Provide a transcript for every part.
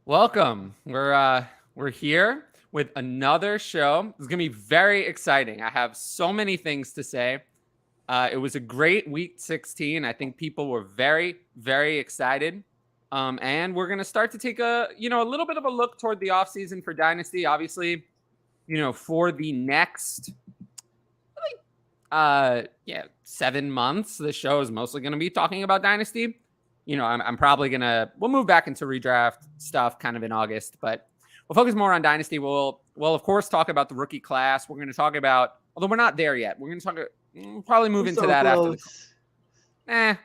Welcome. We're here with another show. It's gonna be very exciting. I have so many things to say. It was a great week 16. I think people were very, very excited. And we're gonna start to take a little bit of a look toward the offseason for Dynasty. Obviously, for the next 7 months, the show is mostly gonna be talking about Dynasty. I'm probably we'll move back into redraft stuff kind of in August, but we'll focus more on Dynasty. We'll of course talk about the rookie class. We're going to talk about, although we're not there yet, we'll probably move into that close. After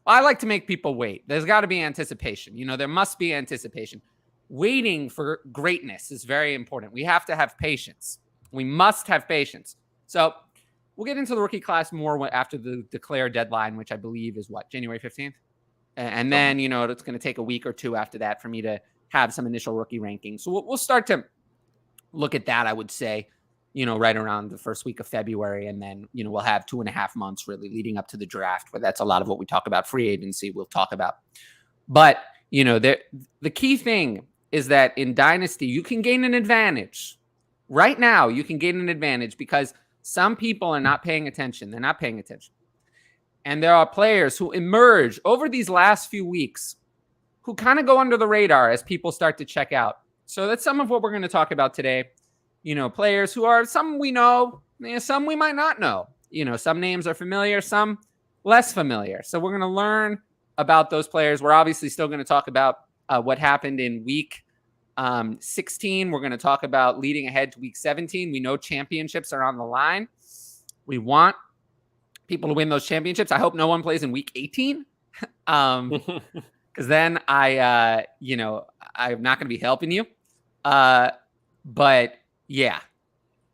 I like to make people wait. There's got to be anticipation. There must be anticipation. Waiting for greatness is very important. We have to have patience. We must have patience. So we'll get into the rookie class more after the declare deadline, which I believe is January 15th? And then, it's going to take a week or two after that for me to have some initial rookie rankings. So we'll start to look at that, I would say, right around the first week of February. And then, we'll have 2.5 months really leading up to the draft, where that's a lot of what we talk about. Free agency we'll talk about. But, the key thing is that in Dynasty, you can gain an advantage. Right now, you can gain an advantage because some people are not paying attention. They're not paying attention. And there are players who emerge over these last few weeks who kind of go under the radar as people start to check out. So that's some of what we're going to talk about today. Players who are, some we know, some we might not know. Some names are familiar, some less familiar. So we're going to learn about those players. We're obviously still going to talk about what happened in week 16. We're going to talk about leading ahead to week 17. We know championships are on the line. We want people to win those championships. I hope no one plays in week 18. Because then I'm not going to be helping you. But yeah.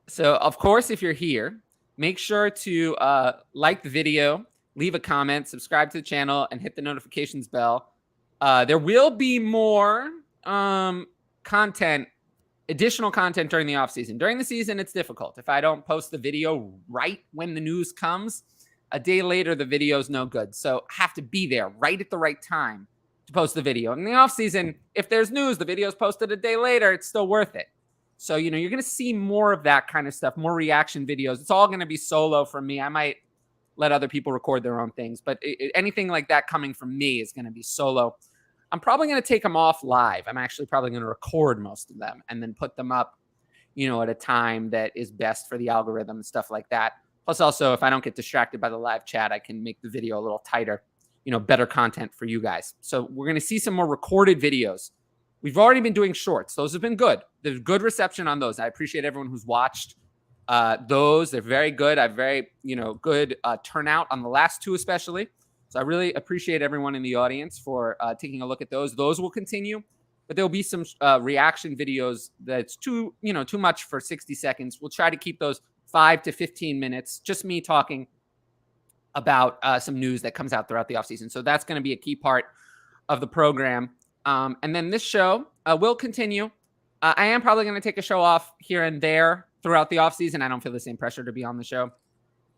So of course, if you're here, make sure to like the video, leave a comment, subscribe to the channel, and hit the notifications bell. There will be more additional content during the offseason. During the season, it's difficult. If I don't post the video right when the news comes, a day later, the video is no good. So I have to be there right at the right time to post the video. In the offseason, if there's news, the video is posted a day later, it's still worth it. So, you're going to see more of that kind of stuff, more reaction videos. It's all going to be solo from me. I might let other people record their own things, but anything like that coming from me is going to be solo. I'm probably going to take them off live. I'm actually probably going to record most of them and then put them up, at a time that is best for the algorithm and stuff like that. Plus, also, if I don't get distracted by the live chat, I can make the video a little tighter, better content for you guys. So we're going to see some more recorded videos. We've already been doing shorts. Those have been good. There's good reception on those. I appreciate everyone who's watched those. They're very good. I have very, good turnout on the last two, especially. So I really appreciate everyone in the audience for taking a look at those. Those will continue, but there'll be some reaction videos that's too much for 60 seconds. We'll try to keep those 5 to 15 minutes, just me talking about some news that comes out throughout the offseason. So that's going to be a key part of the program. And then this show will continue. I am probably going to take a show off here and there throughout the offseason. I don't feel the same pressure to be on the show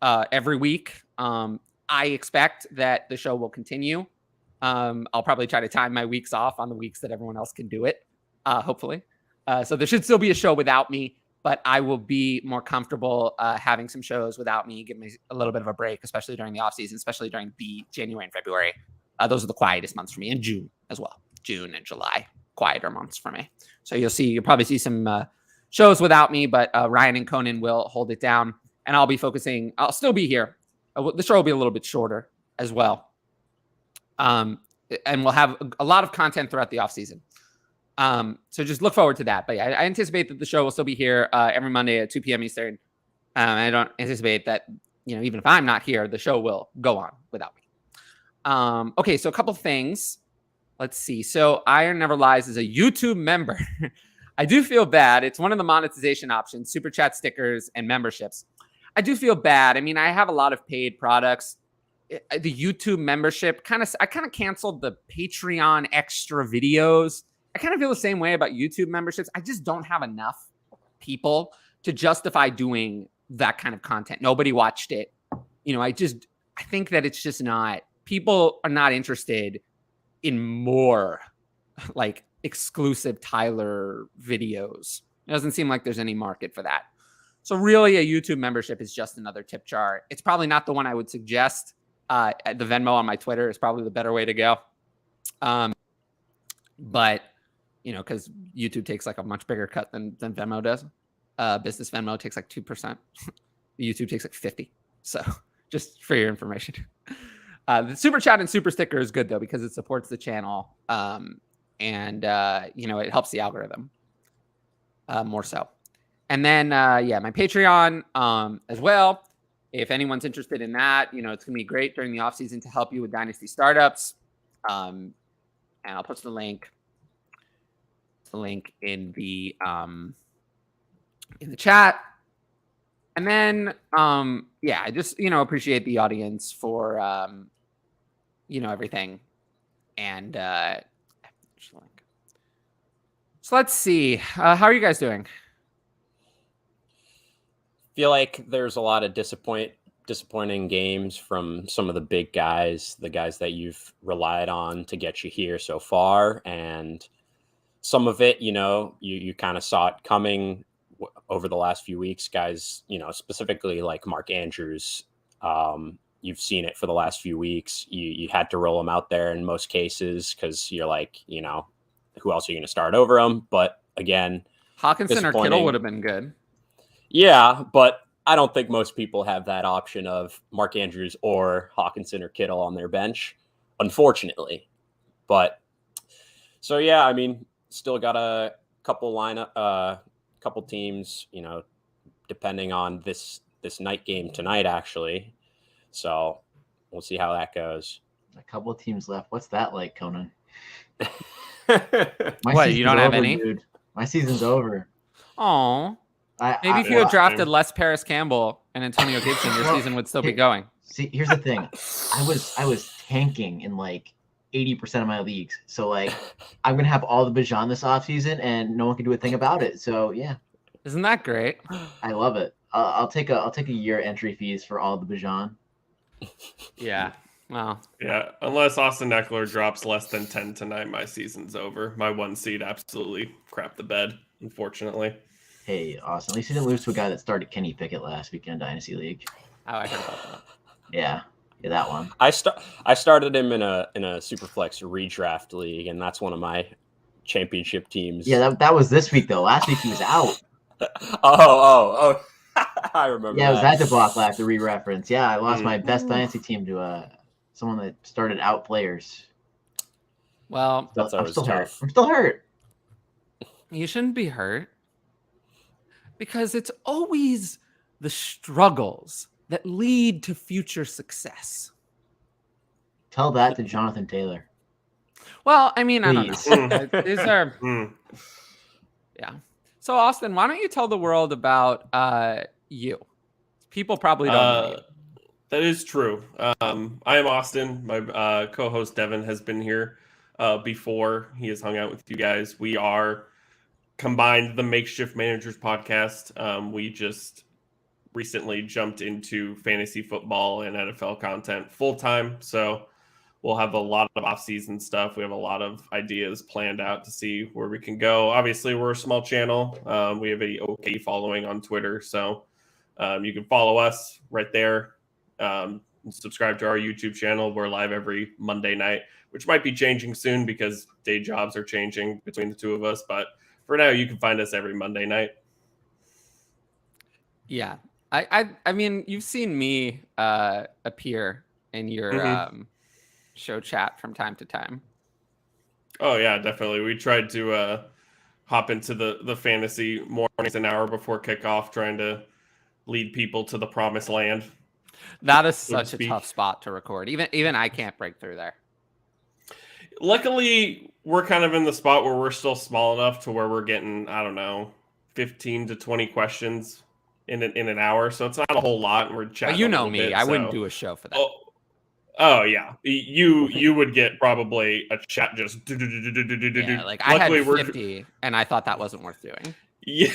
every week. I expect that the show will continue. I'll probably try to time my weeks off on the weeks that everyone else can do it, hopefully. So there should still be a show without me, but I will be more comfortable having some shows without me, give me a little bit of a break, especially during the offseason, especially during the January and February. Those are the quietest months for me, and June as well. June and July, quieter months for me. So you'll probably see some shows without me, but Ryan and Conan will hold it down, and I'll still be here. The show will be a little bit shorter as well. And we'll have a lot of content throughout the offseason. So just look forward to that. But yeah, I anticipate that the show will still be here every Monday at 2 p.m. Eastern. I don't anticipate that, even if I'm not here, the show will go on without me. Okay, so a couple things. Let's see. So Iron Never Lies is a YouTube member. I do feel bad. It's one of the monetization options, super chat, stickers, and memberships. I do feel bad. I mean, I have a lot of paid products. The YouTube membership I kind of canceled the Patreon extra videos. I kind of feel the same way about YouTube memberships. I just don't have enough people to justify doing that kind of content. Nobody watched it. I think that it's just not, people are not interested in more like exclusive Tyler videos. It doesn't seem like there's any market for that. So really a YouTube membership is just another tip jar. It's probably not the one I would suggest. The Venmo on my Twitter is probably the better way to go. But, because YouTube takes like a much bigger cut than Venmo does. Business Venmo takes like 2%. YouTube takes like 50%. So just for your information. The super chat and super sticker is good though, because it supports the channel. And it helps the algorithm more so. And then, my Patreon as well. If anyone's interested in that, it's going to be great during the offseason to help you with Dynasty startups. And I'll post the link. In the chat. And then, I just, appreciate the audience for, everything. And, so let's see. How are you guys doing? Feel like there's a lot of disappointing games from some of the big guys, the guys that you've relied on to get you here so far. And some of it, you kind of saw it coming over the last few weeks, guys, specifically like Mark Andrews. You've seen it for the last few weeks. You had to roll him out there in most cases because you're like, who else are you going to start over him? But again, Hawkinson or Kittle would have been good. Yeah, but I don't think most people have that option of Mark Andrews or Hawkinson or Kittle on their bench, unfortunately. But so, yeah, I mean, still got a couple couple teams, depending on this night game tonight, actually. So we'll see how that goes. A couple of teams left. What's that like, Conan? What, you don't have any? Dude. My season's over. Oh. Maybe if you had drafted less Paris Campbell and Antonio Gibson, your season would still be going. See, here's the thing. I was tanking in like 80% of my leagues. So like I'm gonna have all the Bijan this offseason and no one can do a thing about it. So yeah. Isn't that great? I love it. I'll take a year entry fees for all the Bijan. Yeah. Well. Yeah. Unless Austin Eckler drops less than 10 tonight, my season's over. My 1 seed absolutely crapped the bed, unfortunately. Hey, Austin, at least you didn't lose to a guy that started Kenny Pickett last week in Dynasty League. Oh, I heard about that. Yeah, that one. I started him in a Superflex redraft league, and that's one of my championship teams. Yeah, that was this week though. Last week he was out. Oh. I remember. Yeah, it was at the block last to re-reference. Yeah, I lost my best Dynasty team to someone that started out players. Well, I'm still hurt. I'm still hurt. You shouldn't be hurt. Because it's always the struggles that lead to future success. Tell that to Jonathan Taylor. Well, I mean, Please. I don't know. These are, yeah. So, Austin, why don't you tell the world about you? People probably don't know you. That is true. I am Austin. My co-host Devin has been here before. He has hung out with you guys. We are combined the Makeshift Managers podcast. We just recently jumped into fantasy football and NFL content full time. So we'll have a lot of off-season stuff. We have a lot of ideas planned out to see where we can go. Obviously, we're a small channel. We have a okay following on Twitter. So you can follow us right there. Subscribe to our YouTube channel. We're live every Monday night, which might be changing soon because day jobs are changing between the two of us. But for now, you can find us every Monday night. Yeah. I mean, you've seen me appear in your show chat from time to time. Oh, yeah, definitely. We tried to hop into the fantasy mornings an hour before kickoff, trying to lead people to the promised land. That is such a tough spot to record. Even I can't break through there. Luckily, we're kind of in the spot where we're still small enough to where we're getting, 15 to 20 questions in an hour. So it's not a whole lot. And we're chatting. You know me. I wouldn't do a show for that. Oh yeah. You would get probably a chat just. Yeah, like I had 50 and I thought that wasn't worth doing. Yeah.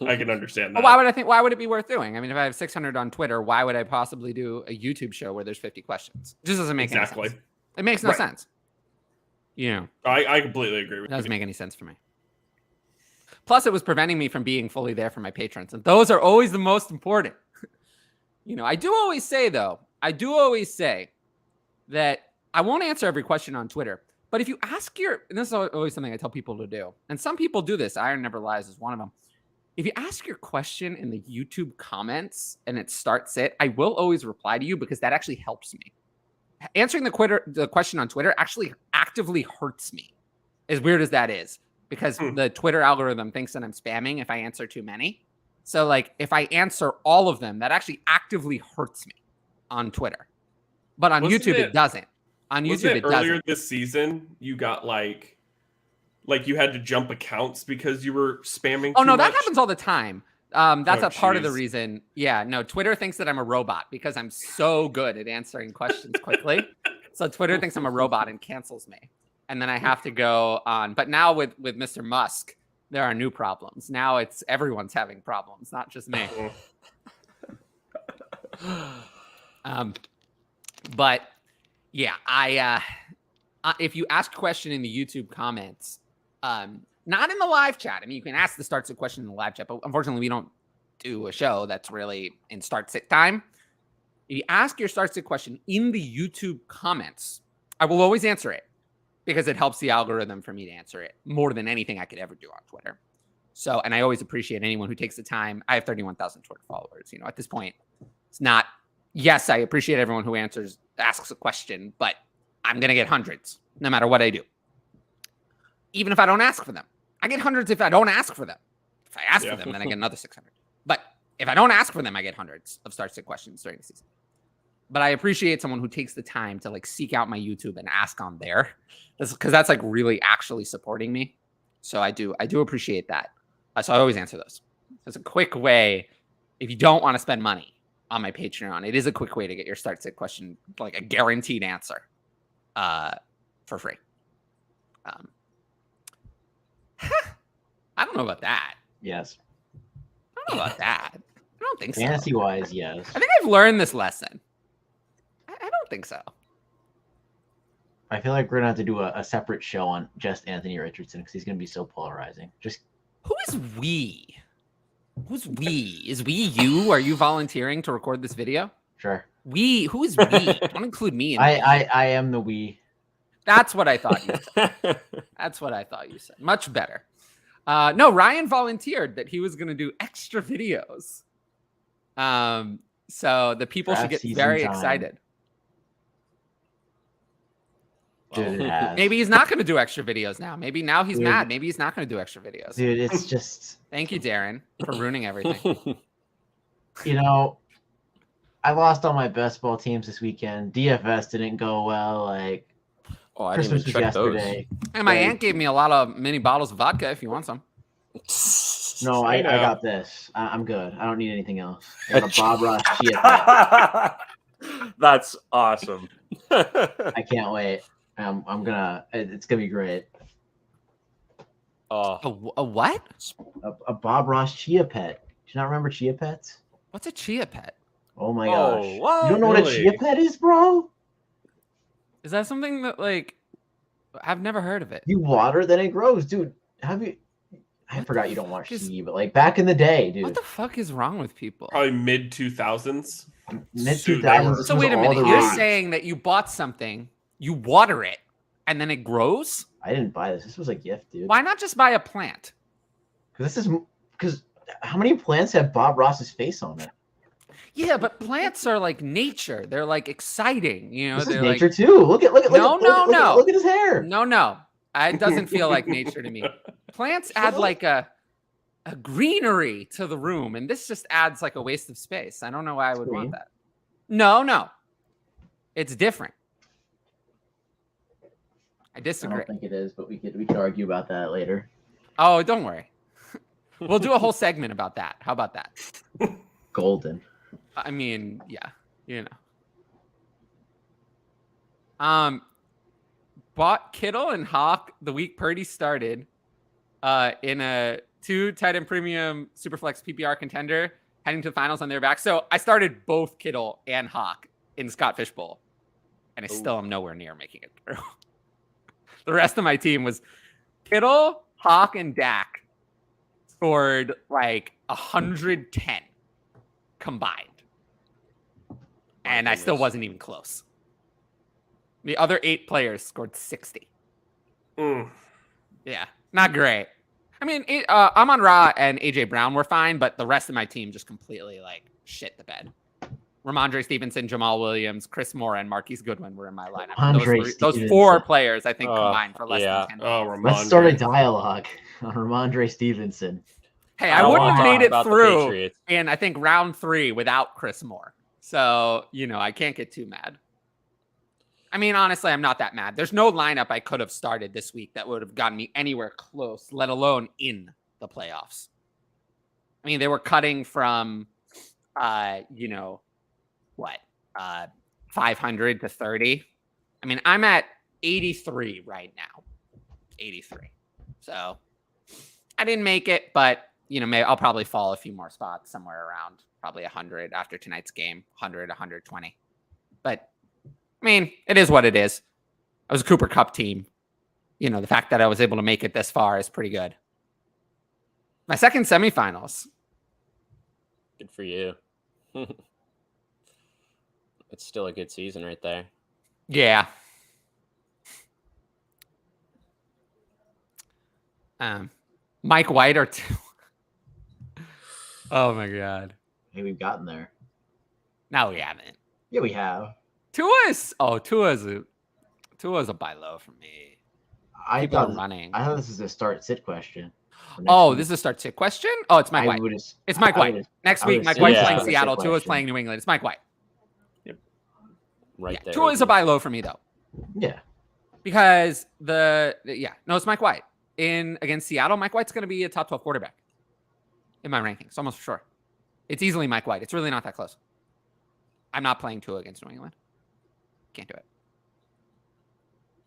I can understand that. Why would it be worth doing? I mean, if I have 600 on Twitter, why would I possibly do a YouTube show where there's 50 questions? It just doesn't make any sense. It makes no sense. I completely agree with It doesn't you. make any sense for me. Plus, it was preventing me from being fully there for my patrons. And those are always the most important. I do always say that I won't answer every question on Twitter. But if you ask and this is always something I tell people to do, and some people do this, Iron Never Lies is one of them. If you ask your question in the YouTube comments and it starts it, I will always reply to you because that actually helps me. Answering the question on Twitter actually actively hurts me, as weird as that is, because the Twitter algorithm thinks that I'm spamming if I answer too many. So like if I answer all of them, that actually actively hurts me on Twitter. But on YouTube, it doesn't. On YouTube, it doesn't. Earlier this season, you got like you had to jump accounts because you were spamming. Oh, no, that happens all the time. That's a part of the reason. Yeah, no, Twitter thinks that I'm a robot because I'm so good at answering questions quickly. So Twitter thinks I'm a robot and cancels me. And then I have to go on. But now with Mr. Musk, there are new problems. Now it's everyone's having problems, not just me. But yeah, if you ask a question in the YouTube comments, not in the live chat. I mean, you can ask the start sit question in the live chat, but unfortunately, we don't do a show that's really in start sit time. If you ask your start sit question in the YouTube comments, I will always answer it because it helps the algorithm for me to answer it more than anything I could ever do on Twitter. So, and I always appreciate anyone who takes the time. I have 31,000 Twitter followers. At this point, it's not. Yes, I appreciate everyone who asks a question, but I'm going to get hundreds no matter what I do. Even if I don't ask for them. I get hundreds if I don't ask for them. If I ask for them, then I get another 600. But if I don't ask for them, I get hundreds of start sit questions during the season. But I appreciate someone who takes the time to like seek out my YouTube and ask on there. Because that's like really actually supporting me. So I do appreciate that. So I always answer those. It's a quick way. If you don't want to spend money on my Patreon, it is a quick way to get your start sit question, like a guaranteed answer for free. I don't know about that. Yes. I don't know about that. I don't think so. Fantasy-wise, yes. I think I've learned this lesson. I don't think so. I feel like we're going to have to do a separate show on just Anthony Richardson because he's going to be so polarizing. Who is we? Who's we? Is we you? Are you volunteering to record this video? Sure. We? Who is we? Don't include me in I am the we. That's what I thought you said. That's what I thought you said. Much better. No, Ryan volunteered that he was going to do extra videos. So the people should get very excited. Dude, maybe he's not going to do extra videos now. Maybe now he's mad. Maybe he's not going to do extra videos. Dude, it's just... Thank you, Darren, for ruining everything. I lost all my best ball teams this weekend. DFS didn't go well. Like, I didn't even check yesterday. those. And my aunt gave me a lot of mini bottles of vodka if you want some. No, I got this. I'm good. I don't need anything else. I got a Bob Ross Chia Pet. That's awesome. I can't wait. It's gonna be great. A what? A Bob Ross Chia Pet. Do you not remember Chia Pets? What's a Chia Pet? Oh my gosh. What? You don't know what a Chia Pet is, bro? Is that something that I've never heard of it? You water, then it grows, dude. I forgot you don't watch TV, but like back in the day, dude. What the fuck is wrong with people? Probably mid 2000s. Mid 2000s. So wait a minute. You're saying that you bought something, you water it, and then it grows? I didn't buy this. This was a gift, dude. Why not just buy a plant? Because how many plants have Bob Ross's face on it? Yeah, but plants are like nature. They're like exciting, This they're is nature like... too. Look at Look at his hair. No. It doesn't feel like nature to me. Plants add like a greenery to the room, and this just adds like a waste of space. I don't know why I would want that. No. It's different. I disagree. I don't think it is, but we could argue about that later. Oh, don't worry. We'll do a whole segment about that. How about that? Golden. I mean, yeah, bought Kittle and Hawk the week Purdy started in a 2 tight end premium Superflex PPR contender heading to the finals on their back. So I started both Kittle and Hawk in Scott Fishbowl, and I still am nowhere near making it through. The rest of my team was Kittle, Hawk, and Dak scored like 110 combined. And I still wasn't even close. The other 8 players scored 60. Yeah, not great. I mean, Amon-Ra and A.J. Brown were fine, but the rest of my team just completely, like, shit the bed. Ramondre Stevenson, Jamal Williams, Chris Moore, and Marquise Goodwin were in my lineup. Those 4 players, I think, combined for less than 10 points. Let's start a dialogue on Ramondre Stevenson. Hey, I wouldn't have made it through in, I think, round 3 without Chris Moore. So, I can't get too mad. I mean, honestly, I'm not that mad. There's no lineup I could have started this week that would have gotten me anywhere close, let alone in the playoffs. I mean, they were cutting from, 500 to 30. I mean, I'm at 83 right now. 83. So I didn't make it, but, maybe I'll probably fall a few more spots somewhere around probably 100 after tonight's game, 100, 120. But I mean, it is what it is. I was a Cooper Kupp team. The fact that I was able to make it this far is pretty good. My second semifinals. Good for you. It's still a good season right there. Yeah. Mike White or two. Oh my God. Hey, we've gotten there. No, we haven't. Yeah, we have. Tua's a buy low for me. I People are thought running. I thought this is a start-sit question. Oh, this is a start-sit question? Oh, it's Mike White. It's Mike White. Next week, Mike White's playing Seattle. Tua's playing New England. It's Mike White. Yep. Right there. Tua is a buy low for me, though. Yeah. Because it's Mike White. Against Seattle, Mike White's going to be a top 12 quarterback in my rankings, almost for sure. It's easily Mike White. It's really not that close. I'm not playing Tua against New England. Can't do it.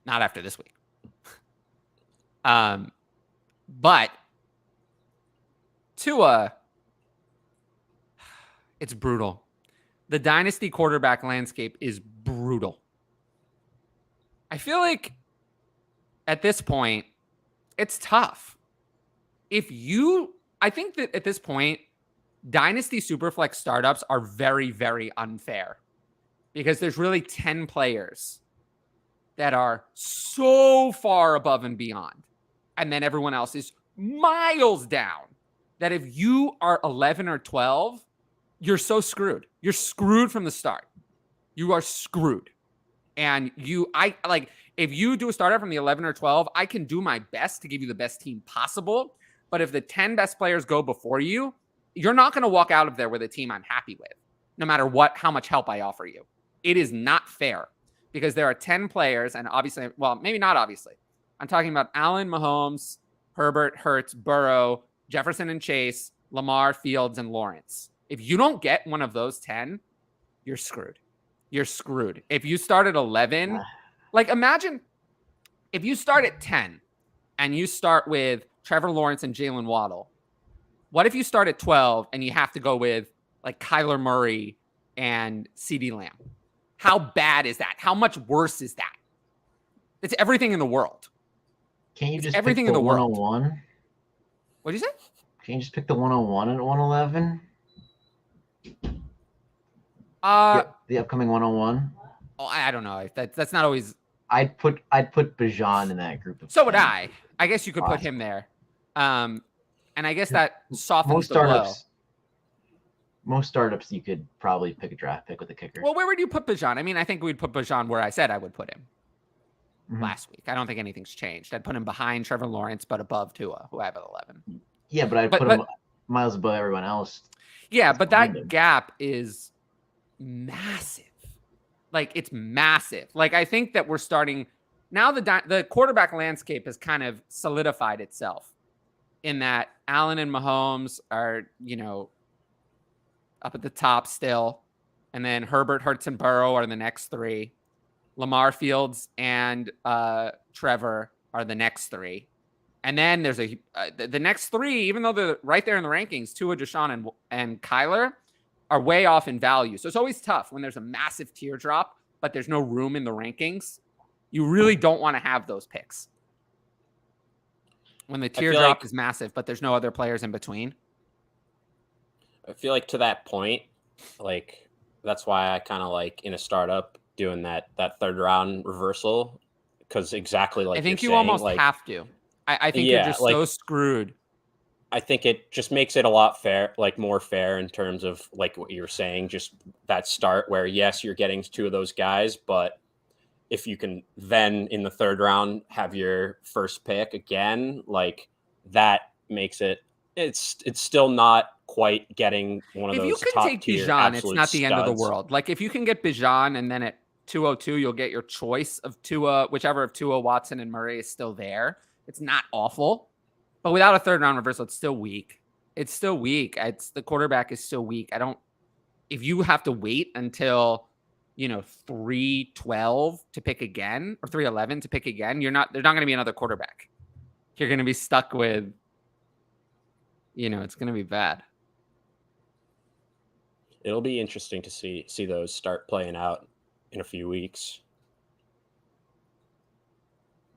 Not after this week. But Tua, it's brutal. The Dynasty quarterback landscape is brutal. I feel like at this point, it's tough. I think that at this point, Dynasty Superflex startups are very, very unfair because there's really 10 players that are so far above and beyond. And then everyone else is miles down that if you are 11 or 12, you're so screwed. You're screwed from the start. You are screwed. And if you do a startup from the 11 or 12, I can do my best to give you the best team possible. But if the 10 best players go before you, you're not going to walk out of there with a team I'm happy with, no matter how much help I offer you. It is not fair because there are 10 players, and obviously, well, maybe not obviously. I'm talking about Allen, Mahomes, Herbert, Hurts, Burrow, Jefferson and Chase, Lamar, Fields, and Lawrence. If you don't get one of those 10, you're screwed. You're screwed. If you start at 11, imagine if you start at 10 and you start with Trevor Lawrence and Jalen Waddle. What if you start at 12 and you have to go with Kyler Murray and CeeDee Lamb? How bad is that? How much worse is that? It's everything in the world. Can't you just everything pick the in the 101? World. What did you say? Can you just pick the 101 at 111? The upcoming 101. Oh, I don't know. That's not always. I'd put Bijan in that group. So would I. I guess you could put him there. And I guess that softens the blow. Most startups, you could probably pick a draft pick with a kicker. Well, where would you put Bijan? I mean, I think we'd put Bijan where I said I would put him last week. I don't think anything's changed. I'd put him behind Trevor Lawrence, but above Tua, who I have at 11. Yeah, but I'd put him miles above everyone else. Yeah, but that gap is massive. It's massive. I think that we're starting now. The quarterback landscape has kind of solidified itself in that Allen and Mahomes are, up at the top still. And then Herbert, Hurts, and Burrow are the next 3. Lamar, Fields, and Trevor are the next 3. And then there's the next 3, even though they're right there in the rankings, Tua, Deshaun, and Kyler are way off in value. So it's always tough when there's a massive teardrop, but there's no room in the rankings. You really don't want to have those picks when the feel teardrop like- is massive, but there's no other players in between. I feel like to that point, like that's why I kind of like in a startup doing that third round reversal, because exactly like I think you're you saying, almost like, have to. I think you're Yeah, just like- so screwed. I think it just makes it a lot fair, like more fair in terms of like what you're saying, just that start where yes, you're getting two of those guys, but if you can then in the third round have your first pick again, like that makes it's still not quite getting one of If those you can top take tier Bijan, it's absolute not the end of the studs. world. Like if you can get Bijan and then at 202, you'll get your choice of Tua, whichever of Tua, Watson, and Murray is still there. It's not awful, but without a third round reversal, it's still weak. It's still weak. The quarterback is still weak. If you have to wait until 312 to pick again or 311 to pick again, there's not going to be another quarterback. You're going to be stuck with, it's going to be bad. It'll be interesting to see those start playing out in a few weeks.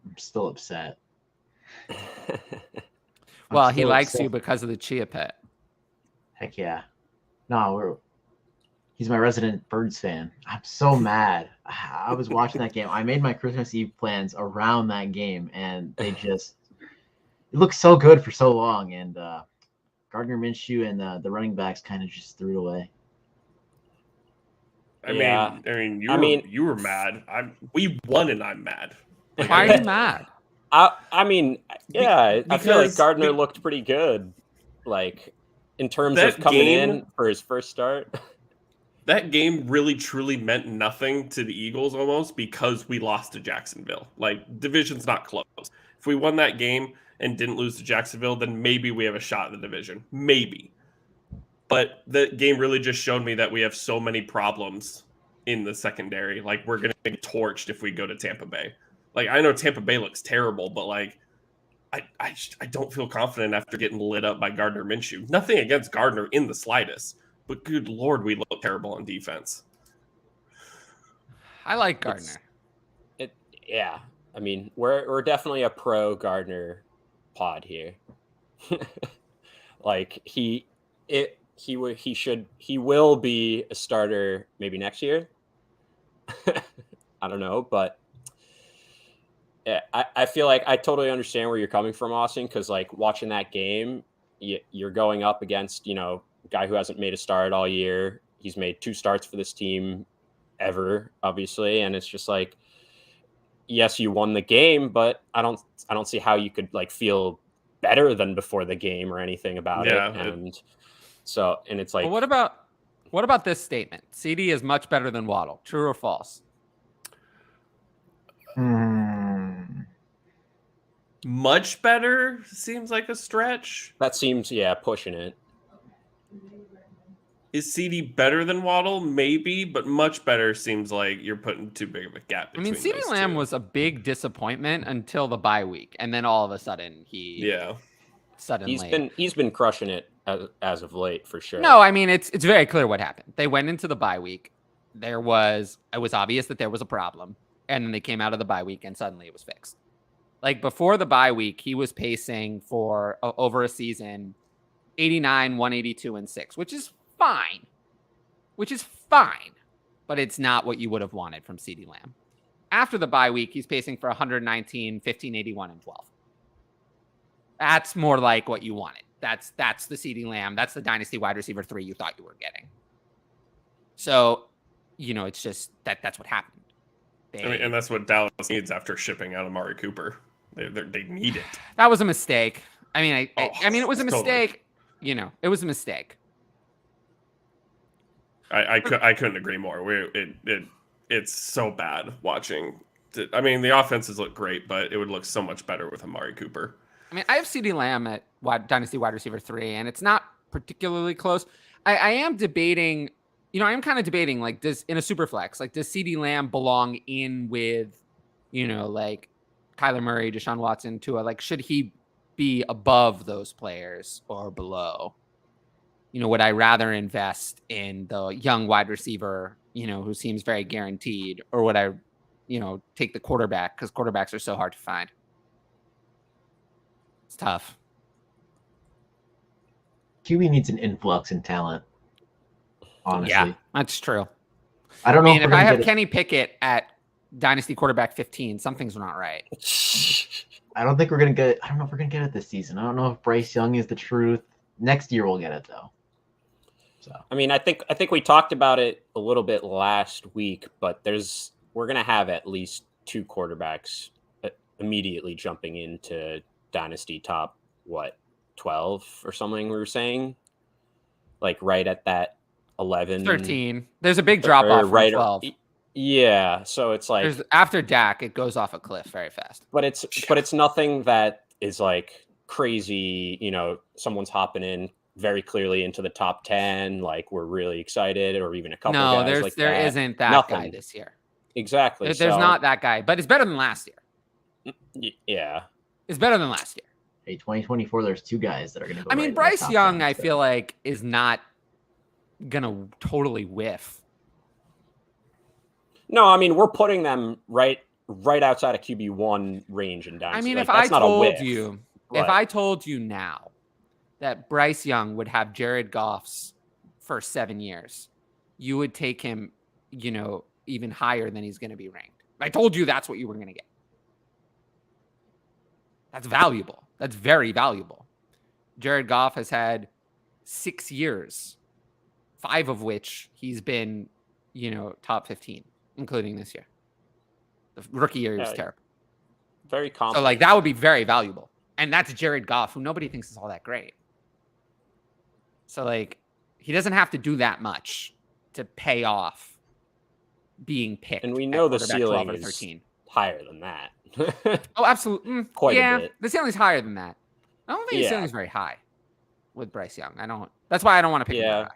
I'm still upset. Well, he likes you because of the Chia Pet. Heck yeah. No, he's my resident Birds fan. I'm so mad. I was watching that game. I made my Christmas Eve plans around that game, and it looked so good for so long. And Gardner Minshew and the running backs kind of just threw it away. I mean, you were mad. We won, and I'm mad. Like, Why are you mad? I mean, yeah, I feel like because Gardner looked pretty good, like in terms of coming in for his first start. That game really truly meant nothing to the Eagles almost because we lost to Jacksonville. Like, division's not close. If we won that game and didn't lose to Jacksonville, then maybe we have a shot in the division. Maybe. But the game really just showed me that we have so many problems in the secondary. Like, we're going to get torched if we go to Tampa Bay. Like, I know Tampa Bay looks terrible, but like, I don't feel confident after getting lit up by Gardner Minshew. Nothing against Gardner in the slightest, but good Lord, we look terrible on defense. I like Gardner. Yeah. I mean, we're definitely a pro Gardner pod here. Like he will be a starter maybe next year. I don't know, but yeah, I feel like I totally understand where you're coming from, Austin, because like watching that game, you're going up against, a guy who hasn't made a start all year. He's made 2 starts for this team ever, obviously, and it's just like, yes, you won the game, but I don't see how you could like feel better than before the game or anything about it. And it's like, well, what about this statement? CD is much better than Waddle. True or false? Much better seems like a stretch. That seems, pushing it. Is CD better than Waddle? Maybe, but much better seems like you're putting too big of a gap between I mean, CeeDee Lamb was a big disappointment until the bye week, and then all of a sudden he's been crushing it as of late for sure. No, I mean it's very clear what happened. They went into the bye week. It was obvious that there was a problem, and then they came out of the bye week and suddenly it was fixed. Like before the bye week, he was pacing for over a season 89, 182, and 6, which is fine. But it's not what you would have wanted from CeeDee Lamb. After the bye week, he's pacing for 119, 15, 81, and 12. That's more like what you wanted. That's the CeeDee Lamb. That's the Dynasty wide receiver 3 you thought you were getting. So, it's just that's what happened. And that's what Dallas needs after shipping out Amari Cooper. They need it. That was a mistake. I mean, it was a mistake. Totally. It was a mistake. I couldn't agree more. It's so bad watching. I mean, the offenses look great, but it would look so much better with Amari Cooper. I mean, I have CeeDee Lamb at Dynasty wide receiver 3, and it's not particularly close. I am debating, I am kind of debating, like, in a super flex, like, does CeeDee Lamb belong in with, like Kyler Murray, Deshaun Watson, Tua? Like, should he be above those players or below? Would I rather invest in the young wide receiver, who seems very guaranteed, or would I, take the quarterback because quarterbacks are so hard to find? tough. QB needs an influx in talent. Honestly, Yeah, that's true. I don't know. I mean, if I have get Kenny Pickett at Dynasty quarterback 15, something's not right. I don't think we're gonna get. I don't know if we're gonna get it this season. I don't know if Bryce Young is the truth. Next year we'll get it though. So I mean, I think we talked about it a little bit last week, but we're gonna have at least 2 quarterbacks immediately jumping into Dynasty top 12 or something. We were saying, like right at that 11, 13. There's a big drop off from right 12. Yeah, so it's like after Dak, it goes off a cliff very fast. But it's nothing that is like crazy. Someone's hopping in very clearly into the top 10. Like we're really excited, or even a couple guys like there that. isn't that Nothing. guy this year. Exactly. There's not that guy, but it's better than last year. Yeah, it's better than last year. Hey, 2024. There's 2 guys that are gonna go. I mean, Bryce Young, I feel like is not gonna totally whiff. No, I mean we're putting them right outside of QB1 range in Dynasty. I mean, like, if I told you but... now that Bryce Young would have Jared Goff's first 7 years, you would take him, even higher than he's going to be ranked. I told you that's what you were going to get. That's valuable. That's very valuable. Jared Goff has had 6 years, 5 of which he's been, top 15. Including this year. The rookie year is terrible. Very common. So, that would be very valuable. And that's Jared Goff, who nobody thinks is all that great. So, he doesn't have to do that much to pay off being picked. And we know the ceiling is higher than that. Oh, absolutely. Quite a bit. The ceiling's higher than that. I don't think the ceiling's very high with Bryce Young. That's why I don't want to pick him that high.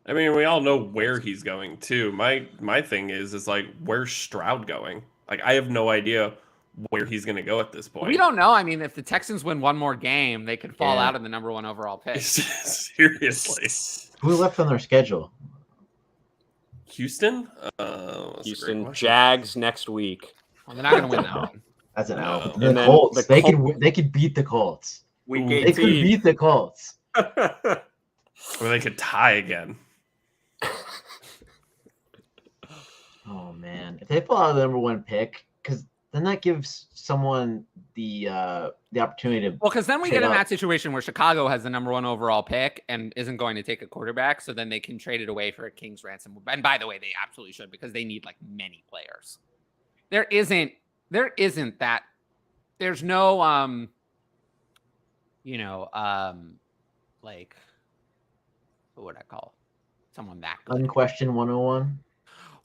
I mean, we all know where he's going too. My thing is where's Stroud going? I have no idea where he's going to go at this point. We don't know. I mean, if the Texans win one more game, they could fall out of the number 1 overall pick. Seriously. Who left on their schedule? Houston? Houston Jags next week. Well, they're not going to win that one. That's an out. And the Colts. They could beat the Colts. They could beat the Colts. Or they could tie again. Oh man, if they fall out of the number 1 pick, because then that gives someone the opportunity to. Well, because then we get in that situation where Chicago has the number 1 overall pick and isn't going to take a quarterback, so then they can trade it away for a king's ransom. And by the way, they absolutely should, because they need many players. There isn't that. There's no what would I call someone that good? Unquestioned 101.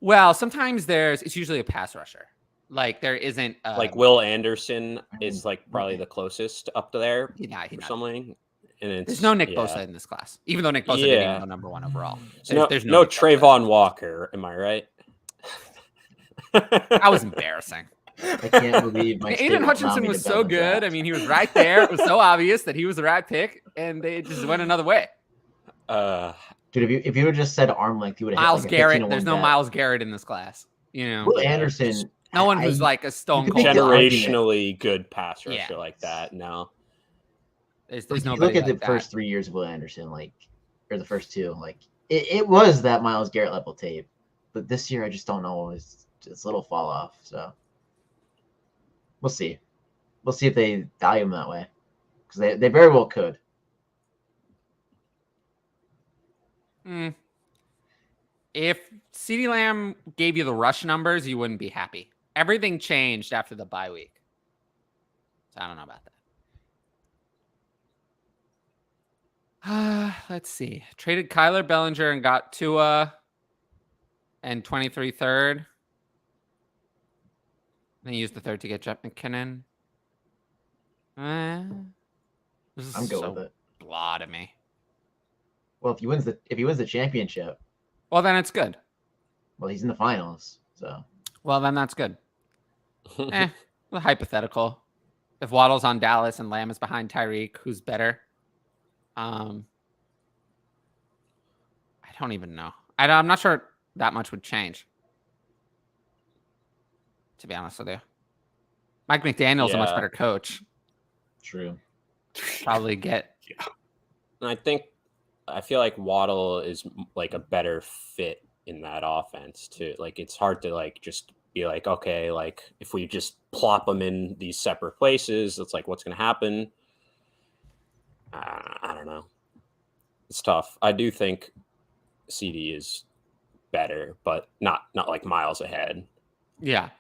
Well, sometimes it's usually a pass rusher. There isn't Will Anderson is probably the closest up to there. Or something. And there's no Nick Bosa in this class, even though Nick Bosa didn't even go number 1 overall. There's no Trayvon Walker. Am I right? That was embarrassing. I can't believe my Aiden Hutchinson was so good. I mean, he was right there. It was so obvious that he was the right pick, and they just went another way. Dude, if you would have just said arm length, you would have Miles hit Garrett. There's no Miles Garrett in this class. Will Anderson. No one who's a stone cold generationally good pass rusher like that. No. There's no. Look at the first 3 years of Will Anderson, or the first 2. It was that Miles Garrett level tape, but this year I just don't know. It's a little fall off. So we'll see. We'll see if they value him that way, because they very well could. If CeeDee Lamb gave you the rush numbers, you wouldn't be happy. Everything changed after the bye week. So I don't know about that. Let's see. Traded Kyler Bellinger and got Tua and 23 third. Then used the 3rd to get Jeff McKinnon. This is I'm good with it. Blah to me. Well, if he wins the championship, well, then it's good. Well, he's in the finals, so. Well, then that's good. Hypothetical. If Waddle's on Dallas and Lamb is behind Tyreek, who's better? I don't even know. I'm not sure that much would change, to be honest with you. Mike McDaniel's a much better coach. True. probably get. And I feel like Waddle is like a better fit in that offense too. Like it's hard to like just be like, okay, like if we just plop them in these separate places, it's like what's going to happen. I don't know. It's tough. I do think CD is better, but not like miles ahead. Yeah.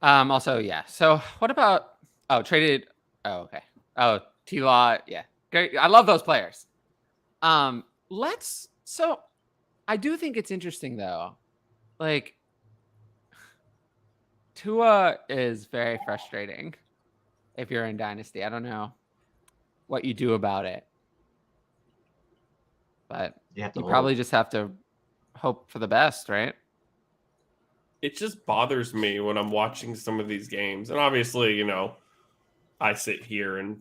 Also, yeah. So what about traded? Oh, okay. Oh, T-Law. Yeah. Great. I love those players. So I do think it's interesting though. Like Tua is very frustrating if you're in Dynasty. I don't know what you do about it. But you probably just have to hope for the best, right? It just bothers me when I'm watching some of these games. And obviously, I sit here and,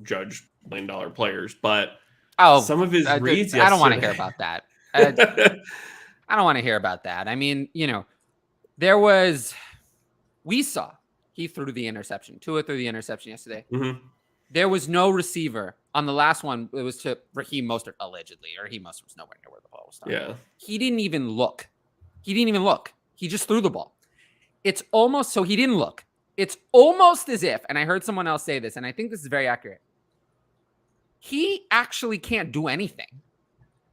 judge $1 million players, but some of his reads yesterday. I don't want to hear about that. I don't want to hear about that. I mean, we saw he threw the interception. Tua threw the interception yesterday. Mm-hmm. There was no receiver on the last one. It was to Raheem Mostert, allegedly. Raheem Mostert was nowhere near where the ball was thrown. Yeah. He didn't even look. He just threw the ball. It's almost, so he didn't look. It's almost as if, and I heard someone else say this, and I think this is very accurate. He actually can't do anything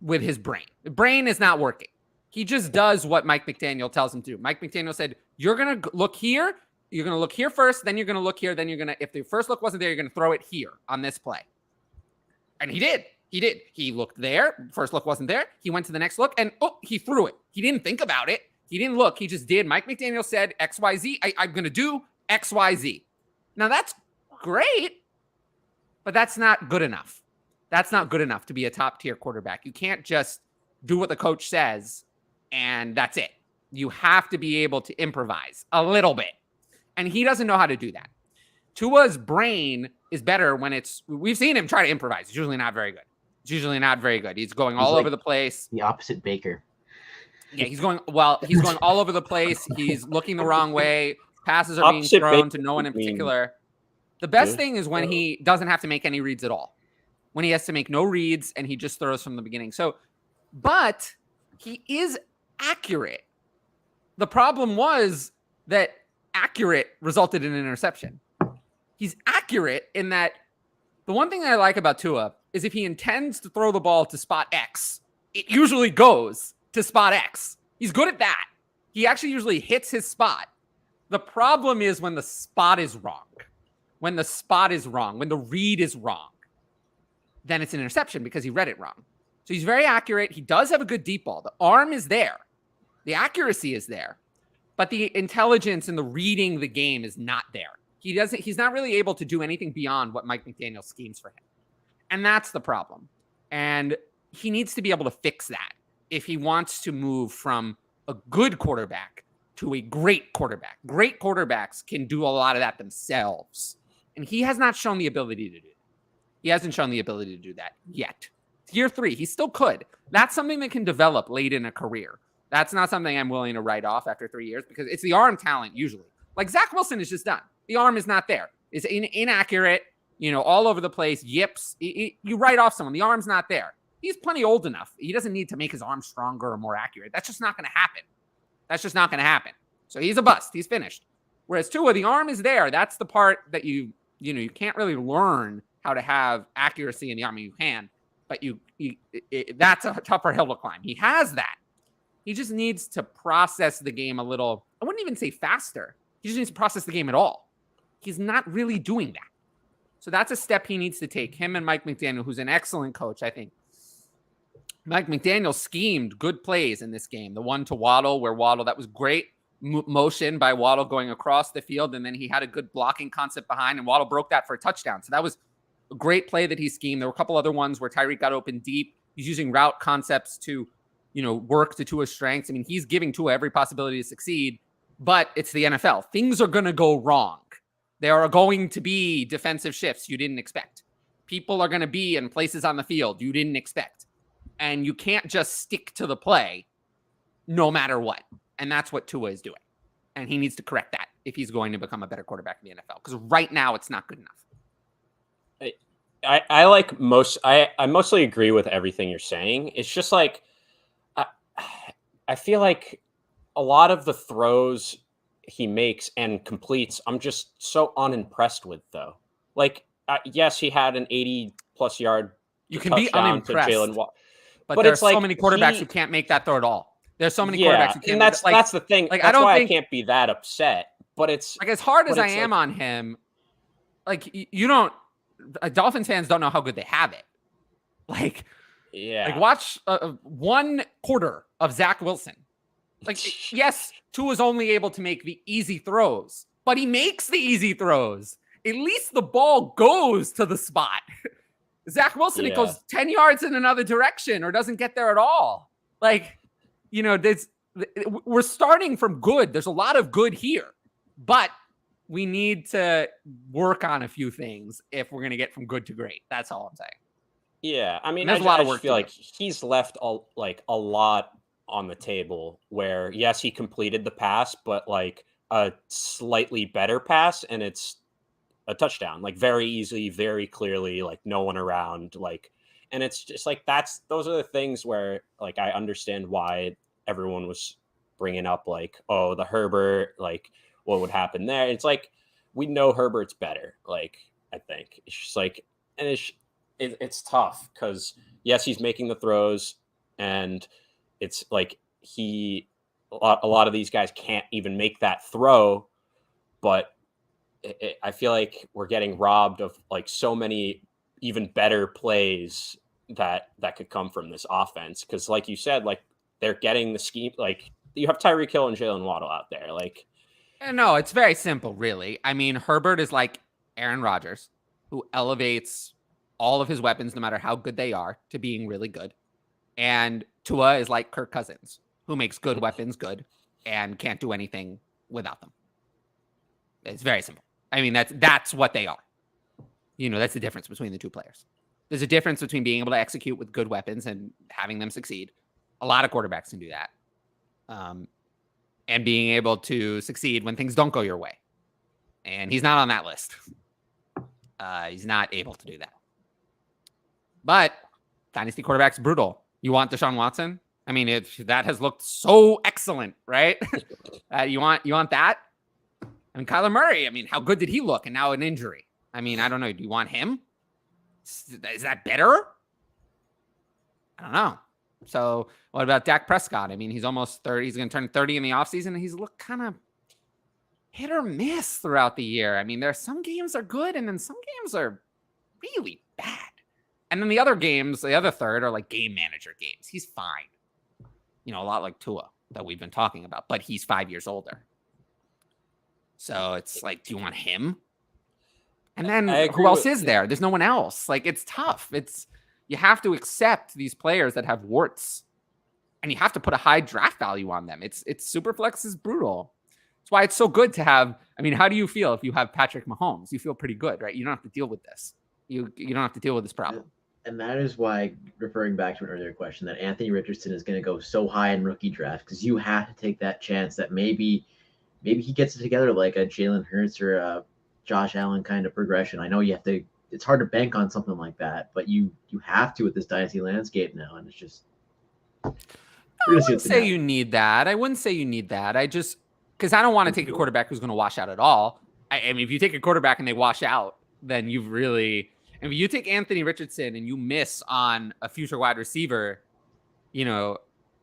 with his brain. The brain is not working. He just does what Mike McDaniel tells him to do. Mike McDaniel said, you're going to look here. You're going to look here first. Then you're going to look here. Then you're going to, if the first look wasn't there, you're going to throw it here on this play. And he did. He looked there. First look wasn't there. He went to the next look and he threw it. He didn't think about it. He didn't look. He just did. Mike McDaniel said XYZ. I'm going to do XYZ. Now that's great, but that's not good enough. That's not good enough to be a top tier quarterback. You can't just do what the coach says and that's it. You have to be able to improvise a little bit. And he doesn't know how to do that. Tua's brain is better when we've seen him try to improvise. It's usually not very good. He's going all over the place. The opposite Baker. Yeah, he's going all over the place. He's looking the wrong way. Passes are being thrown to no one in particular. The best thing is when he doesn't have to make any reads at all. When he has to make no reads and he just throws from the beginning. So, but he is accurate. The problem was that accurate resulted in an interception. He's accurate in that the one thing that I like about Tua is if he intends to throw the ball to spot X, it usually goes to spot X. He's good at that. He actually usually hits his spot. The problem is when the spot is wrong. When the read is wrong, then it's an interception because he read it wrong. So he's very accurate. He does have a good deep ball. The arm is there. The accuracy is there. But the intelligence and the reading the game is not there. He's not really able to do anything beyond what Mike McDaniel schemes for him. And that's the problem. And he needs to be able to fix that if he wants to move from a good quarterback to a great quarterback. Great quarterbacks can do a lot of that themselves. And he has not shown the ability to do that. He hasn't shown the ability to do that yet. Year 3, he still could. That's something that can develop late in a career. That's not something I'm willing to write off after 3 years because it's the arm talent usually. Like Zach Wilson is just done. The arm is not there. It's inaccurate, all over the place, yips. You write off someone. The arm's not there. He's plenty old enough. He doesn't need to make his arm stronger or more accurate. That's just not going to happen. So he's a bust. He's finished. Whereas Tua, the arm is there. That's the part that you can't really learn how to have accuracy in the arm. You can, but that's a tougher hill to climb. He has that. He just needs to process the game a little. I wouldn't even say faster. He just needs to process the game at all. He's not really doing that. So that's a step he needs to take. Him and Mike McDaniel, who's an excellent coach, I think. Mike McDaniel schemed good plays in this game. The one to Waddle, that was great motion by Waddle going across the field, and then he had a good blocking concept behind, and Waddle broke that for a touchdown. So that was a great play that he schemed. There were a couple other ones where Tyreek got open deep. He's using route concepts to, work to Tua's strengths. I mean, he's giving Tua every possibility to succeed, but it's the NFL. Things are going to go wrong. There are going to be defensive shifts you didn't expect. People are going to be in places on the field you didn't expect. And you can't just stick to the play no matter what. And that's what Tua is doing. And he needs to correct that if he's going to become a better quarterback in the NFL. Because right now, it's not good enough. I like most. I mostly agree with everything you're saying. It's just like I, I feel like a lot of the throws he makes and completes, I'm just so unimpressed with, though. Like, yes, he had an 80+ yard You can be touchdown to unimpressed, Jalen Watt, but but there are it's so like many quarterbacks who can't make that throw at all. There's so many quarterbacks yeah, who can't. and Make that's the thing. Like, That's I don't why think I can't be that upset. But it's like as hard as I it's am like, on him. Like you don't. Dolphins fans don't know how good they have it. Like yeah, watch 1/4 of Zach Wilson. Like yes, Tua's only able to make the easy throws, but he makes the easy throws. At least the ball goes to the spot. Zach Wilson, it goes 10 yards in another direction or doesn't get there at all. Like, we're starting from good. There's a lot of good here, but we need to work on a few things if we're going to get from good to great. That's all I'm saying. Yeah, I mean, there's a lot of just work feel to like he's left a lot on the table where yes, he completed the pass, but like a slightly better pass, and it's a touchdown, like very easily, very clearly, like no one around, like, and it's just like those are the things where like I understand why everyone was bringing up like, oh, the Herbert, like what would happen there. It's like we know Herbert's better. Like I think it's just like, and it's tough because yes, he's making the throws, and it's like a lot of these guys can't even make that throw, but I feel like we're getting robbed of like so many even better plays that could come from this offense. Because like you said, like they're getting the scheme. Like you have Tyreek Hill and Jalen Waddle out there. Like, no, it's very simple, really. I mean, Herbert is like Aaron Rodgers, who elevates all of his weapons, no matter how good they are, to being really good. And Tua is like Kirk Cousins, who makes good weapons good and can't do anything without them. It's very simple. I mean, that's what they are. That's the difference between the two players. There's a difference between being able to execute with good weapons and having them succeed. A lot of quarterbacks can do that. And being able to succeed when things don't go your way. And he's not on that list. He's not able to do that. But Dynasty quarterback's brutal. You want Deshaun Watson? I mean, that has looked so excellent, right? You want that? I mean, Kyler Murray, I mean, how good did he look? And now an injury. I mean, I don't know. Do you want him? Is that better? I don't know. So what about Dak Prescott? I mean, he's almost 30. He's going to turn 30 in the offseason, and he's looked kind of hit or miss throughout the year. I mean, there's some games are good, and then some games are really bad. And then the other games, the other third, are like game manager games. He's fine. A lot like Tua that we've been talking about, but he's 5 years older. So it's like, do you want him? And then who else is there? There's no one else. Like, it's tough. You have to accept these players that have warts, and you have to put a high draft value on them. It's Superflex is brutal. That's why it's so good to have. I mean, how do you feel if you have Patrick Mahomes? You feel pretty good, right? You don't have to deal with this. You don't have to deal with this problem. And that is why, referring back to an earlier question, that Anthony Richardson is going to go so high in rookie draft, because you have to take that chance that maybe he gets it together like a Jalen Hurts or a Josh Allen kind of progression. I know you have to. It's hard to bank on something like that, but you have to with this dynasty landscape now, and it's just. I wouldn't say you need that. I just because I don't want to take a quarterback who's going to wash out at all. I mean, if you take a quarterback and they wash out, then you've really. If you take Anthony Richardson and you miss on a future wide receiver, and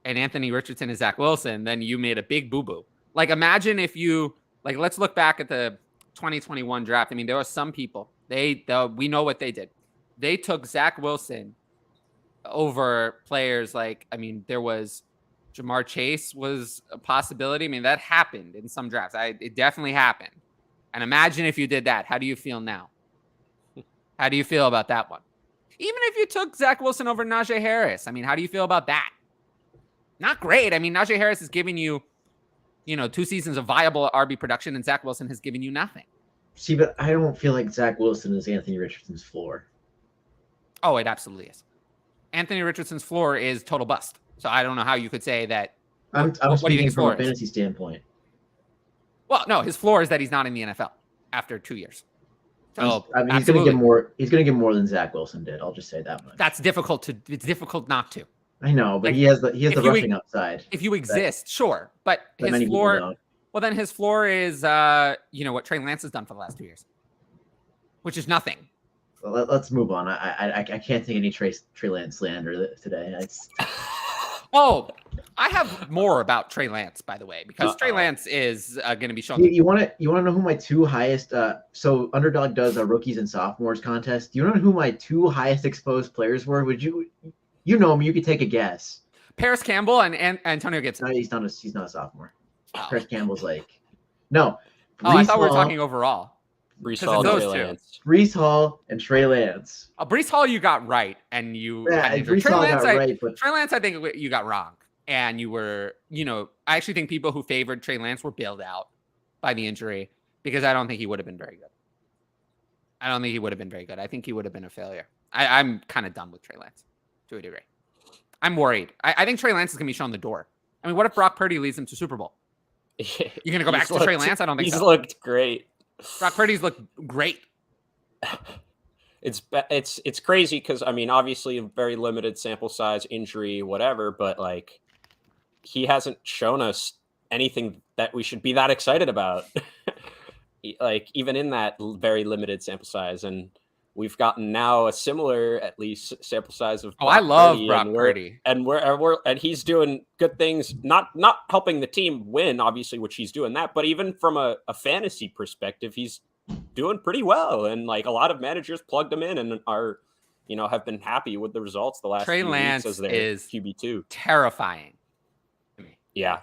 Anthony Richardson is Zach Wilson, then you made a big boo-boo. Like, imagine if you, like, let's look back at the 2021 draft. I mean, there were some people, we know what they did. They took Zach Wilson over players like, I mean, there was Jamar Chase was a possibility. I mean, that happened in some drafts. It definitely happened. And imagine if you did that. How do you feel now? How do you feel about that one? Even if you took Zach Wilson over Najee Harris, I mean, how do you feel about that? Not great. I mean, Najee Harris is giving you, 2 seasons of viable RB production, and Zach Wilson has given you nothing. See, but I don't feel like Zach Wilson is Anthony Richardson's floor. Oh, it absolutely is. Anthony Richardson's floor is total bust. So I don't know how you could say that. I'm speaking from a fantasy standpoint. Well, no, his floor is that he's not in the NFL after 2 years. So I mean, absolutely. He's gonna get more than Zach Wilson did. I'll just say that much. It's difficult not to. I know, but Like, he has the rushing upside. If you exist, sure. But That his many people floor, don't. well, then his floor is, what Trey Lance has done for the last 2 years, which is nothing. Well, let's move on. I can't take any Trey Lance slander today. Oh, I have more about Trey Lance, by the way, because Trey Lance is going to be shown. You want to know who my two highest? So Underdog does a rookies and sophomores contest. Do you know who my two highest exposed players were? Would you? You know him. You could take a guess. Paris Campbell and Antonio Gibson. No, he's not a sophomore. Oh. Paris Campbell's no. I thought we were talking overall. Brees Hall, those Trey two. Lance. Brees Hall and Trey Lance. Brees Hall, you got right, and you. Brees Hall got right, but Trey Lance, I think you got wrong, and you were, I actually think people who favored Trey Lance were bailed out by the injury because I don't think he would have been very good. I think he would have been a failure. I'm kind of done with Trey Lance to a degree. I'm worried. I think Trey Lance is going to be shown the door. I mean, what if Brock Purdy leads him to Super Bowl? You're going to go back to Trey Lance? I don't think so. He's looked great. Brock Purdy's looked great. It's crazy because, I mean, obviously a very limited sample size, injury, whatever, but like he hasn't shown us anything that we should be that excited about. Like even in that very limited sample size, and we've gotten now a similar, at least, sample size of. I love Brock Purdy, and he's doing good things. Not helping the team win, obviously, which he's doing that, but even from a fantasy perspective, he's doing pretty well. And like a lot of managers plugged him in and are, have been happy with the results the last. Trey few Lance weeks as their is QB2. Terrifying to me. Yeah,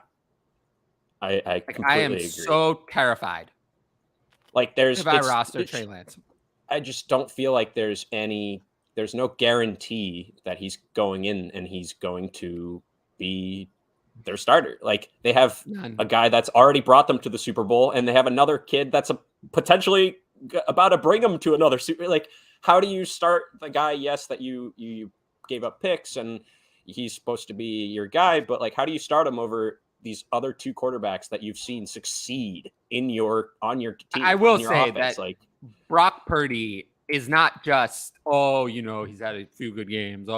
I completely I am agree. so terrified. Like if I roster Trey Lance. I just don't feel like there's no guarantee that he's going in and he's going to be their starter. Like they have a guy that's already brought them to the Super Bowl, and they have another kid that's potentially about to bring them to another Super. Like, how do you start the guy? Yes, that you gave up picks and he's supposed to be your guy, but like, how do you start him over these other two quarterbacks that you've seen succeed on your team? I will say that Brock Purdy is not just, he's had a few good games.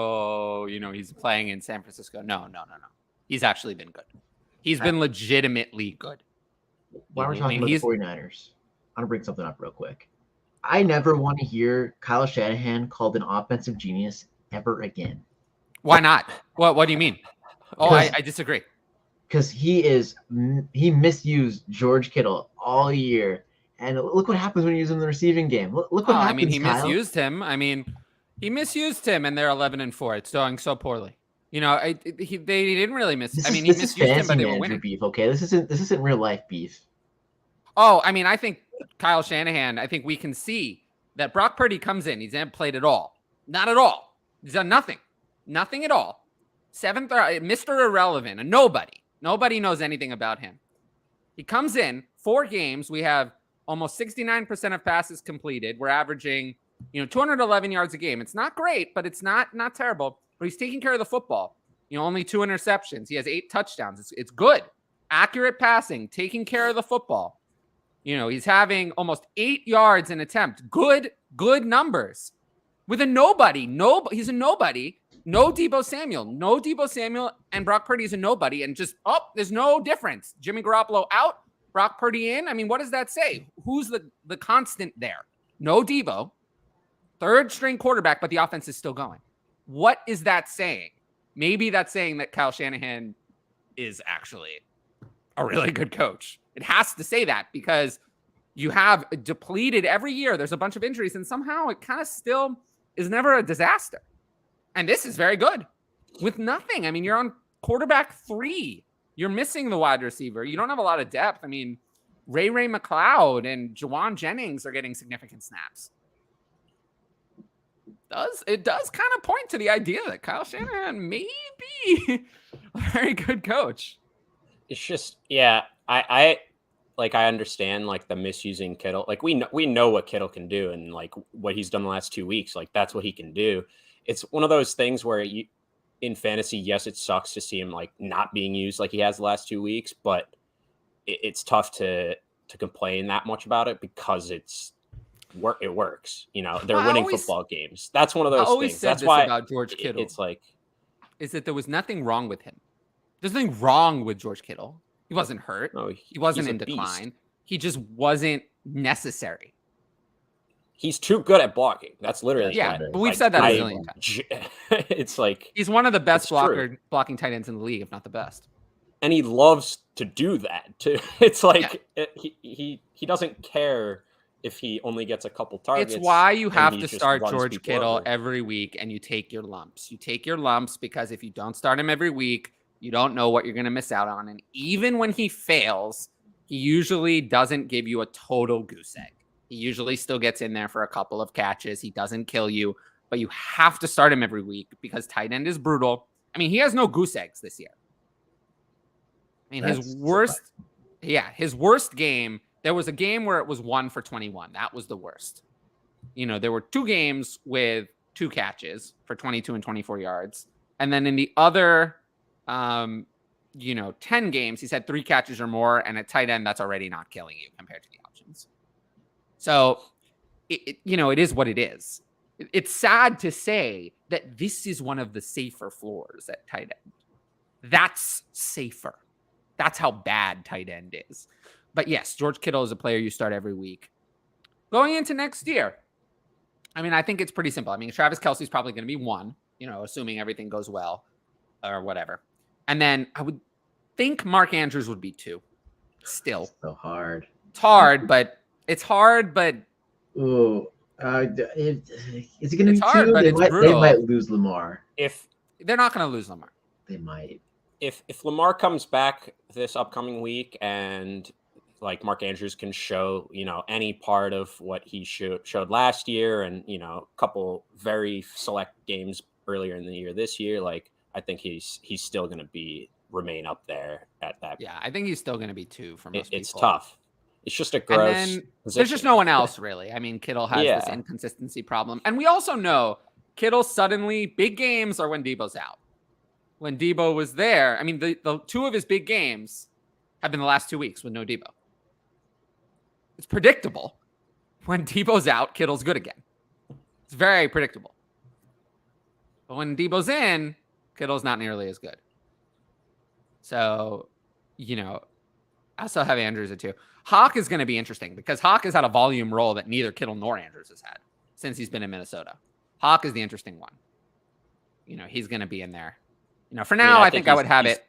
He's playing in San Francisco. No. He's actually been good. He's been legitimately good. While we're talking about the 49ers, I'm going to bring something up real quick. I never want to hear Kyle Shanahan called an offensive genius ever again. Why not? What do you mean? I disagree. Because he misused George Kittle all year. And look what happens when you use him in the receiving game. Look what happens, Kyle. misused him. He misused him, and they're 11-4. It's going so poorly. They didn't really miss. He misused him, but they were winning. Beef, okay? This isn't real life beef. I think Kyle Shanahan. I think we can see that Brock Purdy comes in. He's not played at all. Not at all. He's done nothing. Nothing at all. Seventh, Mr. Irrelevant, a nobody. Nobody knows anything about him. He comes in 4 games. We have almost 69% of passes completed. We're averaging, 211 yards a game. It's not great, but it's not terrible. But he's taking care of the football. Only 2 interceptions. He has 8 touchdowns. It's good. Accurate passing, taking care of the football. He's having almost 8 yards an attempt. Good numbers. With a nobody. He's a nobody. No Deebo Samuel and Brock Purdy is a nobody. And just, there's no difference. Jimmy Garoppolo out, Brock Purdy in. What does that say? Who's the constant there? No Deebo. 3rd string quarterback, but the offense is still going. What is that saying? Maybe that's saying that Kyle Shanahan is actually a really good coach. It has to say that because you have depleted every year. There's a bunch of injuries, and somehow it kind of still is never a disaster. And this is very good with nothing. You're on quarterback 3. You're missing the wide receiver. You don't have a lot of depth. Ray McLeod and Jawan Jennings are getting significant snaps. It does kind of point to the idea that Kyle Shanahan may be a very good coach. It's just, I understand like the misusing Kittle. Like we know what Kittle can do, and like what he's done the last 2 weeks. Like that's what he can do. It's one of those things where in fantasy, yes, it sucks to see him like not being used like he has the last 2 weeks, but it's tough to complain that much about it because it's it works. You know, they're I winning always- football games. That's one of I those always things. said That's this why about George Kittle. it's like is that there was nothing wrong with him. There's nothing wrong with George Kittle. He wasn't hurt. no, He wasn't he's in a beast. decline. He just wasn't necessary. He's too good at blocking. That's literally Yeah, right. but we've like, said that a I- zillion times. It's like, He's one of the best It's true. blocking tight ends in the league, if not the best. and he loves to do that too. It's like he doesn't care if he only gets a couple targets. It's why you and have he to just start runs George people Kittle over. every week, and you take your lumps. You take your lumps because if you don't start him every week, you don't know what you're going to miss out on. And even when he fails, he usually doesn't give you a total goose egg. He usually still gets in there for a couple of catches. He doesn't kill you, but you have to start him every week because tight end is brutal. I mean, he has no goose eggs this year. I mean, his worst game, there was a game where it was 1 for 21. That was the worst. You know, there were 2 games with 2 catches for 22 and 24 yards. And then in the other, 10 games, he's had 3 catches or more. And at tight end, that's already not killing you compared to the options. So, it is what it is. It's sad to say that this is one of the safer floors at tight end. That's safer. That's how bad tight end is. But yes, George Kittle is a player you start every week. Going into next year, I mean, I think it's pretty simple. I mean, Travis Kelce's probably going to be 1, assuming everything goes well or whatever. And then I would think Mark Andrews would be 2 still. So hard. It's hard, but Ooh. Is it going to be It's hard, 2? but They it's might brutal. lose Lamar. If they're not going to lose Lamar. They might. if Lamar comes back this upcoming week and like Mark Andrews can show, any part of what he showed last year and, a couple very select games earlier in the year this year, like I think he's still going to remain up there at that. Yeah, I think he's still going to be 2 for most people. It's tough. It's just a And gross then position. there's just no one else really. I mean, Kittle has this inconsistency problem. And we also know Kittle suddenly, big games are when Debo's out. When Debo was there, I mean, the 2 of his big games have been the last 2 weeks with no Debo. It's predictable. When Debo's out, Kittle's good again. It's very predictable. But when Debo's in, Kittle's not nearly as good. So, I still have Andrews at 2. Hawk is going to be interesting because Hawk has had a volume role that neither Kittle nor Andrews has had since he's been in Minnesota. Hawk is the interesting one. He's going to be in there. For now, I think I would have it.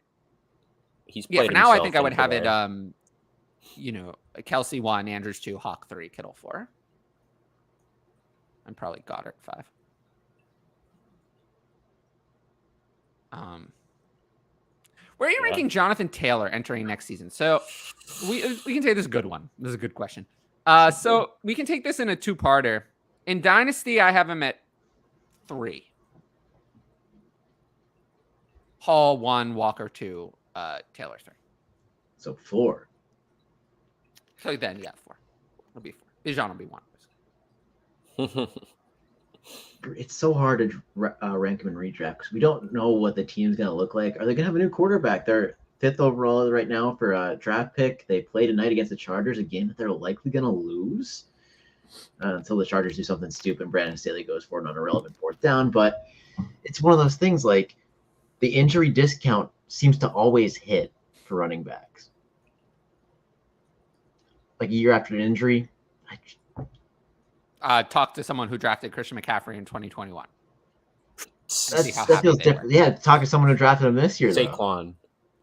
He's played for now, I himself think I would into have it. there. Kelsey 1, Andrews 2, Hawk 3, Kittle 4. And probably Goddard 5. Where are you ranking Jonathan Taylor entering next season? So we can say this is a good one. This is a good question. So we can take this in a 2-parter. In Dynasty, I have him at 3. Hall 1, Walker 2, Taylor 3. So 4. So then, yeah, 4. It'll be 4. Bijan will be 1. It's so hard to rank him in redraft because we don't know what the team's going to look like. Are they going to have a new quarterback? They're 5th overall right now for a draft pick. They play tonight against the Chargers, a game that they're likely going to lose until the Chargers do something stupid and Brandon Staley goes for an irrelevant 4th down. But it's one of those things like the injury discount seems to always hit for running backs. Like a year after an injury, Talk to someone who drafted Christian McCaffrey in 2021. that feels different. Yeah, talk to someone who drafted him this year. Saquon.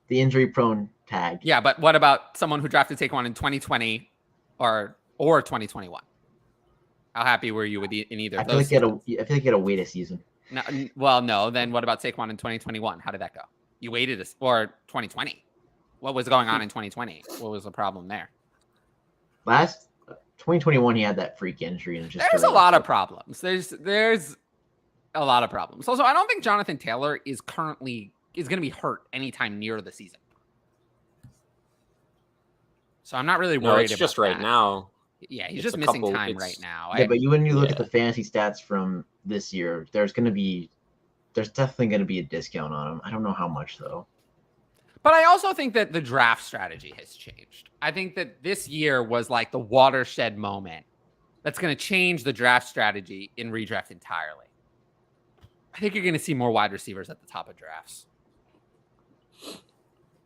The injury-prone tag. Yeah, but what about someone who drafted Saquon in 2020 or 2021? How happy were you with in either of those? I feel like you had to wait a season. No. Then what about Saquon in 2021? How did that go? You waited or 2020? What was going on in 2020? What was the problem there? 2021, he had that freak injury, and there's a lot of problems. There's a lot of problems. Also, I don't think Jonathan Taylor is going to be hurt anytime near the season. So I'm not really worried. It's about just right that. now. Yeah, he's just missing time right now. Yeah, but when you look at the fantasy stats from this year, there's definitely going to be a discount on him. I don't know how much though. But I also think that the draft strategy has changed. I think that this year was like the watershed moment that's going to change the draft strategy in redraft entirely. I think you're going to see more wide receivers at the top of drafts.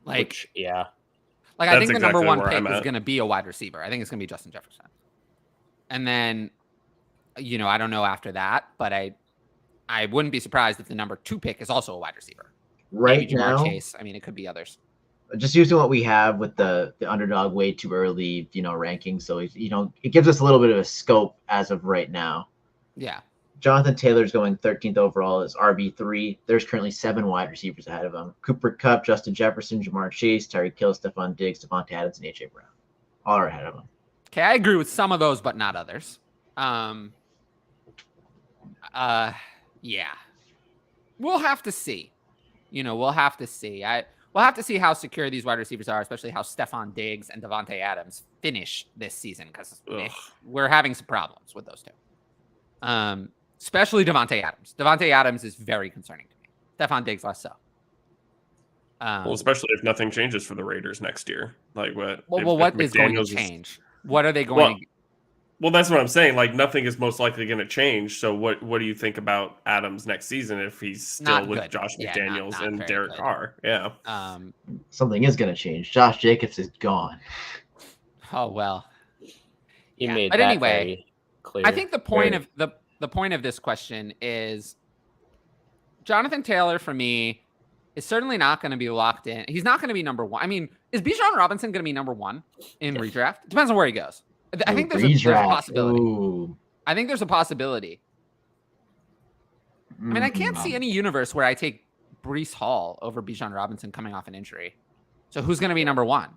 Like I think the number one pick is going to be a wide receiver. I think it's going to be Justin Jefferson. And then, I don't know after that, but I wouldn't be surprised if the number 2 pick is also a wide receiver. Maybe Jamar Chase. I mean, it could be others. Just using what we have with the underdog way too early, ranking. So, it gives us a little bit of a scope as of right now. Yeah. Jonathan Taylor's going 13th overall as RB3. There's currently 7 wide receivers ahead of him. Cooper Kupp, Justin Jefferson, Jamar Chase, Tyreek Hill, Stephon Diggs, Devontae Adams, and A.J. Brown. All are ahead of him. Okay, I agree with some of those, but not others. Yeah. We'll have to see. We'll have to see. We'll have to see how secure these wide receivers are, especially how Stephon Diggs and Devontae Adams finish this season, because we're having some problems with those two. Especially Devontae Adams. Devontae Adams is very concerning to me. Stephon Diggs less so. Well, especially if nothing changes for the Raiders next year. Like what? What is going to change? What are they going to? Well, that's what I'm saying. Like nothing is most likely going to change. So what do you think about Adams next season if he's still with Josh McDaniels and Derek Carr? Yeah. Something is going to change. Josh Jacobs is gone. Oh well. He made but that anyway, very clear. I think the point of the point of this question is Jonathan Taylor for me is certainly not going to be locked in. He's not going to be number 1. I mean, is Bijan Robinson going to be number 1 in redraft? Depends on where he goes. I think there's a possibility. Ooh. I think there's a possibility. I mean, I can't see any universe where I take Breece Hall over Bijan Robinson coming off an injury. So who's going to be number 1?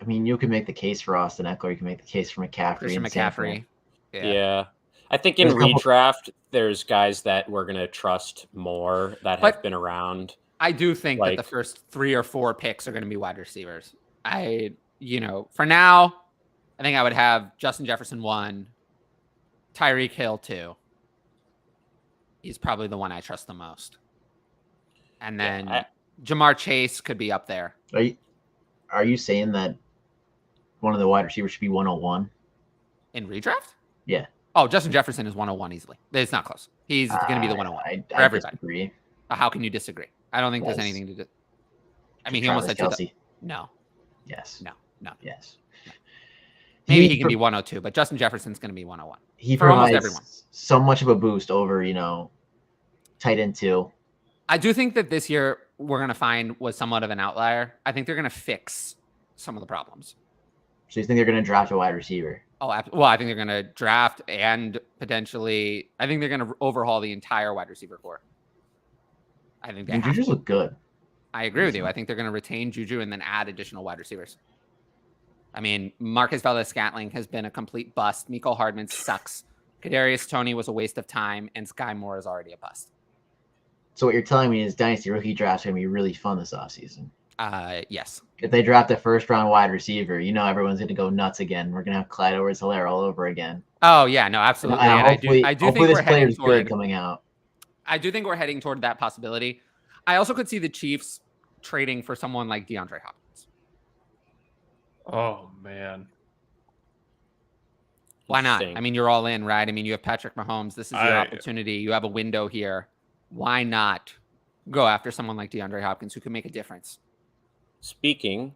I mean, you can make the case for Austin Eckler. You can make the case for McCaffrey. Christian McCaffrey. Yeah. I think in redraft, there's guys that we're going to trust more that have been around. I do think that the first 3 or 4 picks are going to be wide receivers. For now, I think I would have Justin Jefferson 1, Tyreek Hill 2. He's probably the one I trust the most. And then Jamar Chase could be up there. Are you saying that one of the wide receivers should be 101? In redraft? Yeah. Oh, Justin Jefferson is 101 easily. It's not close. He's going to be the 101 for everybody. Disagree. How can you disagree? I don't think there's anything to do. I mean, he almost said Kelce. No. Yes. No. Yes. Maybe he can be 102, but Justin Jefferson's going to be 101. He for almost provides everyone. So much of a boost over, tight end 2. I do think that this year we're going to find was somewhat of an outlier. I think they're going to fix some of the problems. So you think they're going to draft a wide receiver? Oh, well, I think they're going to draft and potentially, I think they're going to overhaul the entire wide receiver core. I think they Juju's look good. I agree with you. I think they're going to retain Juju and then add additional wide receivers. I mean, Marcus Valdes-Scantling has been a complete bust. Mecole Hardman sucks. Kadarius Toney was a waste of time, and Sky Moore is already a bust. So what you're telling me is Dynasty rookie draft's going to be really fun this offseason. Yes. If they draft a first-round wide receiver, everyone's going to go nuts again. We're going to have Clyde Edwards-Helaire all over again. Oh, yeah, no, absolutely. And I do think this we're player heading is good coming out. I do think we're heading toward that possibility. I also could see the Chiefs trading for someone like DeAndre Hopkins. Oh, man. Why not? I mean, you're all in, right? I mean, you have Patrick Mahomes. This is your opportunity. You have a window here. Why not go after someone like DeAndre Hopkins who can make a difference? Speaking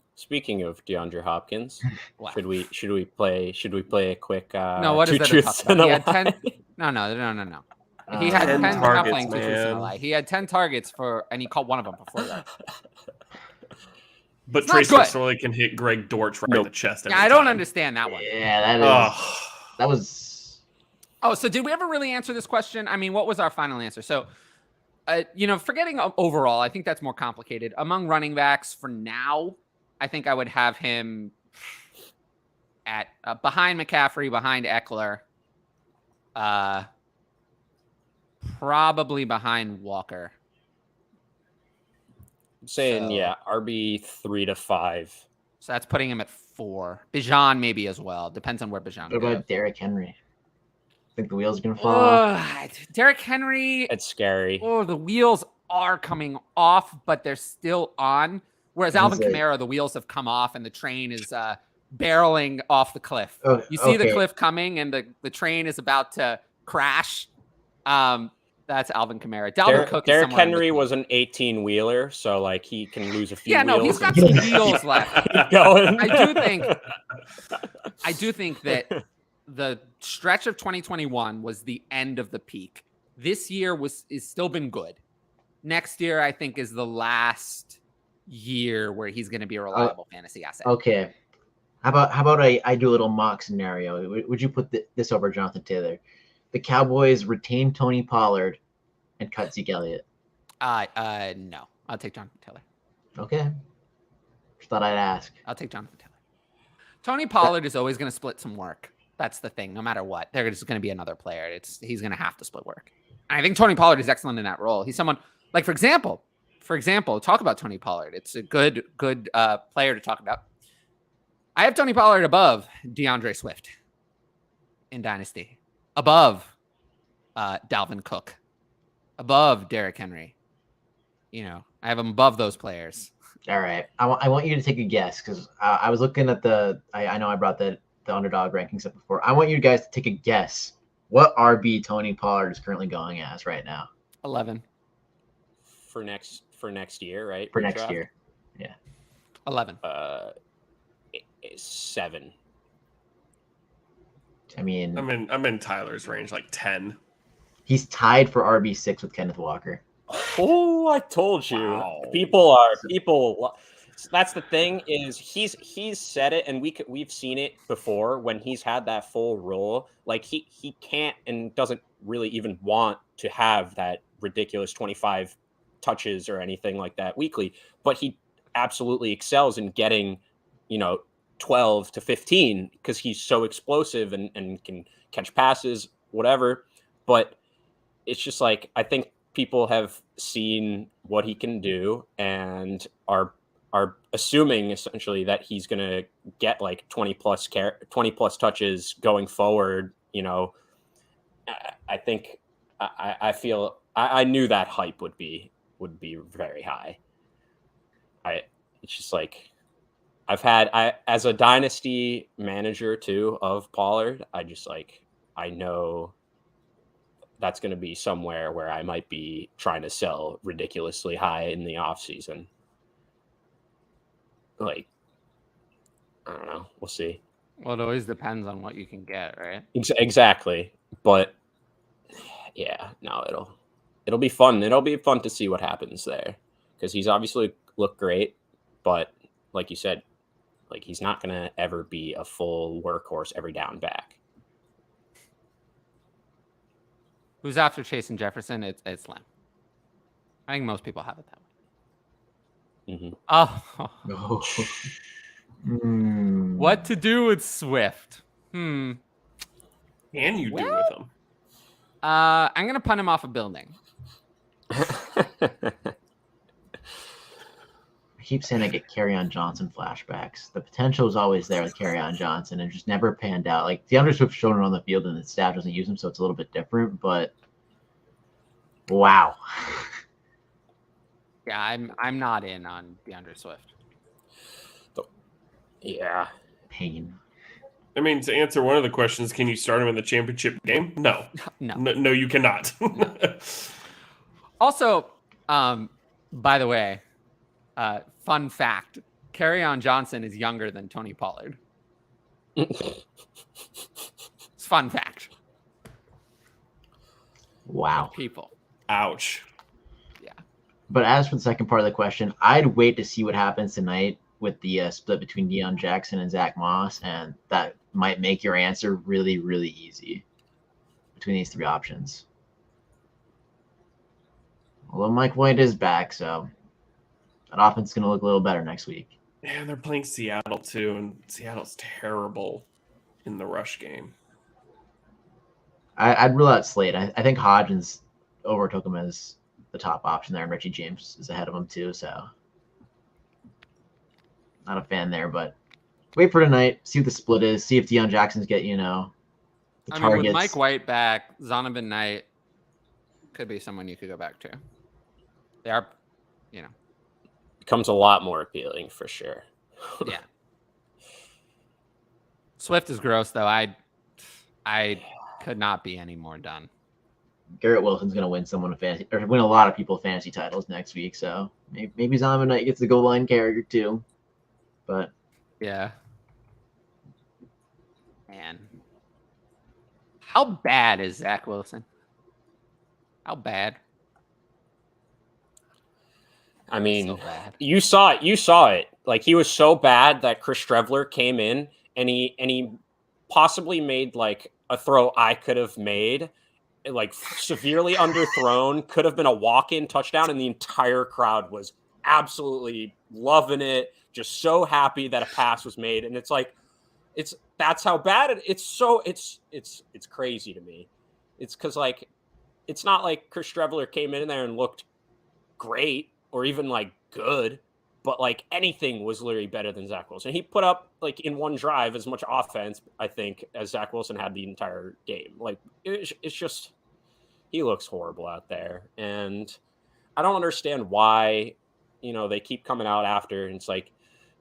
of DeAndre Hopkins, should we play a quick no, what is that? He had 10 No. He had 10 targets, man. He had 10 targets and he caught one of them before that. But Trace McSorley can hit Greg Dortch right in the chest. Yeah, I don't understand that one. Yeah, that was. Oh, so did we ever really answer this question? I mean, what was our final answer? So, forgetting overall, I think that's more complicated. Among running backs for now, I think I would have him at behind McCaffrey, behind Eckler, probably behind Walker. I'm saying, RB 3 to 5. So that's putting him at 4. Bijan maybe as well. Depends on where Bijan goes. What about Derrick Henry? I think the wheels are going to fall off. Derrick Henry. It's scary. Oh, the wheels are coming off, but they're still on. Whereas Alvin Kamara, the wheels have come off and the train is barreling off the cliff. Oh, You see the okay. cliff coming, and the train is about to crash. That's Alvin Kamara. Dalvin Cook. Derrick Henry was an 18-wheeler, so like he can lose a few. Yeah, no, he's got some wheels left. Going. I do think that the stretch of 2021 was the end of the peak. This year is still been good. Next year, I think, is the last year where he's going to be a reliable fantasy asset. Okay. How about I do a little mock scenario? Would you put this over Jonathan Taylor? The Cowboys retain Tony Pollard and cut Zeke Elliott. No. I'll take Jonathan Taylor. Okay. Just thought I'd ask. I'll take Jonathan Taylor. Tony Pollard is always going to split some work. That's the thing. No matter what, there's going to be another player. He's going to have to split work. And I think Tony Pollard is excellent in that role. He's someone like, for example, talk about Tony Pollard. It's a good player to talk about. I have Tony Pollard above DeAndre Swift in Dynasty, above Dalvin Cook, above Derrick Henry. I have him above those players. All right. I want you to take a guess because I was looking at I know I brought the underdog rankings up before. I want you guys to take a guess what RB Tony Pollard is currently going as right now. 11. For next year, right? For next year. Yeah. 11. 7. I mean, I'm in Tyler's range, like 10. He's tied for RB6 with Kenneth Walker. Oh, I told you. Wow. People. That's the thing is he's said it, and we've seen it before when he's had that full role. Like he can't and doesn't really even want to have that ridiculous 25 touches or anything like that weekly, but he absolutely excels in getting 12 to 15 because he's so explosive and can catch passes, whatever. But it's just like I think people have seen what he can do and are assuming essentially that he's going to get like 20 plus touches going forward. I think I feel I knew that hype would be very high. It's just like as a dynasty manager too of Pollard, I know that's going to be somewhere where I might be trying to sell ridiculously high in the offseason. Like, I don't know. We'll see. Well, it always depends on what you can get, right? Exactly. But yeah, no, it'll be fun. It'll be fun to see what happens there because he's obviously looked great, but like you said, like he's not going to ever be a full workhorse every down back. Who's after Chase and Jefferson? It's Lamb. I think most people have it that way. Mm-hmm. Oh. What to do with Swift? Can you do with him? I'm going to punt him off a building. I keep saying I get Kerryon Johnson flashbacks. The potential is always there with Kerryon Johnson and just never panned out. Like DeAndre Swift shown it on the field and the staff doesn't use him, so it's a little bit different, but wow. Yeah, I'm not in on DeAndre Swift. Yeah. Pain. I mean, to answer one of the questions, can you start him in the championship game? No. No, you cannot. Also, by the way, fun fact, Kerryon Johnson is younger than Tony Pollard. It's fun fact. Wow. People. Ouch. Yeah. But as for the second part of the question, I'd wait to see what happens tonight with the split between Deion Jackson and Zach Moss, and that might make your answer really, really easy between these three options. Although Mike White is back, so that offense is going to look a little better next week. Yeah, they're playing Seattle too, and Seattle's terrible in the rush game. I'd rule out Slade. I think Hodgins overtook him as the top option there, and Richie James is ahead of him too, so not a fan there, but wait for tonight, see what the split is, see if Deion Jackson's get, the targets. I mean, with Mike White back, Zonovan Knight could be someone you could go back to. They are, Becomes a lot more appealing for sure. Yeah. Swift is gross, though. I could not be any more done. Garrett Wilson's going to win someone a fantasy, or win a lot of people fantasy titles next week. So maybe Zombie Knight gets the goal line character too. But yeah, man, how bad is Zach Wilson? How bad? I mean, So bad. you saw it. Like, he was so bad that Chris Strevler came in and he possibly made like a throw I could have made, like severely underthrown, could have been a walk-in touchdown, and the entire crowd was absolutely loving it, just so happy that a pass was made. And it's like, that's how bad it's crazy to me. It's because, like, it's not like Chris Strevler came in there and looked great or even like good, but like anything was literally better than Zach Wilson. He put up, like, in one drive as much offense, I think, as Zach Wilson had the entire game. Like, it's just, he looks horrible out there. And I don't understand why, they keep coming out after, and it's like,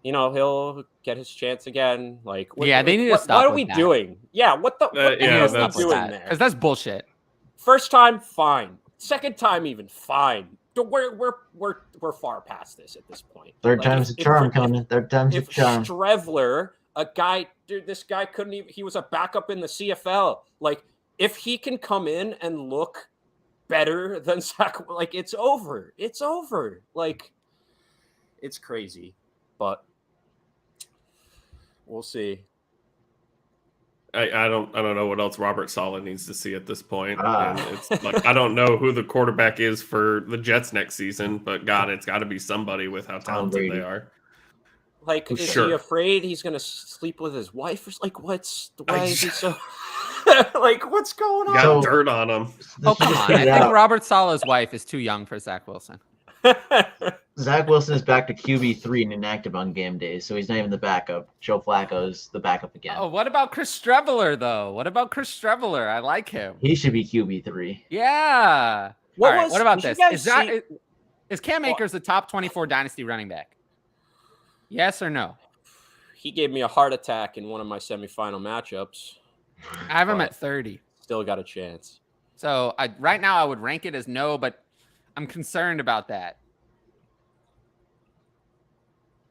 he'll get his chance again. Like, they need to stop. What are we doing? Yeah, what the hell are we doing there? Because that's bullshit. First time, fine. Second time, even fine. We're far past this at this point. Third time's a charm, Conan. Third time's a charm. Strevler, this guy couldn't even. He was a backup in the CFL. Like, if he can come in and look better than Zach, like, it's over. It's over. Like, it's crazy, but we'll see. I don't know what else Robert Saleh needs to see at this point. And it's like, I don't know who the quarterback is for the Jets next season, but God, it's got to be somebody with how talented they are. Like, is he afraid he's gonna sleep with his wife? Or, like, why is he so? Like, what's going on? Got dirt on him. Oh, come on! I think Robert Saleh's wife is too young for Zach Wilson. Zach Wilson is back to QB3 and inactive on game days, so he's not even the backup. Joe Flacco's the backup again. Oh, what about Chris Strevler, though? What about Chris Strevler? I like him. He should be QB3. Yeah. What about this? Is Cam Akers the top 24 Dynasty running back? Yes or no? He gave me a heart attack in one of my semifinal matchups. I have him at 30. Still got a chance. So right now I would rank it as no, but I'm concerned about that.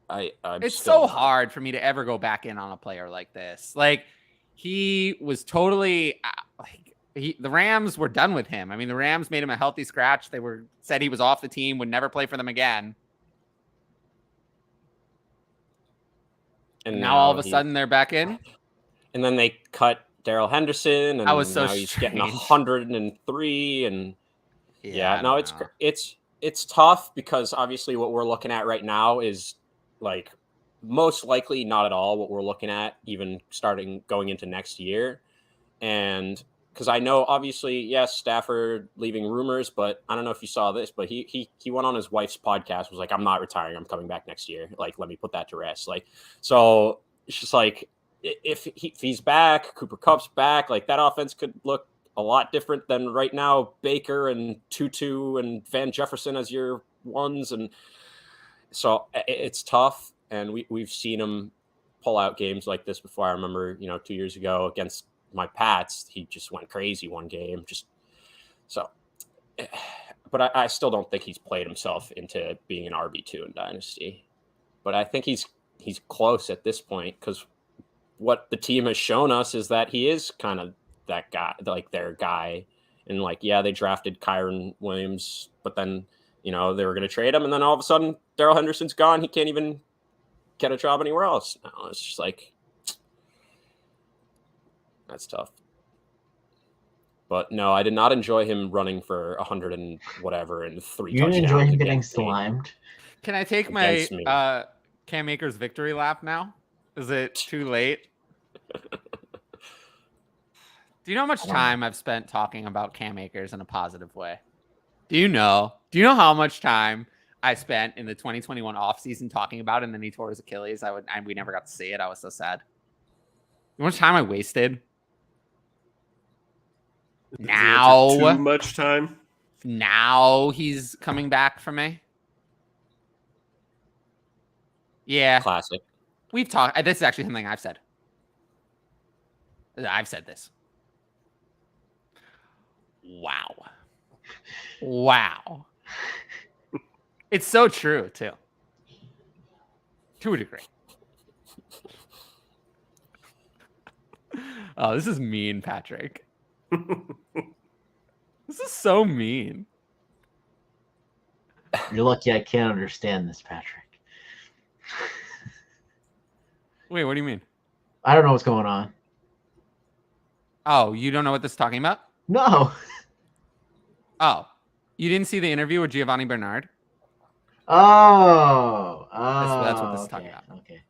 It's so hard for me to ever go back in on a player like this. Like, he was totally the Rams were done with him. I mean, the Rams made him a healthy scratch. They said he was off the team, would never play for them again. And now all of a sudden they're back in. And then they cut Darrell Henderson, and now he's getting 103. And it's tough, because obviously what we're looking at right now is, like, most likely not at all what we're looking at, even going into next year. And because I know, obviously, yes, Stafford leaving rumors, but I don't know if you saw this, but he went on his wife's podcast, was like, I'm not retiring, I'm coming back next year. Like, let me put that to rest. Like, so it's just like, if he's back, Cooper Kupp's back, like, that offense could look a lot different than right now. Baker and Tutu and Van Jefferson as your ones. And so it's tough, and we've seen him pull out games like this before. I remember, 2 years ago against my Pats, he just went crazy one game. But I still don't think he's played himself into being an RB2 in Dynasty. But I think he's close at this point, because what the team has shown us is that he is kind of that guy, like, their guy. And, like, yeah, they drafted Kyron Williams, but then, they were going to trade him, and then all of a sudden Darrell Henderson's gone. He can't even get a job anywhere else. No, it's just like, that's tough. But no, I did not enjoy him running for 100 and whatever and 3 touchdowns. You didn't enjoy him getting slimed? Can I take my Cam Akers victory lap now? Is it too late? Do you know how much time I've spent talking about Cam Akers in a positive way? Do you know how much time I spent in the 2021 offseason talking about it, and then he tore his Achilles? We never got to see it. I was so sad. You know how much time I wasted? Now. Too much time? Now he's coming back for me. Yeah. Classic. We've talked. This is actually something I've said. I've said this. Wow. It's so true, too. To a degree. Oh, this is mean, Patrick. This is so mean. You're lucky I can't understand this, Patrick. Wait, what do you mean? I don't know what's going on. Oh, you don't know what this is talking about? No. Oh, you didn't see the interview with Giovanni Bernard? Oh. That's what this is okay, talking about. Okay.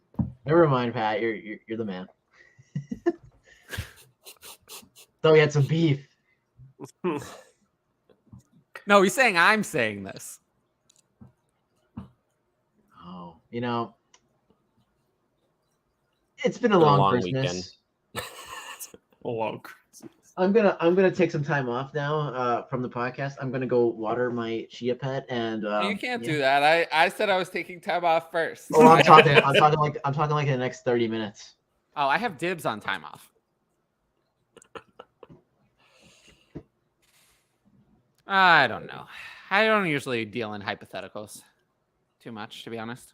Never mind, Pat. You're the man. Thought we had some beef. No, he's saying I'm saying this. Oh, it's been a long Christmas. weekend. A long Christmas. I'm gonna take some time off now from the podcast. I'm gonna go water my chia pet, and You can't do that. I said I was taking time off first. Oh, I'm talking like in the next 30 minutes. Oh, I have dibs on time off. I don't know. I don't usually deal in hypotheticals too much, to be honest.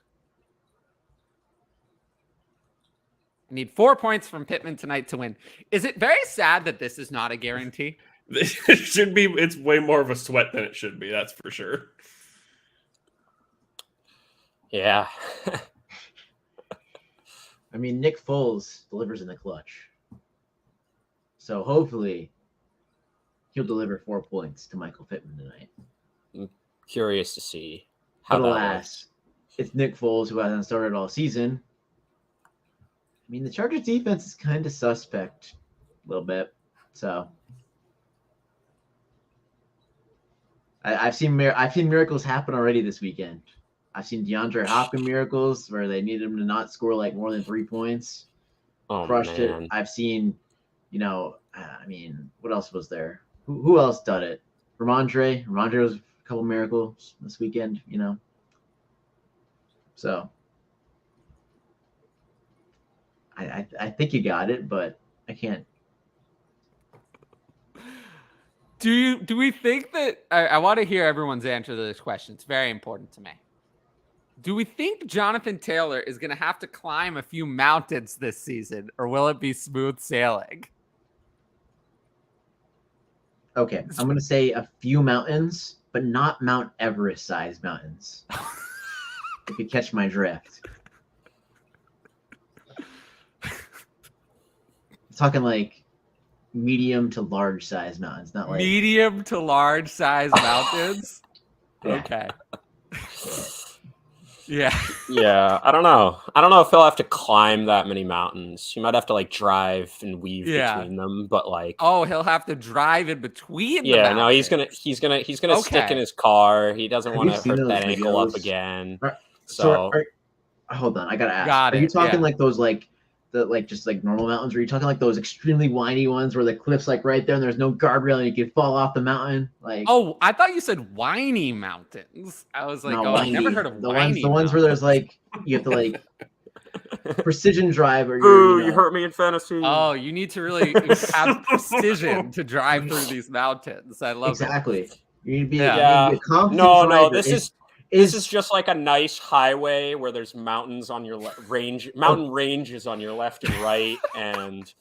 I need 4 points from Pittman tonight to win. Is it very sad that this is not a guarantee? It should be. It's way more of a sweat than it should be. That's for sure. Yeah. I mean, Nick Foles delivers in the clutch. So hopefully he'll deliver 4 points to Michael Pittman tonight. I'm curious to see how But that alas, works. it's Nick Foles who hasn't started all season. I mean, the Chargers defense is kind of suspect a little bit. So I've seen miracles happen already this weekend. I've seen DeAndre Hopkins miracles where they needed him to not score like more than 3 points. Oh, Crushed man. it. I've seen, what else was there? Who else done it? Ramondre was a couple miracles this weekend, So I think you got it, but I can't. Do we think that I want to hear everyone's answer to this question? It's very important to me. Do we think Jonathan Taylor is going to have to climb a few mountains this season, or will it be smooth sailing? Okay, I'm going to say a few mountains, but not Mount Everest-sized mountains. If you catch my drift. I'm talking like medium to large size mountains, not like medium to large size mountains. Yeah. Okay. Yeah. Yeah, I don't know. I don't know if he'll have to climb that many mountains. You might have to like drive and weave between them, but like he'll have to drive in between. Yeah, the no, he's gonna stick in his car. He doesn't want to hurt that ankle up again. Hold on, I gotta ask. Are you talking like those just like normal mountains, or are you talking like those extremely windy ones where the cliff's like right there and there's no guardrail and you can fall off the mountain? Like, oh, I thought you said whiny mountains. I was like, I've never heard of whiny. The ones where there's like you have to like precision drive or you hurt me in fantasy. Oh, you need to really have precision to drive through these mountains. I love exactly. You need to be, yeah. you need to be a confident No, driver. This is just like a nice highway where there's mountains on your mountain ranges on your left and right, and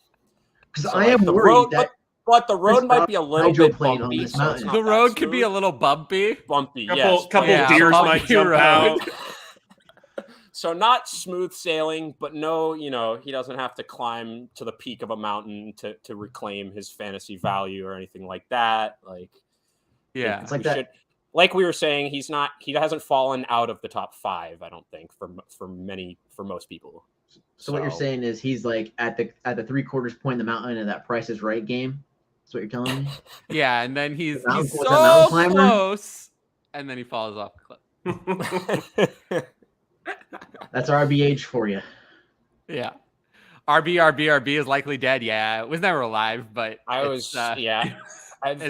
because I am worried that. But the road might be a little bit bumpy. So the road could be a little bumpy. Couple deers might jump out. So not smooth sailing, but no, he doesn't have to climb to the peak of a mountain to reclaim his fantasy value or anything like that. Like, yeah, it's like that. Like we were saying, he hasn't fallen out of the top 5, I don't think, for most people. So what you're saying is he's like at the 3/4 point in the mountain in that Price is Right game. That's what you're telling me? Yeah, and then he's so close, and then he falls off the cliff. That's RBH for you. Yeah. RB is likely dead. Yeah, it was never alive, but I've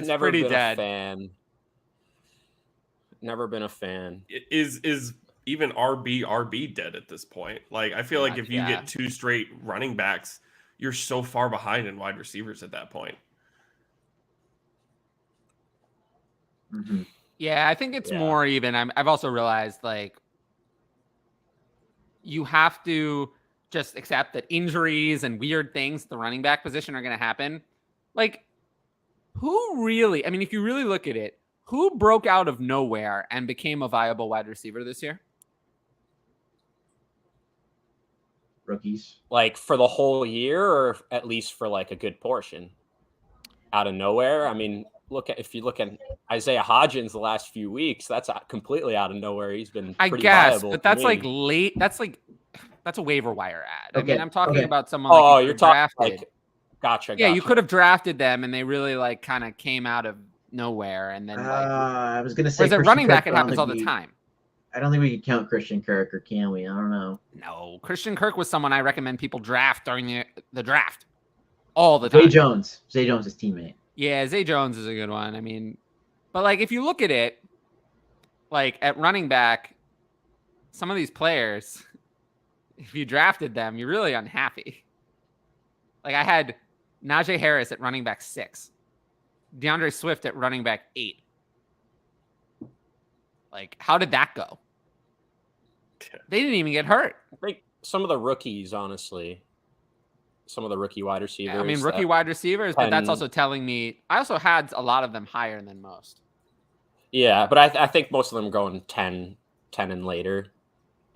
never been a fan. Never been a fan. Is even RB dead at this point? Like, I feel like if you get 2 straight running backs you're so far behind in wide receivers at that point. Mm-hmm. Yeah, I think it's Yeah. more even. I've also realized like you have to just accept that injuries and weird things at the running back position are going to happen. Like, who really, I mean, if you really look at it, who broke out of nowhere and became a viable wide receiver this year? Rookies. Like for the whole year, or at least for like a good portion out of nowhere. I mean, if you look at Isaiah Hodgins the last few weeks, that's completely out of nowhere. He's been I pretty guess, viable. but to that's me. like late. That's a waiver wire ad. I mean, Okay, I'm talking okay. about someone like you you're could have talking drafted. like, gotcha. Yeah, you could have drafted them, and they really like kind of came out of nowhere, and then like. I was gonna say. Whereas at Christian running back, Kirk, it but I don't happens think all the time. I don't think we can count Christian Kirk, or can we? I don't know. No, Christian Kirk was someone I recommend people draft during the draft all the time. Zay Jones, his teammate. Yeah, Zay Jones is a good one. I mean, but like if you look at it, like at running back, some of these players, if you drafted them, you're really unhappy. Like I had Najee Harris at running back 6, DeAndre Swift at running back 8. Like, how did that go? They didn't even get hurt. I think some of the rookies, honestly, some of the rookie wide receivers. I mean, rookie wide receivers, but that's 10 also telling me I also had a lot of them higher than most. Yeah, but I think most of them going 10 and later,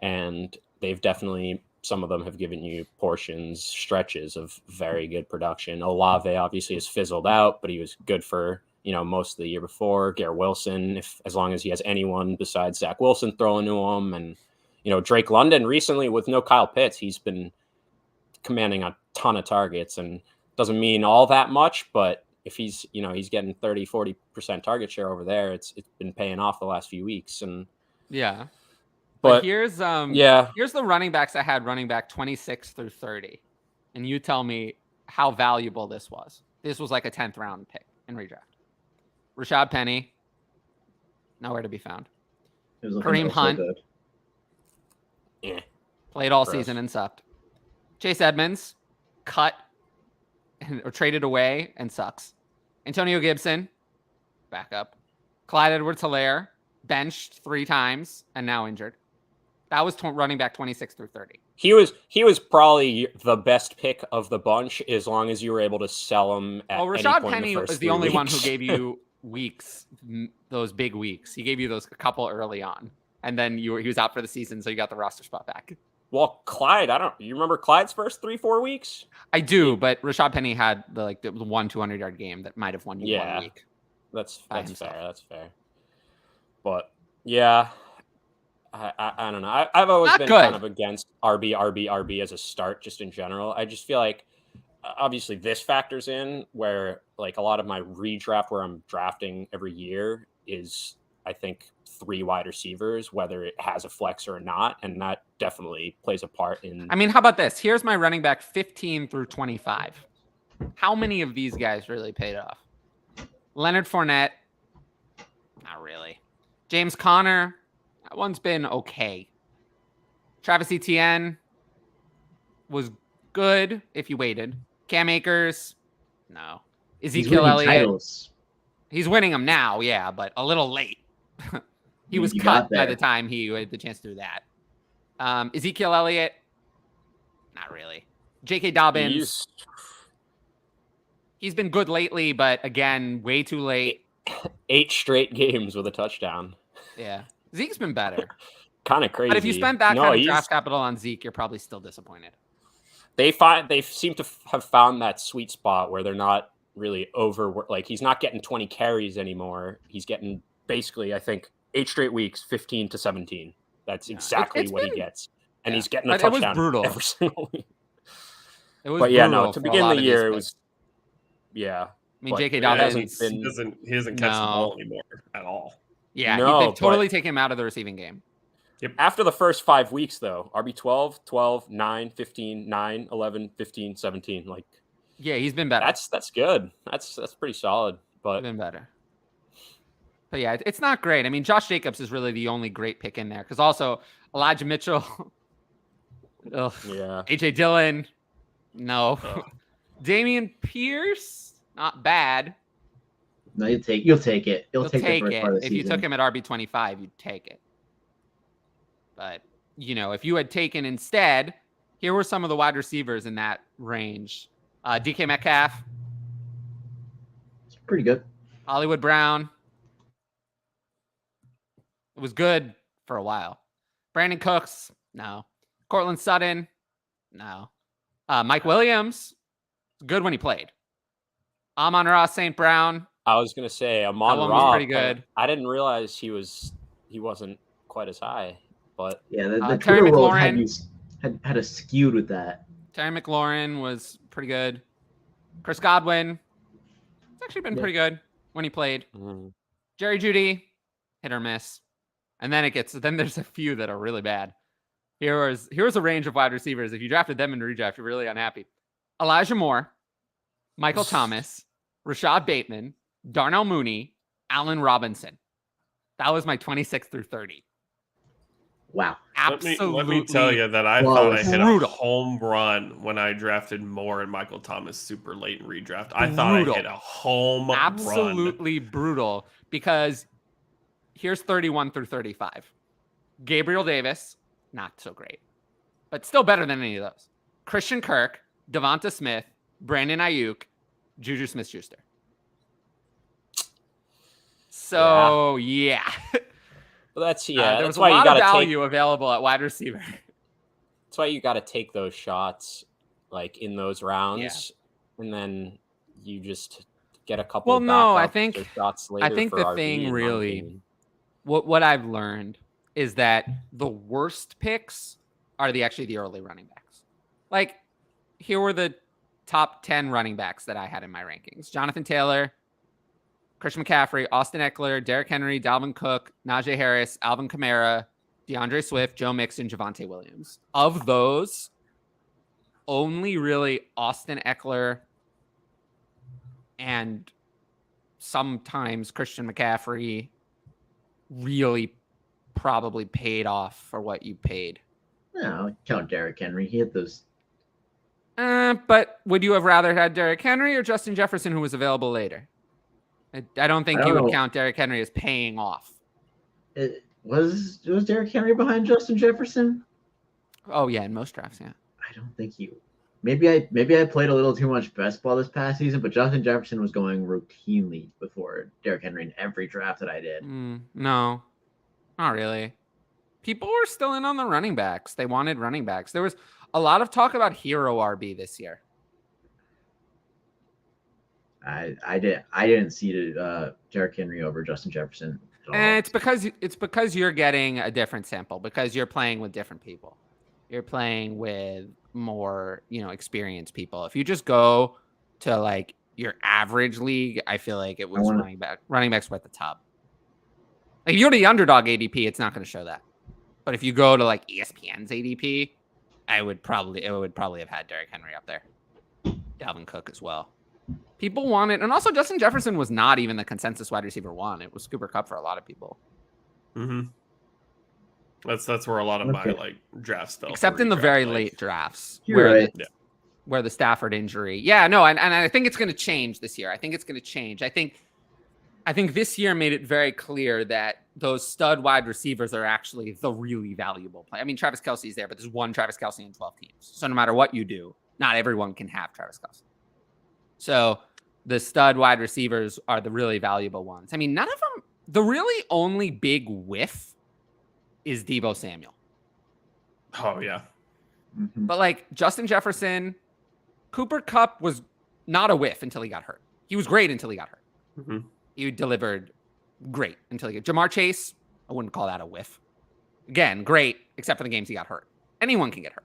and they've definitely, some of them have given you portions, stretches of very good production. Olave obviously has fizzled out, but he was good for, most of the year before. Garrett Wilson, as long as he has anyone besides Zach Wilson throwing to him, and Drake London recently with no Kyle Pitts, he's been commanding a ton of targets, and doesn't mean all that much, but if he's getting 30-40% target share over there, it's been paying off the last few weeks. And yeah, but here's here's the running backs I had running back 26 through 30, and you tell me how valuable this was. This was like a 10th round pick in redraft. Rashad Penny, nowhere to be found. Kareem Hunt, played all season and sucked. Chase Edmonds, cut or traded away and sucks. Antonio Gibson, backup. Clyde Edwards-Helaire, benched 3 times and now injured. That was running back 26 through 30. He was probably the best pick of the bunch as long as you were able to sell him at any Rashad point Penny in the first was the 3 only weeks. one who gave you weeks, those big weeks. He gave you those a couple early on, and then he was out for the season, so you got the roster spot back. Well, Clyde, you remember Clyde's first 3-4 weeks? I do, but Rashad Penny had the 1 200-yard game that might have won you 1 week. That's fair. That's fair. But yeah, I don't know. I've always been kind of against RB as a start, just in general. I just feel like obviously this factors in where like a lot of my redraft where I'm drafting every year is, I think, 3 wide receivers, whether it has a flex or not, and that definitely plays a part in. I mean, how about this? Here's my running back 15 through 25. How many of these guys really paid off? Leonard Fournette, not really. James Conner, that one's been okay. Travis Etienne was good if you waited. Cam Akers, no. Ezekiel Elliott, he's winning them now, yeah, but a little late. He was cut by the time he had the chance to do that. Ezekiel Elliott, not really. J.K. Dobbins, he's been good lately, but again, way too late. 8 straight games with a touchdown. Yeah, Zeke's been better. Kind of crazy. But if you spent that kind of draft capital on Zeke, you're probably still disappointed. They seem to have found that sweet spot where they're not really like he's not getting 20 carries anymore. He's getting basically, I think, 8 straight weeks, 15 to 17. That's exactly what he gets. And he's getting a touchdown every single week. It was brutal to begin the year, it was, I mean, J.K. Dobbins he doesn't catch the ball anymore at all. Yeah, they've totally taken him out of the receiving game. Yep. After the first 5 weeks, though, RB 12, 9, 15, 9, 11, 15, 17. Like, yeah, he's been better. That's good. That's pretty solid. But been better. But yeah, it's not great. I mean, Josh Jacobs is really the only great pick in there because also Elijah Mitchell, AJ Dillon, No. Oh. Damian Pierce, not bad. No, you'll take it. You'll take the first part of the If season. you took him at RB25, you'd take it. But, if you had taken instead, here were some of the wide receivers in that range. DK Metcalf. It's pretty good. Hollywood Brown. It was good for a while. Brandon Cooks. No. Cortland Sutton. No. Mike Williams. Good when he played. Amon-Ra St. Brown. I was gonna say That Amon one Ra. was pretty good. I didn't realize he wasn't quite as high, but Yeah, the Terry Twitter world McLaurin. had a skewed with that. Terry McLaurin was pretty good. Chris Godwin. It's actually been pretty good when he played. Jerry Jeudy. Hit or miss. And then there's a few that are really bad. Here's a range of wide receivers. If you drafted them in redraft, you're really unhappy. Elijah Moore, Michael Thomas, Rashad Bateman, Darnell Mooney, Allen Robinson. That was my 26 through 30. Wow. Absolutely. Let me tell you that I thought I hit a home run when I drafted Moore and Michael Thomas super late in redraft. I thought I hit a home run. Absolutely brutal, because here's 31 through 35. Gabriel Davis, not so great, but still better than any of those. Christian Kirk, Devonta Smith, Brandon Ayuk, Juju Smith-Schuster. So, yeah. Well, that's there was a lot of value available at wide receiver. That's why you got to take those shots, like in those rounds, and then you just get a couple. Well, of no, I backups think or shots later I think for the RB, thing in my really, opinion. what I've learned is that the worst picks are the early running backs. Like, here were the top 10 running backs that I had in my rankings: Jonathan Taylor, Christian McCaffrey, Austin Eckler, Derrick Henry, Dalvin Cook, Najee Harris, Alvin Kamara, DeAndre Swift, Joe Mixon, Javonte Williams. Of those, only really Austin Eckler and sometimes Christian McCaffrey really probably paid off for what you paid. No, count Derrick Henry. He had those. But would you have rather had Derrick Henry or Justin Jefferson, who was available later? I don't think you would count Derrick Henry as paying off. Was Derrick Henry behind Justin Jefferson? Oh yeah, in most drafts, yeah. I don't think you. Maybe I played a little too much best ball this past season, but Justin Jefferson was going routinely before Derrick Henry in every draft that I did. No, not really. People were still in on the running backs. They wanted running backs. There was a lot of talk about hero RB this year. I didn't see Derrick Henry over Justin Jefferson at all. And it's because you're getting a different sample, because you're playing with different people. You're playing with more, experienced people. If you just go to like your average league, I feel like it was running backs were at the top. Like if you go to the underdog ADP, it's not going to show that. But if you go to like ESPN's ADP, it would probably have had Derrick Henry up there. Dalvin Cook as well. People want it. And also Justin Jefferson was not even the consensus wide receiver one. It was Cooper Kupp for a lot of people. Mm-hmm. That's where a lot of my drafts fell. Except in the very late drafts where the Stafford injury. Yeah, no, and I think it's going to change this year. I think it's going to change. I think this year made it very clear that those stud wide receivers are actually the really valuable play. I mean, Travis Kelce's there, but there's one Travis Kelce in 12 teams. So no matter what you do, not everyone can have Travis Kelce. So the stud wide receivers are the really valuable ones. I mean, none of them, the really only big whiff is Deebo Samuel. Oh, yeah. Mm-hmm. But like Justin Jefferson, Cooper Kupp was not a whiff until he got hurt. He was great until he got hurt. Mm-hmm. He delivered great until he got Jamar Chase. I wouldn't call that a whiff. Again, great, except for the games he got hurt. Anyone can get hurt.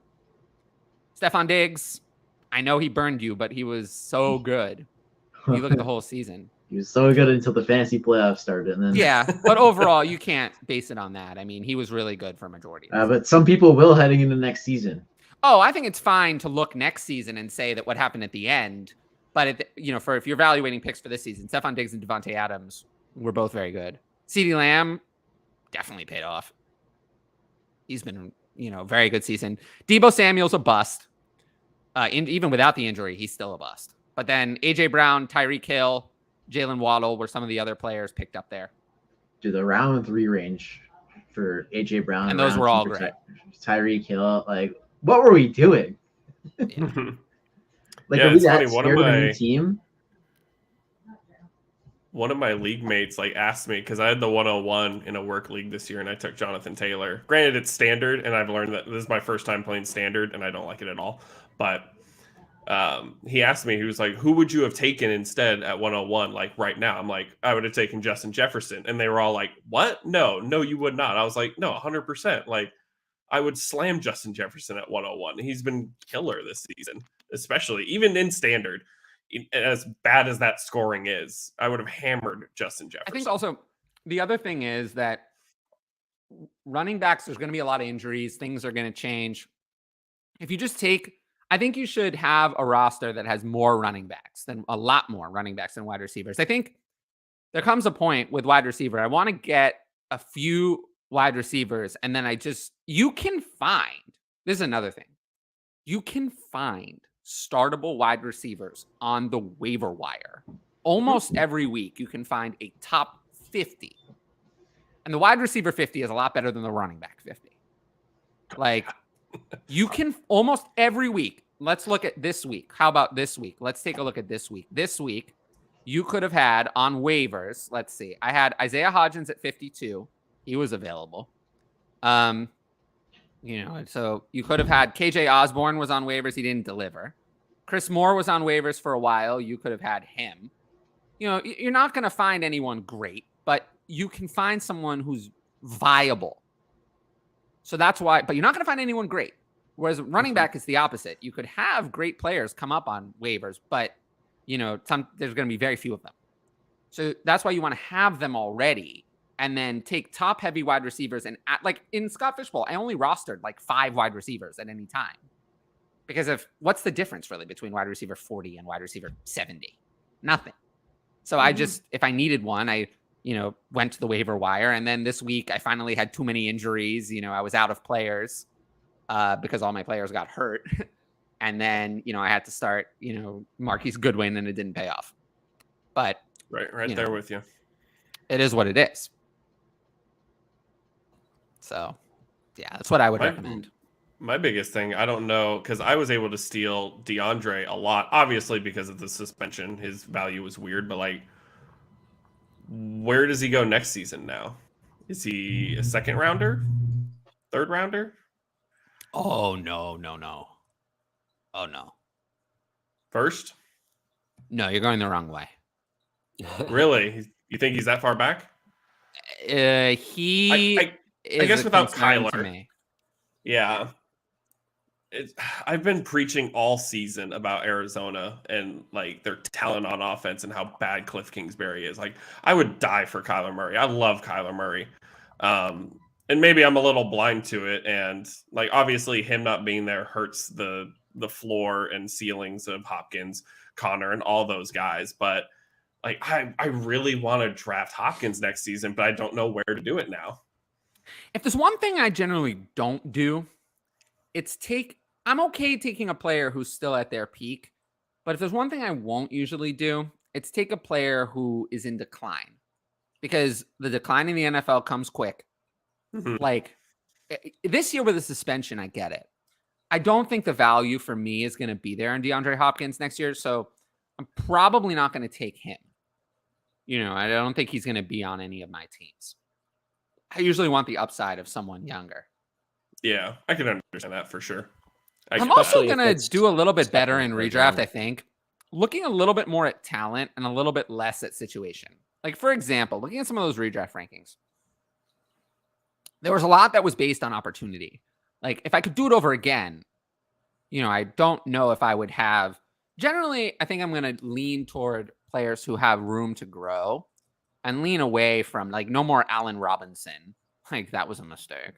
Stephon Diggs, I know he burned you, but he was so good. You look at the whole season. He was so good until the fantasy playoffs started. And then Yeah, but overall, you can't base it on that. I mean, he was really good for a majority. But some people will heading into next season. Oh, I think it's fine to look next season and say that what happened at the end. But, if you're evaluating picks for this season, Stephon Diggs and Devontae Adams were both very good. CeeDee Lamb definitely paid off. He's been, very good season. Deebo Samuel's a bust. Even without the injury, he's still a bust. But then A.J. Brown, Tyreek Hill, Jalen Waddle were some of the other players picked up there. Dude, the round 3 range for A.J. Brown and those were all great. Tyreek Hill, like, what were we doing? Yeah. Like, Yeah, are we it's that funny. scared of a new team? One of my league mates asked me, because I had the 101 in a work league this year and I took Jonathan Taylor. Granted, it's standard, and I've learned that this is my first time playing standard and I don't like it at all. But he asked me, he was like, who would you have taken instead at 101, like right now? I'm like, I would have taken Justin Jefferson. And they were all like, what? No, you would not. I was like, no, 100%. Like, I would slam Justin Jefferson at 101. He's been killer this season, especially even in standard. As bad as that scoring is, I would have hammered Justin Jefferson. I think also the other thing is that running backs, there's going to be a lot of injuries. Things are going to change. If you just I think you should have a roster that has a lot more running backs than wide receivers. I think there comes a point with wide receiver. I want to get a few wide receivers, and then you can find, this is another thing, you can find startable wide receivers on the waiver wire. Almost every week, you can find a top 50. And the wide receiver 50 is a lot better than the running back 50. Like, you can almost every week. Let's look at this week. How about this week? Let's take a look at this week. This week, you could have had on waivers, let's see. I had Isaiah Hodgins at 52. He was available. So you could have had KJ Osborne was on waivers. He didn't deliver. Chris Moore was on waivers for a while. You could have had him. You're not going to find anyone great, but you can find someone who's viable. So that's why, but you're not going to find anyone great. Whereas running back is the opposite. You could have great players come up on waivers, but there's going to be very few of them. So that's why you want to have them already. And then take top heavy wide receivers. And like in Scott Fishbowl, I only rostered like 5 wide receivers at any time. Because what's the difference really between wide receiver 40 and wide receiver 70? Nothing. So I just, if I needed one, I, went to the waiver wire. And then this week I finally had too many injuries. I was out of players because all my players got hurt. And then, I had to start, Marquise Goodwin, and it didn't pay off. But right there with you. It is what it is. So, yeah, that's what I would recommend. My biggest thing, I don't know, because I was able to steal DeAndre a lot, obviously because of the suspension. His value was weird, but like, where does he go next season now? Is he a second rounder? Third rounder? Oh, no. Oh, no. First? No, you're going the wrong way. Really? You think he's that far back? I guess without Kyler. Yeah. I've been preaching all season about Arizona and like their talent on offense and how bad Cliff Kingsbury is. Like, I would die for Kyler Murray. I love Kyler Murray. And maybe I'm a little blind to it. And like, obviously him not being there hurts the floor and ceilings of Hopkins, Connor, and all those guys. But like, I really want to draft Hopkins next season, but I don't know where to do it now. If there's one thing I generally don't do, I'm okay taking a player who's still at their peak. But if there's one thing I won't usually do, it's take a player who is in decline. Because the decline in the NFL comes quick. Mm-hmm. Like, this year with the suspension, I get it. I don't think the value for me is going to be there in DeAndre Hopkins next year. So I'm probably not going to take him. I don't think he's going to be on any of my teams. I usually want the upside of someone younger. Yeah, I can understand that for sure. I'm also going to do a little bit better in redraft, I think. Looking a little bit more at talent and a little bit less at situation. Like, for example, looking at some of those redraft rankings, there was a lot that was based on opportunity. Like, if I could do it over again, I don't know if I would have. Generally, I think I'm going to lean toward players who have room to grow and lean away from, like, no more Allen Robinson. Like, that was a mistake.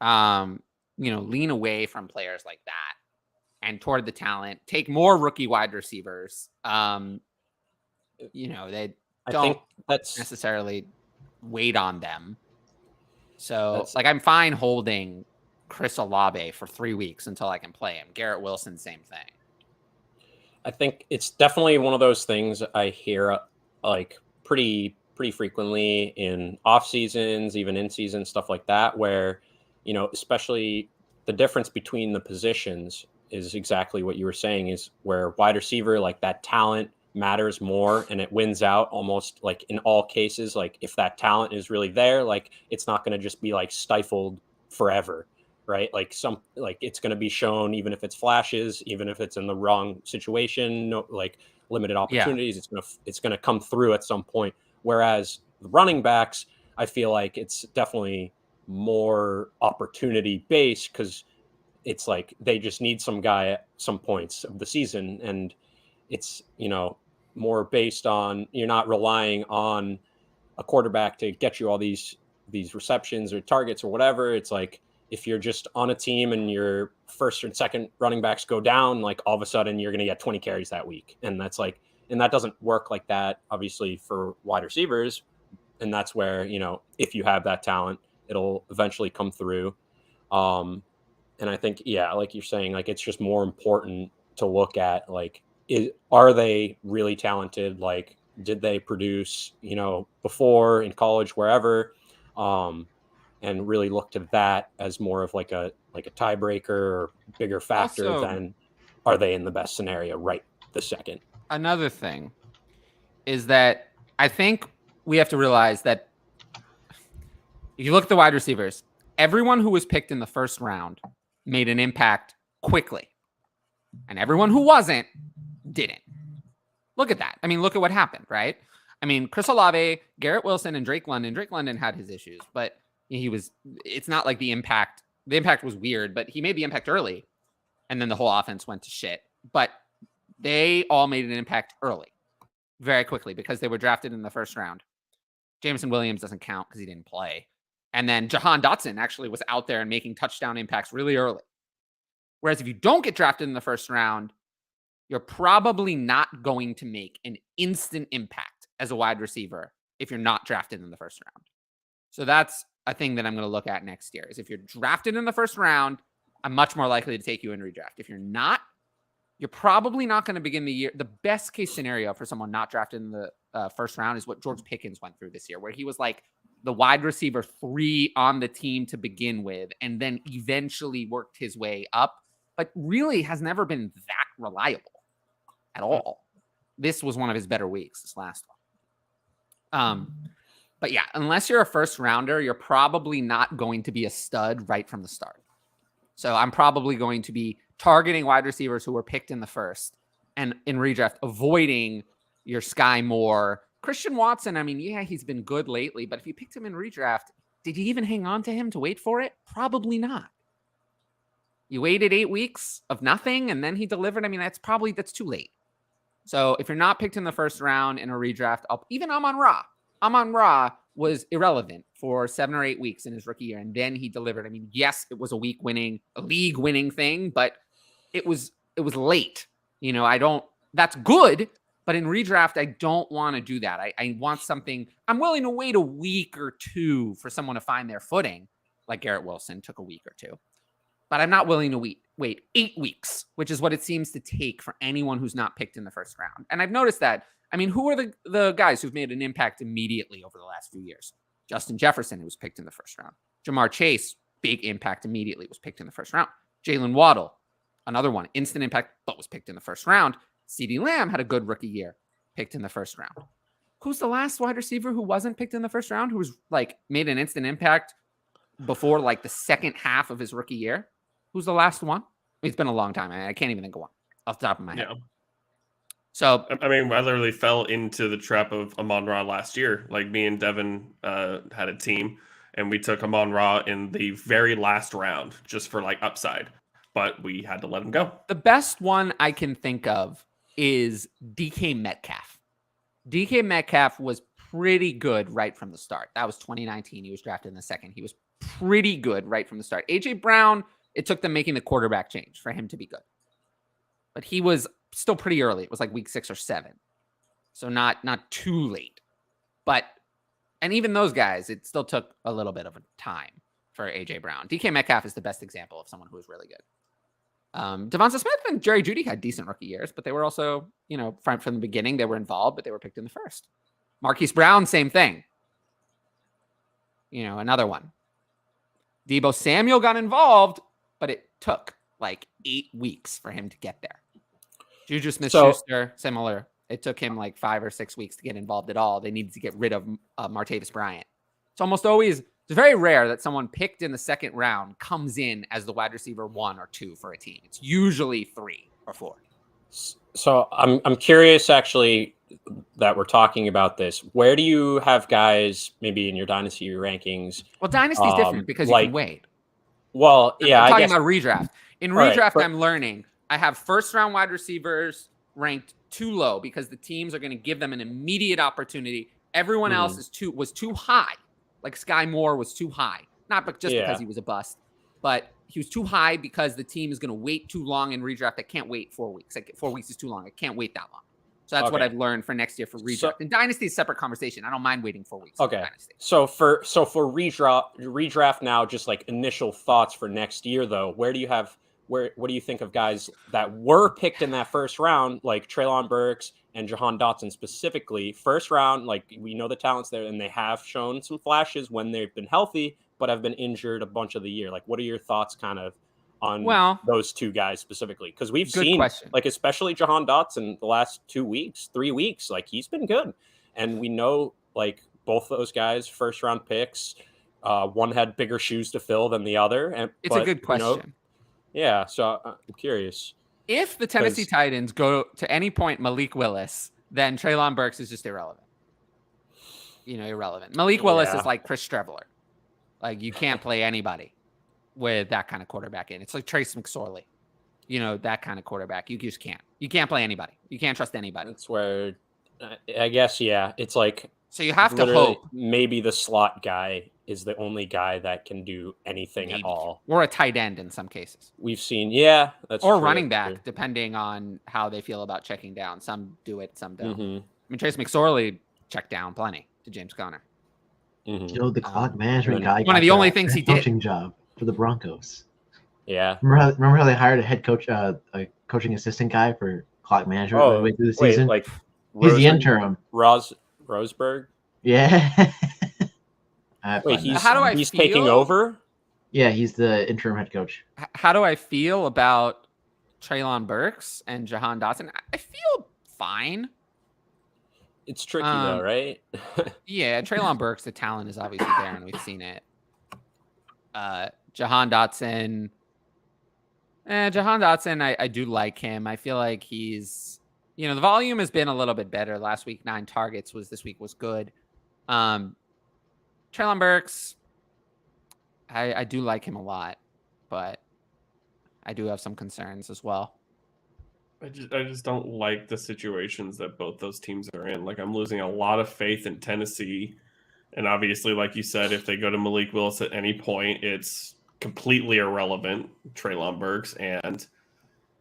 Lean away from players like that and toward the talent. Take more rookie wide receivers. They don't necessarily wait on them. So, like, I'm fine holding Chris Olave for 3 weeks until I can play him. Garrett Wilson, same thing. I think it's definitely one of those things I hear like pretty frequently in off seasons, even in season, stuff like that, where, especially the difference between the positions is exactly what you were saying, is where wide receiver, like that talent matters more and it wins out almost like in all cases. Like if that talent is really there, like it's not going to just be like stifled forever, right? Like it's going to be shown, even if it's flashes, even if it's in the wrong situation, no, like limited opportunities, it's going to come through at some point. Whereas the running backs, I feel like it's definitely more opportunity based, because it's like they just need some guy at some points of the season, and it's more based on, you're not relying on a quarterback to get you all these receptions or targets or whatever. It's like if you're just on a team and your first and second running backs go down, like all of a sudden you're going to get 20 carries that week, and that doesn't work like that, obviously, for wide receivers. And that's where, if you have that talent, it'll eventually come through. And I think, like you're saying, like it's just more important to look at, like, are they really talented? Like, did they produce, before in college, wherever, and really look to that as more of like a tiebreaker or bigger factor Also, than are they in the best scenario right this second. Another thing is that I think we have to realize that if you look at the wide receivers, everyone who was picked in the first round made an impact quickly, and everyone who wasn't didn't. Look at that. I mean, look at what happened, right? I mean, Chris Olave, Garrett Wilson, and Drake London. Drake London had his issues, but it's not like the impact was weird, but he made the impact early, and then the whole offense went to shit. But they all made an impact early, very quickly, because they were drafted in the first round. Jameson Williams doesn't count because he didn't play. And then Jahan Dotson actually was out there and making touchdown impacts really early. Whereas if you don't get drafted in the first round, you're probably not going to make an instant impact as a wide receiver if you're not drafted in the first round. So that's a thing that I'm going to look at next year, is if you're drafted in the first round, I'm much more likely to take you in redraft. If you're not, you're probably not going to begin the year. The best case scenario for someone not drafted in the first round is what George Pickens went through this year, where he was like the wide receiver 3 on the team to begin with, and then eventually worked his way up, but really has never been that reliable at all. This was one of his better weeks, this last one. But yeah, unless you're a first rounder, you're probably not going to be a stud right from the start. So I'm probably going to be targeting wide receivers who were picked in the first, and in redraft, avoiding your Sky Moore. Christian Watson, I mean, yeah, he's been good lately, but if you picked him in redraft, did you even hang on to him to wait for it? Probably not. You waited 8 weeks of nothing, and then he delivered. I mean, that's too late. So if you're not picked in the first round in a redraft, even Amon Ra was irrelevant for 7 or 8 weeks in his rookie year, and then he delivered. I mean, yes, it was a league winning thing, but it was late. That's good, but in redraft, I don't want to do that. I want something. I'm willing to wait a week or two for someone to find their footing, like Garrett Wilson took a week or two. But I'm not willing to wait 8 weeks, which is what it seems to take for anyone who's not picked in the first round. And I've noticed that. I mean, who are the guys who've made an impact immediately over the last few years? Justin Jefferson, who was picked in the first round. Jamar Chase, big impact immediately, was picked in the first round. Jalen Waddle, another one, instant impact, but was picked in the first round. CeeDee Lamb had a good rookie year, picked in the first round. Who's the last wide receiver who wasn't picked in the first round, who was like made an instant impact before like the second half of his rookie year? Who's the last one? It's been a long time. I can't even think of one off the top of my head. Yeah. So, I mean, I literally fell into the trap of Amon-Ra last year. Like, me and Devin had a team, and we took Amon-Ra in the very last round just for like upside, but we had to let him go. The best one I can think of is DK Metcalf. DK Metcalf was pretty good right from the start. That was 2019. He was drafted in the second. He was pretty good right from the start. AJ Brown, it took them making the quarterback change for him to be good, but he was still pretty early. It was like week 6 or 7. So not too late, and even those guys, it still took a little bit of a time for AJ Brown. DK Metcalf is the best example of someone who was really good. Devonta Smith and Jerry Jeudy had decent rookie years, but they were also, from the beginning, they were involved, but they were picked in the first. Marquise Brown, same thing. Another one. Deebo Samuel got involved, but it took like 8 weeks for him to get there. Juju Smith-Schuster, similar. It took him like 5 or 6 weeks to get involved at all. They needed to get rid of Martavis Bryant. It's almost always, it's very rare that someone picked in the second round comes in as the wide receiver 1 or 2 for a team. It's usually 3 or 4. So I'm curious, actually, that we're talking about this. Where do you have guys maybe in your Dynasty rankings? Well, Dynasty's different because you can wait. Well, yeah, I'm I talking guess, about redraft. In redraft, I'm learning. I have first-round wide receivers ranked too low because the teams are going to give them an immediate opportunity. Everyone else was too high. Like Sky Moore was too high. Not because he was a bust, but he was too high because the team is going to wait too long in redraft. I can't wait 4 weeks. Like 4 weeks is too long. I can't wait that long. So that's what I've learned for next year for redraft. And Dynasty is a separate conversation. I don't mind waiting 4 weeks. Okay. So for redraft now, just like initial thoughts for next year though, what do you think of guys that were picked in that first round, like Treylon Burks and Jahan Dotson specifically? First round, like we know the talent's there and they have shown some flashes when they've been healthy, but have been injured a bunch of the year. Like, what are your thoughts kind of on those two guys specifically? Because we've seen, like, especially Jahan Dotson the last 2 weeks, 3 weeks, like he's been good. And we know, like, both those guys, first round picks, one had bigger shoes to fill than the other. It's a good question. Yeah, so I'm curious. If the Tennessee Titans go to any point Malik Willis, then Treylon Burks is just irrelevant. Irrelevant. Malik Willis is like Chris Streveler. Like, you can't play anybody with that kind of quarterback in. It's like Trace McSorley. That kind of quarterback. You just can't. You can't play anybody. You can't trust anybody. That's where, I guess, it's like... So you have to hope. Maybe the slot guy is the only guy that can do anything at all. Or a tight end in some cases. We've seen, that's or true, running back, depending on how they feel about checking down. Some do it, some don't. I mean, Trace McSorley checked down plenty to James Conner. The clock management guy. One of the only things he did. Coaching job for the Broncos. Yeah. Remember how they hired a head coach, a coaching assistant guy for clock management midway through the season? Like he's the interim. Roseberg? Yeah. Wait, he's taking over? Yeah, he's the interim head coach. How do I feel about Treylon Burks and Jahan Dotson? I feel fine. It's tricky though, right? Yeah, Treylon Burks, the talent is obviously there, and we've seen it. Jahan Dotson, I do like him. I feel like he's, the volume has been a little bit better. Last week, 9 targets this week was good. Treylon Burks, I do like him a lot, but I do have some concerns as well. I just don't like the situations that both those teams are in. Like, I'm losing a lot of faith in Tennessee. And obviously, like you said, if they go to Malik Willis at any point, it's completely irrelevant, Treylon Burks. And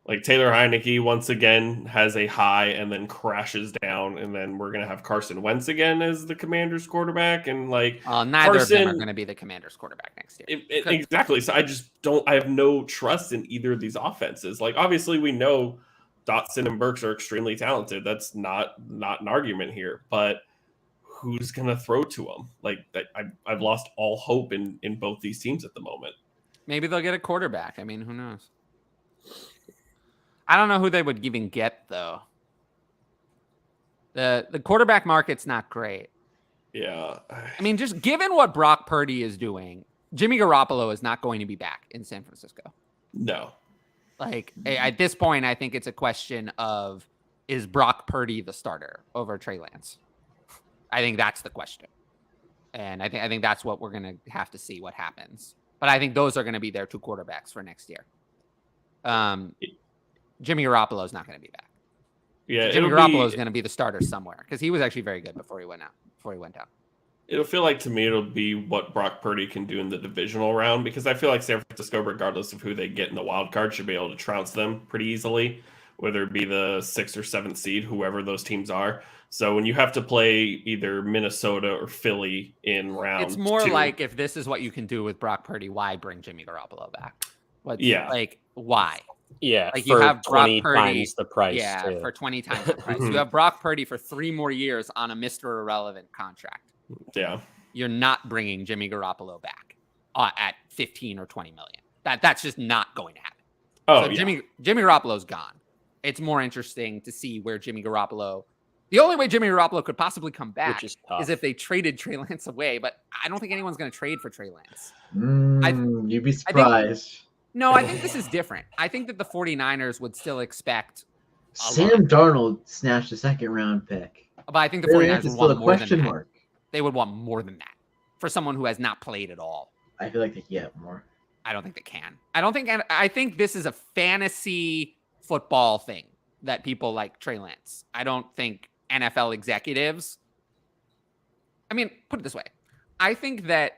like Taylor Heineke once again has a high and then crashes down. And then we're going to have Carson Wentz again as the Commander's quarterback. And like, neither of them are going to be the Commander's quarterback next year. Exactly. So I have no trust in either of these offenses. Like, obviously we know Dotson and Burks are extremely talented. That's not an argument here, but who's going to throw to them? Like, I've lost all hope in both these teams at the moment. Maybe they'll get a quarterback. I mean, who knows? I don't know who they would even get, though. The quarterback market's not great. Yeah. I mean, just given what Brock Purdy is doing, Jimmy Garoppolo is not going to be back in San Francisco. No. Like, at this point, I think it's a question of, is Brock Purdy the starter over Trey Lance? I think that's the question. And I think that's what we're going to have to see what happens. But I think those are going to be their 2 quarterbacks for next year. Jimmy Garoppolo is not going to be back. Yeah, Jimmy Garoppolo is going to be the starter somewhere because he was actually very good before he went down. It'll feel like, to me, it'll be what Brock Purdy can do in the divisional round, because I feel like San Francisco, regardless of who they get in the wild card, should be able to trounce them pretty easily, whether it be the 6th or 7th seed, whoever those teams are. So when you have to play either Minnesota or Philly in round it's more 2, like, if this is what you can do with Brock Purdy, why bring Jimmy Garoppolo back? Yeah. Like, why? Yeah, Like for you have Brock 20 Purdy, times the price. yeah, too. for 20 times the price. You have Brock Purdy for 3 more years on a Mr. Irrelevant contract. Yeah. You're not bringing Jimmy Garoppolo back at 15 or 20 million. That's just not going to happen. Oh, so yeah. Jimmy Garoppolo's gone. It's more interesting to see where Jimmy Garoppolo. The only way Jimmy Garoppolo could possibly come back Which is if they traded Trey Lance away, but I don't think anyone's going to trade for Trey Lance. You'd be surprised. I think this is different. I think that the 49ers would still expect Sam Darnold snatched a second-round pick. but I think the Trey 49ers Lance is would still want a more than question that. mark. They would want more than that for someone who has not played at all. I feel like they can get more. I don't think they can. I think this is a fantasy football thing that people like Trey Lance. I don't think NFL executives. I mean, put it this way. I think that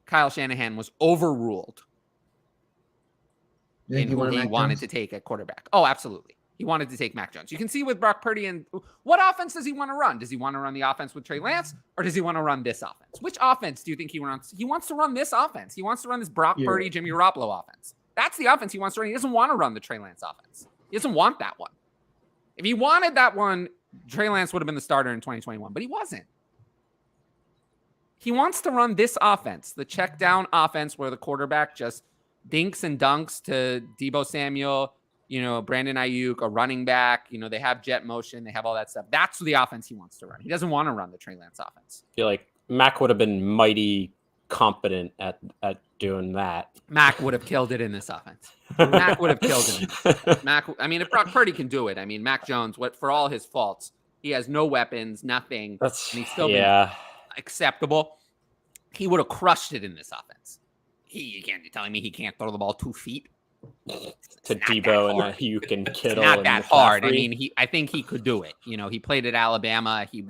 Kyle Shanahan was overruled in who he wanted to take at quarterback. Oh, absolutely. He wanted to take Mac Jones. You can see with Brock Purdy and what offense does he want to run? Does he want to run the offense with Trey Lance or does he want to run this offense? Which offense do you think he wants? He wants to run this offense. He wants to run this Brock Purdy, Jimmy Garoppolo offense. That's the offense he wants to run. He doesn't want to run the Trey Lance offense. He doesn't want that one. If he wanted that one, Trey Lance would have been the starter in 2021, but he wasn't. He wants to run this offense, the check down offense where the quarterback just dinks and dunks to Deebo Samuel, Brandon Ayuk, a running back. They have jet motion. They have all that stuff. That's the offense he wants to run. He doesn't want to run the Trey Lance offense. I feel like Mac would have been mighty competent at doing that. Mac would have killed it in this offense. Mac would have killed it. If Brock Purdy can do it, Mac Jones, for all his faults, he has no weapons, nothing. And he's still been acceptable. He would have crushed it in this offense. You can't be telling me he can't throw the ball 2 feet to Deebo and Ayuk and Kittle. It's not that hard. McCaffrey. I think he could do it. He played at Alabama. He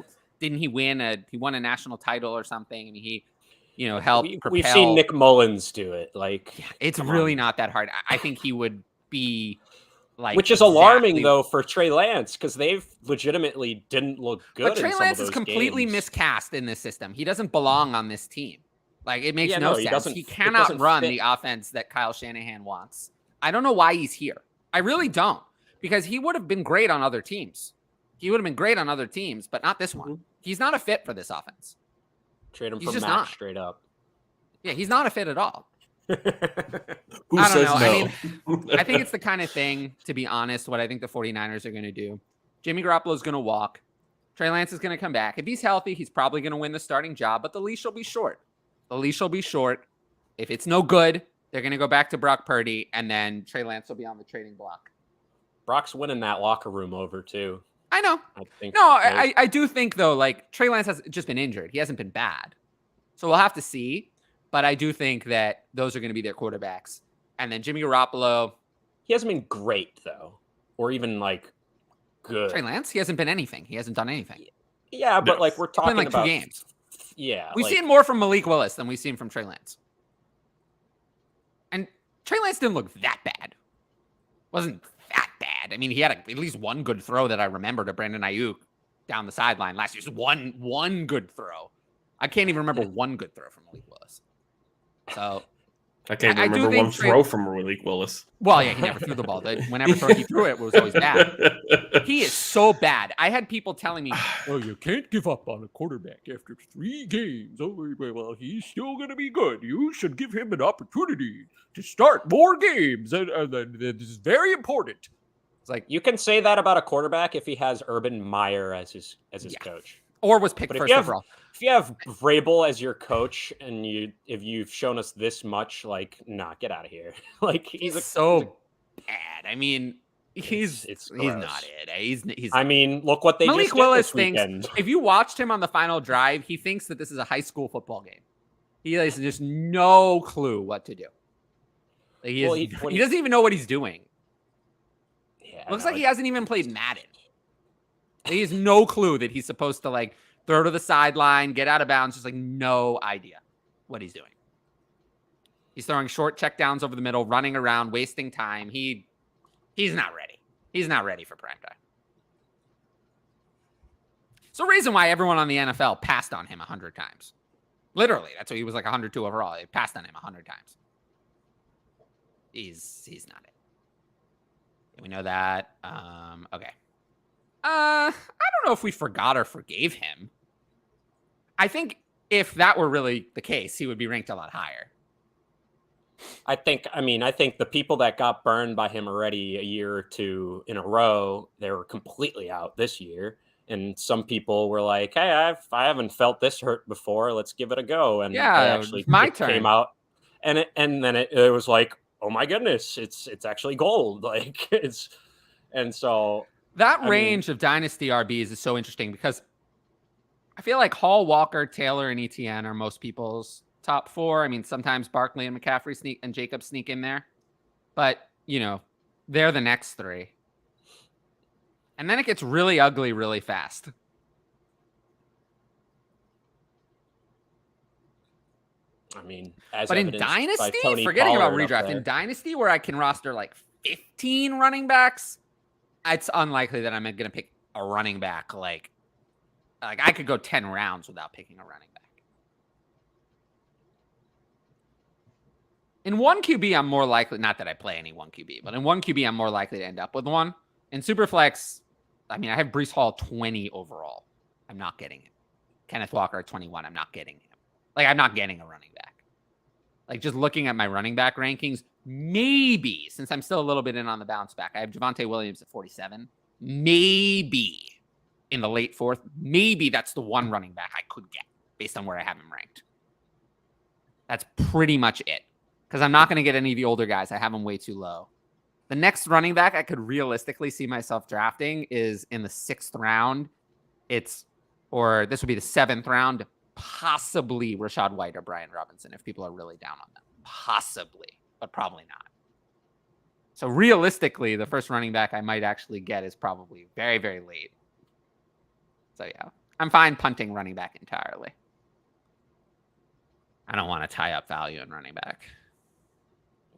won a national title or something, and he helped propel. We've seen Nick Mullins do it. It's really not that hard. I think he would be which is alarming though for Trey Lance because they've legitimately didn't look good. But Trey Lance is completely miscast in this system. He doesn't belong on this team. It makes no sense. He cannot run the offense that Kyle Shanahan wants. I don't know why he's here. I really don't, because he would have been great on other teams. But not this one. He's not a fit for this offense. Trade him for Mac straight up. Yeah, he's not a fit at all. Who I don't says know. no? I think it's the kind of thing, to be honest, what I think the 49ers are going to do. Jimmy Garoppolo is going to walk. Trey Lance is going to come back. If he's healthy, he's probably going to win the starting job, but the leash will be short. If it's no good, they're going to go back to Brock Purdy, and then Trey Lance will be on the trading block. Brock's winning that locker room over, too. I know. I do think, though, Trey Lance has just been injured. He hasn't been bad. So we'll have to see. But I do think that those are going to be their quarterbacks. And then Jimmy Garoppolo. He hasn't been great, though. Or even, good. Trey Lance? He hasn't been anything. He hasn't done anything. Yeah, but, we're talking about 2 games. Yeah. We've seen more from Malik Willis than we've seen from Trey Lance. And Trey Lance didn't look that bad. Wasn't that bad. He had at least one good throw that I remember to Brandon Ayuk down the sideline last year. Just one good throw. I can't even remember one good throw from Malik Willis. So I can't remember one throw from Malik Willis. Well, yeah, he never threw the ball. Whenever he threw it was always bad. He is so bad. I had people telling me, "Oh, you can't give up on a quarterback after 3 games. Oh, well, he's still going to be good. You should give him an opportunity to start more games. This is very important." It's you can say that about a quarterback if he has Urban Meyer as his coach. Or was picked first overall. If you have Vrabel as your coach and if you've shown us this much, get out of here. He's so bad. He's not it. He's look what they Malik just did Willis this weekend. Thinks, if you watched him on the final drive, he thinks that this is a high school football game. He has just no clue what to do. He doesn't even know what he's doing. Yeah, looks like he hasn't even played Madden. He has no clue that he's supposed to throw to the sideline, get out of bounds. Just no idea what he's doing. He's throwing short checkdowns over the middle, running around, wasting time. He's not ready. He's not ready for prime time. It's the reason why everyone on the NFL passed on him 100 times. Literally, that's why he was 102 overall. They passed on him 100 times. He's not it. We know that. Okay. I don't know if we forgot or forgave him. I think if that were really the case, he would be ranked a lot higher. I think the people that got burned by him already a year or two in a row, they were completely out this year. And some people were like, "Hey, I haven't felt this hurt before. Let's give it a go." And Yeah, they actually my turn. came out, and then it was like, "Oh my goodness, it's actually gold!" Like and so that range of dynasty RBs is so interesting because I feel like Hall, Walker, Taylor, and ETN are most people's top 4. I mean, sometimes Barkley and McCaffrey and Jacobs sneak in there, but they're the next 3. And then it gets really ugly really fast. I mean, but in Dynasty, forgetting about Redraft, in Dynasty where I can roster like 15 running backs, it's unlikely that I'm going to pick a running back. Like I could go 10 rounds without picking a running back. In 1 QB, I'm more likely, not that I play any 1 QB, but in 1 QB, I'm more likely to end up with one. In Superflex, I mean, I have Breece Hall 20 overall. I'm not getting him. Kenneth Walker at 21. I'm not getting him. Like, I'm not getting a running back. Like, just looking at my running back rankings, maybe, since I'm still a little bit in on the bounce back, I have Javonte Williams at 47. Maybe in the late 4th, maybe that's the one running back I could get based on where I have him ranked. That's pretty much it. Because I'm not going to get any of the older guys. I have them way too low. The next running back I could realistically see myself drafting is in the 6th round. This would be the 7th round, possibly Rachaad White or Brian Robinson, if people are really down on them. Possibly, but probably not. So realistically, the first running back I might actually get is probably very, very late. So yeah, I'm fine punting running back entirely. I don't want to tie up value in running back.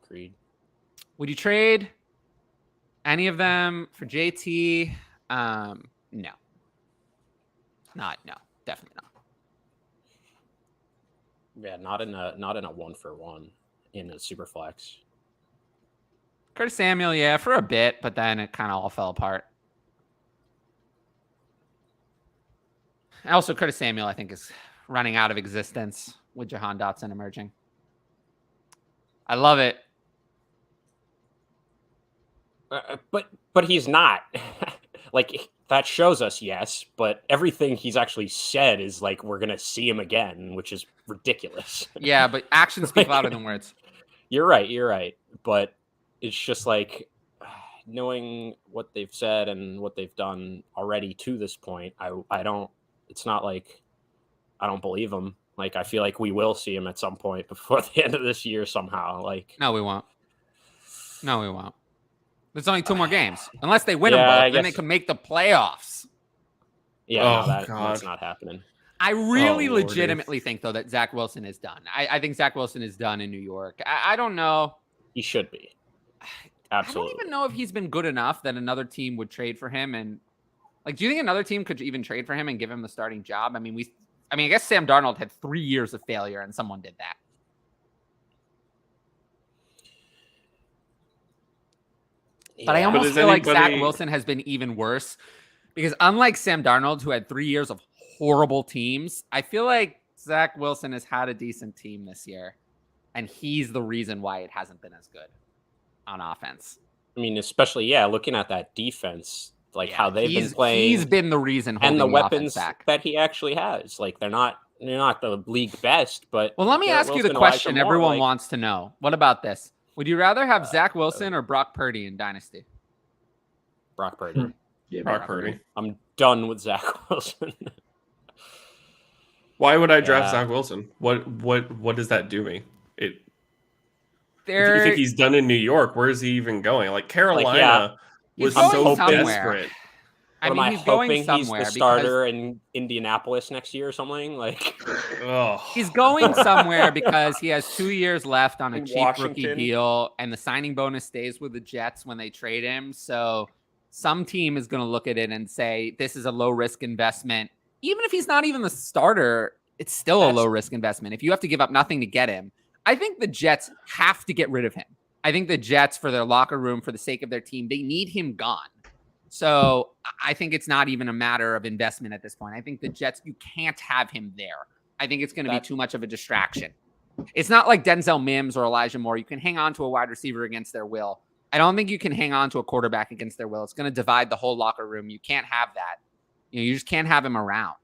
Agreed. Would you trade any of them for JT? No. No, definitely not. Yeah, not in a 1-for-1 in a super flex. Curtis Samuel, yeah, for a bit, but then it kind of all fell apart. Also, Curtis Samuel, I think, is running out of existence with Jahan Dotson emerging. I love it. But he's not. Like, that shows us, yes, but everything he's actually said is like, we're going to see him again, which is ridiculous. Yeah, but actions speak louder than words. You're right. But it's just like, knowing what they've said and what they've done already to this point, it's not like I don't believe him. Like, I feel like we will see him at some point before the end of this year somehow. Like, No, we won't. There's only 2 more games. Unless they win them both, then they can make the playoffs. Yeah, that's not happening. I really legitimately think, though, that Zach Wilson is done. I think Zach Wilson is done in New York. I don't know. He should be. Absolutely. I don't even know if he's been good enough that another team would trade for him. And, like, do you think another team could even trade for him and give him the starting job? I mean, I guess Sam Darnold had 3 years of failure, and someone did that. But I almost feel like Zach Wilson has been even worse because unlike Sam Darnold, who had 3 years of horrible teams, I feel like Zach Wilson has had a decent team this year, and he's the reason why it hasn't been as good on offense. I mean, especially, looking at that defense, like how they've been playing. He's been the reason holding and the weapons back that he actually has. Like, they're not the league best, but well, let me ask you the question everyone wants to know. What about this? Would you rather have Zach Wilson or Brock Purdy in Dynasty? Brock Purdy. Yeah, Brock Purdy. I'm done with Zach Wilson. Why would I draft Zach Wilson? What does that do me? If you think he's done in New York, where is he even going? Like, Carolina was so desperate. I mean, he's going somewhere. He's the starter in Indianapolis next year or something. Like, he's going somewhere because he has 2 years left on a cheap rookie deal, and the signing bonus stays with the Jets when they trade him. So some team is going to look at it and say, this is a low risk investment. Even if he's not even the starter, it's still a low risk investment. If you have to give up nothing to get him, I think the Jets have to get rid of him. I think the Jets, for their locker room, for the sake of their team, they need him gone. So I think it's not even a matter of investment at this point. I think the Jets, you can't have him there. I think it's going to be too much of a distraction. It's not like Denzel Mims or Elijah Moore. You can hang on to a wide receiver against their will. I don't think you can hang on to a quarterback against their will. It's going to divide the whole locker room. You can't have that. You just can't have him around.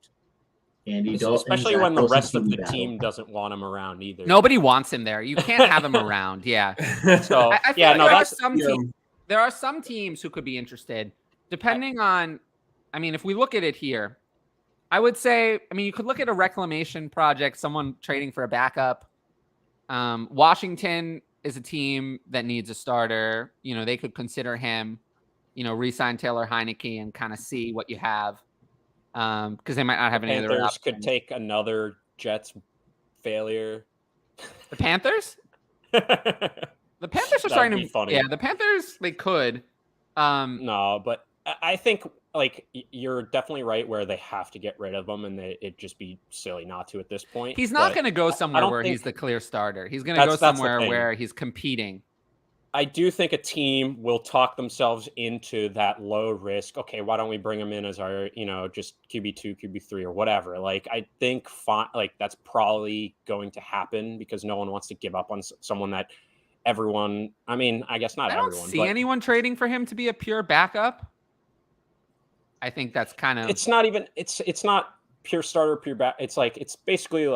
Andy Dalton, especially when the rest of the team doesn't want him around either. Nobody wants him there. You can't have him around. Yeah. So I feel like there are some teams who could be interested, depending on. I mean, if we look at it here, I would say. I mean, you could look at a reclamation project, someone trading for a backup. Washington is a team that needs a starter. They could consider him. Re-sign Taylor Heineke and kind of see what you have. Because they might not have any other options. Could take another Jets failure. The Panthers? The Panthers are starting to be funny. Yeah, the Panthers, they could. No, but I think you're definitely right where they have to get rid of him, and it'd just be silly not to at this point. He's not going to go somewhere where he's the clear starter. He's going to go somewhere where he's competing. I do think a team will talk themselves into that low risk. Okay, why don't we bring him in as our, just QB2, QB3 or whatever. I think that's probably going to happen because no one wants to give up on someone that everyone. I mean, I guess not everyone. I don't see anyone trading for him to be a pure backup. I think that's kind of. It's not even. It's not pure starter, pure back. It's basically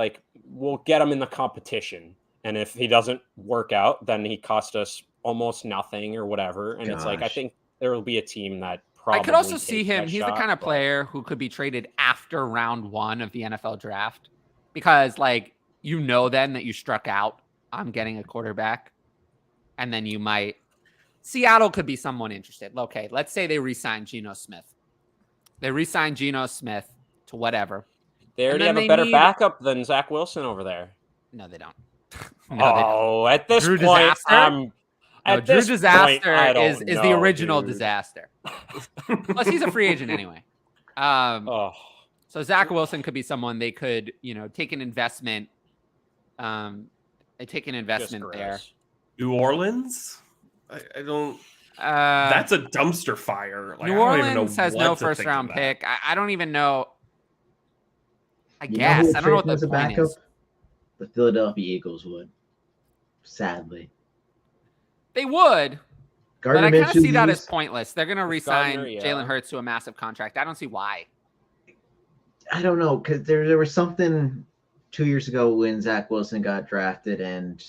we'll get him in the competition, and if he doesn't work out, then he cost us almost nothing or whatever. And it's I think there will be a team that probably. I could also see him. He's the kind of player who could be traded after round 1 of the NFL draft because then that you struck out on getting a quarterback, and then you might. Seattle could be someone interested. Okay, let's say they re-sign Geno Smith. They re-sign Geno Smith to whatever. They already have a better backup than Zach Wilson over there. No, they don't. At this Drew point, Disaster? Drew Disaster is the original disaster. Plus, he's a free agent anyway. So Zach Wilson could be someone they could, take an investment. They take an investment there. New Orleans? I don't. That's a dumpster fire. New Orleans has no first round pick. I don't even know. I guess I don't know what the point is. The Philadelphia Eagles would. Sadly. They would, but I kind of see that as pointless. They're going to re-sign Jalen Hurts to a massive contract. I don't see why. I don't know, because there was something 2 years ago when Zach Wilson got drafted and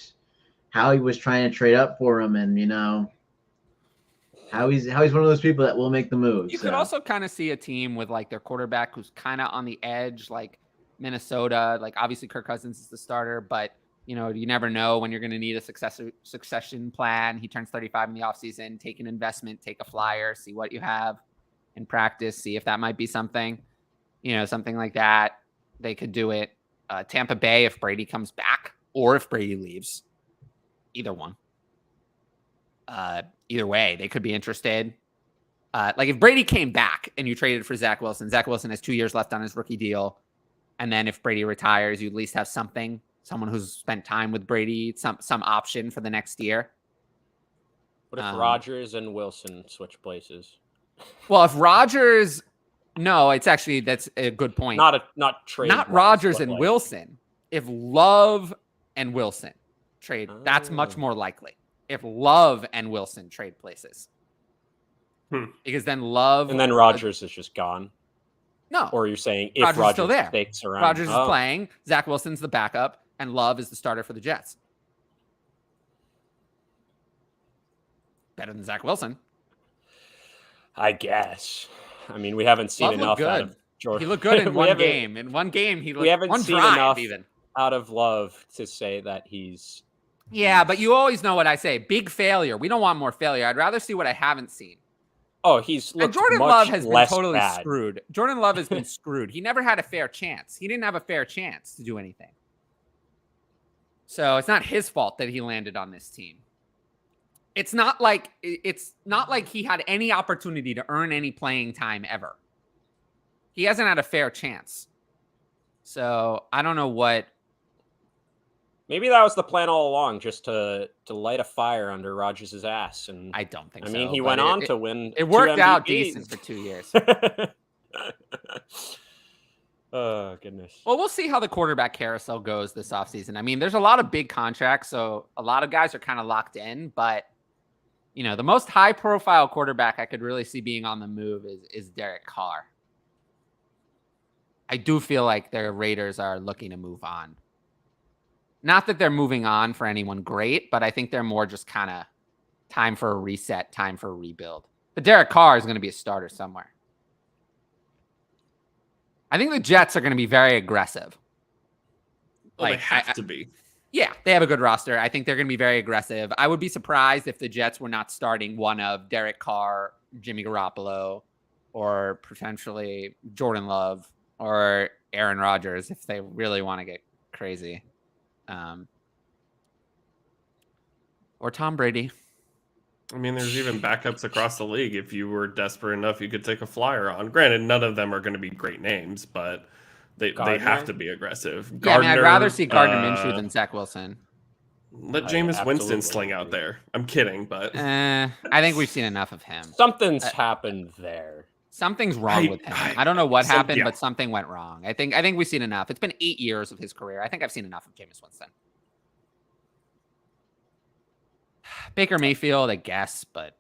how he was trying to trade up for him, and how he's one of those people that will make the move. You could also kind of see a team with their quarterback who's kind of on the edge, like Minnesota. Obviously Kirk Cousins is the starter, but you never know when you're going to need a succession plan. He turns 35 in the offseason. Take an investment, take a flyer, see what you have in practice, see if that might be something, something like that. They could do it. Tampa Bay, if Brady comes back or if Brady leaves, either one. Either way, they could be interested. If Brady came back and you traded for Zach Wilson has 2 years left on his rookie deal. And then if Brady retires, you at least have someone who's spent time with Brady, some option for the next year. What if Rodgers and Wilson switch places? Well, if Rodgers, that's a good point. Not trade. Not Rodgers and Wilson. If Love and Wilson trade, that's much more likely. If Love and Wilson trade places. Because then Love and then Rodgers is just gone. No. Or you're saying if Rodgers still there. sticks around. Rodgers is playing, Zach Wilson's the backup, and Love is the starter for the Jets. Better than Zach Wilson. I guess. I mean, we haven't seen enough out of Jordan. He looked good in one game. In one game, he looked. We haven't one seen drive enough even out of Love to say that he's. Yeah, but you always know what I say. Big failure. We don't want more failure. I'd rather see what I haven't seen. Oh, he's looked and Jordan much Love has less been totally bad. screwed. Jordan Love has been screwed. He never had a fair chance. He didn't have a fair chance to do anything. So it's not his fault that he landed on this team. It's not like he had any opportunity to earn any playing time ever. He hasn't had a fair chance. So I don't know what. Maybe that was the plan all along, just to light a fire under Rodgers' ass. And I don't think so. I mean, he but went on to win. It 2 worked out MVPs. decent for 2 years. Oh, goodness. Well, we'll see how the quarterback carousel goes this offseason. I mean, there's a lot of big contracts, so a lot of guys are kind of locked in. But, you know, the most high-profile quarterback I could really see being on the move is Derek Carr. I do feel like their Raiders are looking to move on. Not that they're moving on for anyone great, but I think they're more just kind of time for a reset, time for a rebuild. But Derek Carr is going to be a starter somewhere. I think the Jets are going to be very aggressive. Well, they have to be. Yeah, they have a good roster. I think they're going to be very aggressive. I would be surprised if the Jets were not starting one of Derek Carr, Jimmy Garoppolo, or potentially Jordan Love or Aaron Rodgers if they really want to get crazy. Or Tom Brady. I mean, there's even backups across the league. If you were desperate enough, you could take a flyer on. Granted, none of them are going to be great names, but they have to be aggressive. Yeah, I mean, I'd rather see Gardner Minshew than Zach Wilson. Let Jameis Winston sling out there. I'm kidding, but I think we've seen enough of him. Something's happened there. Something's wrong with him. I don't know what happened, yeah. but something went wrong. I think we've seen enough. It's been 8 years of his career. I think I've seen enough of Jameis Winston. Baker Mayfield, I guess, but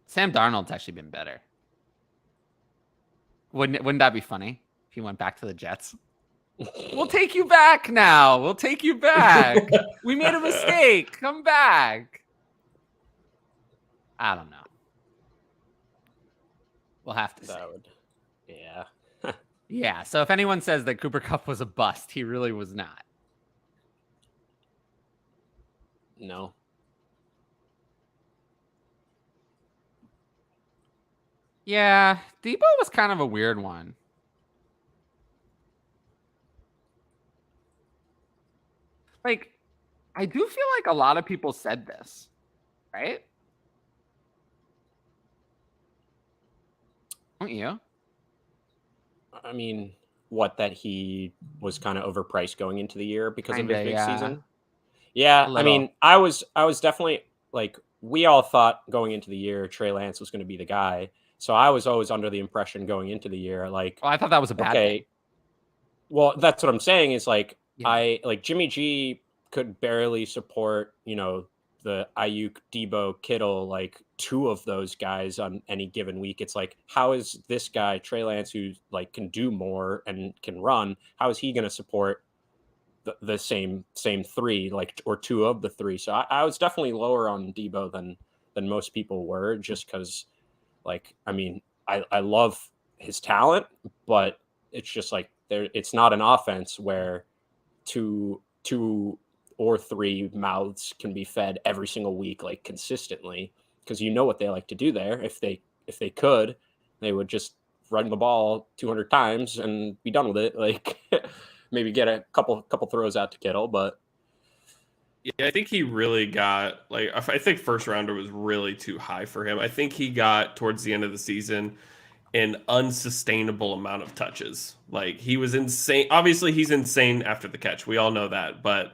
Sam Darnold's actually been better. Wouldn't that be funny if he went back to the Jets? We'll take you back now. We'll take you back. We made a mistake. Come back. I don't know. We'll have to see. Yeah. Yeah. So if anyone says that Cooper Kupp was a bust, he really was not. No. Yeah. Debo was kind of a weird one. Like, I do feel like a lot of people said this, right? Don't you? I mean, that he was kind of overpriced going into the year because of his big season? Yeah, I mean, I was definitely like, we all thought going into the year Trey Lance was going to be the guy. So I was always under the impression going into the year, like, I thought that was a bad thing. Well, that's what I'm saying is like, Jimmy G could barely support, the Ayuk, Debo, Kittle, like 2 of those guys on any given week. It's like, how is this guy, Trey Lance, who like can do more and can run, how is he going to support the same 3, like, or 2 of the 3? So I was definitely lower on Debo than most people were, just because, like, I mean, I love his talent, but it's just like it's not an offense where two or 3 mouths can be fed every single week, like consistently, because what they like to do there. If they could, they would just run the ball 200 times and be done with it. Like, maybe get a couple throws out to Kittle, but yeah, I think he really got, like, I think first rounder was really too high for him. I think he got towards the end of the season an unsustainable amount of touches. Like, he was insane. Obviously, he's insane after the catch. We all know that, but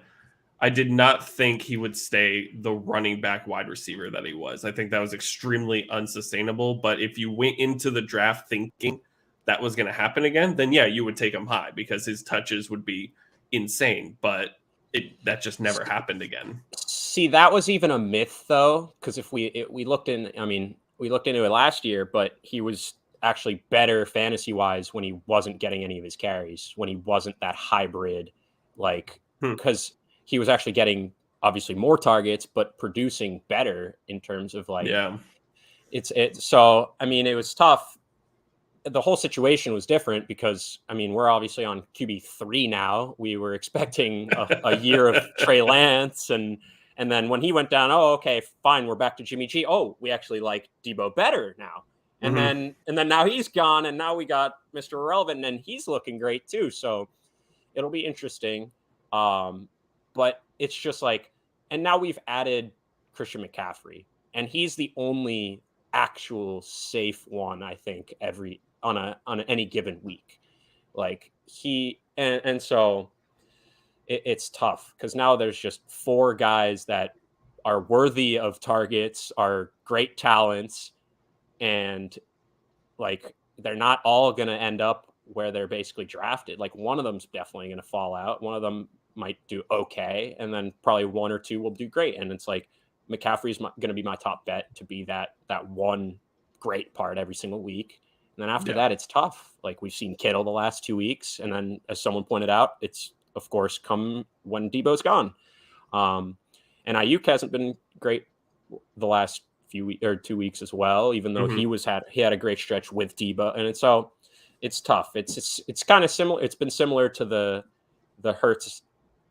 I did not think he would stay the running back wide receiver that he was. I think that was extremely unsustainable. But if you went into the draft thinking that was going to happen again, then yeah, you would take him high because his touches would be insane. But that just never happened again. See, that was even a myth though, because if we looked into it last year, but he was actually better fantasy wise when he wasn't getting any of his carries, when he wasn't that hybrid, like, because he was actually getting obviously more targets, but producing better in terms of like, so, I mean, it was tough. The whole situation was different because, I mean, we're obviously on QB3 now. We were expecting a year of Trey Lance, and then when he went down, okay, fine, we're back to Jimmy G. Oh, we actually like Debo better now. And then now he's gone, and now we got Mr. Irrelevant, and he's looking great too. So it'll be interesting. But it's just like, and now we've added Christian McCaffrey, and he's the only actual safe one, I think, on any given week. Like, so it's tough because now there's just 4 guys that are worthy of targets, are great talents, and like they're not all going to end up where they're basically drafted. Like one of them's definitely going to fall out. One of them might do okay, and then probably 1 or 2 will do great. And it's like McCaffrey's going to be my top bet to be that one great part every single week. And then after that, it's tough. Like we've seen Kittle the last 2 weeks, and then as someone pointed out, it's of course come when Debo's gone. And Ayuk hasn't been great the last few weeks or 2 weeks as well, even though he had a great stretch with Debo. And it's tough. It's kind of similar. It's been similar to the Hurts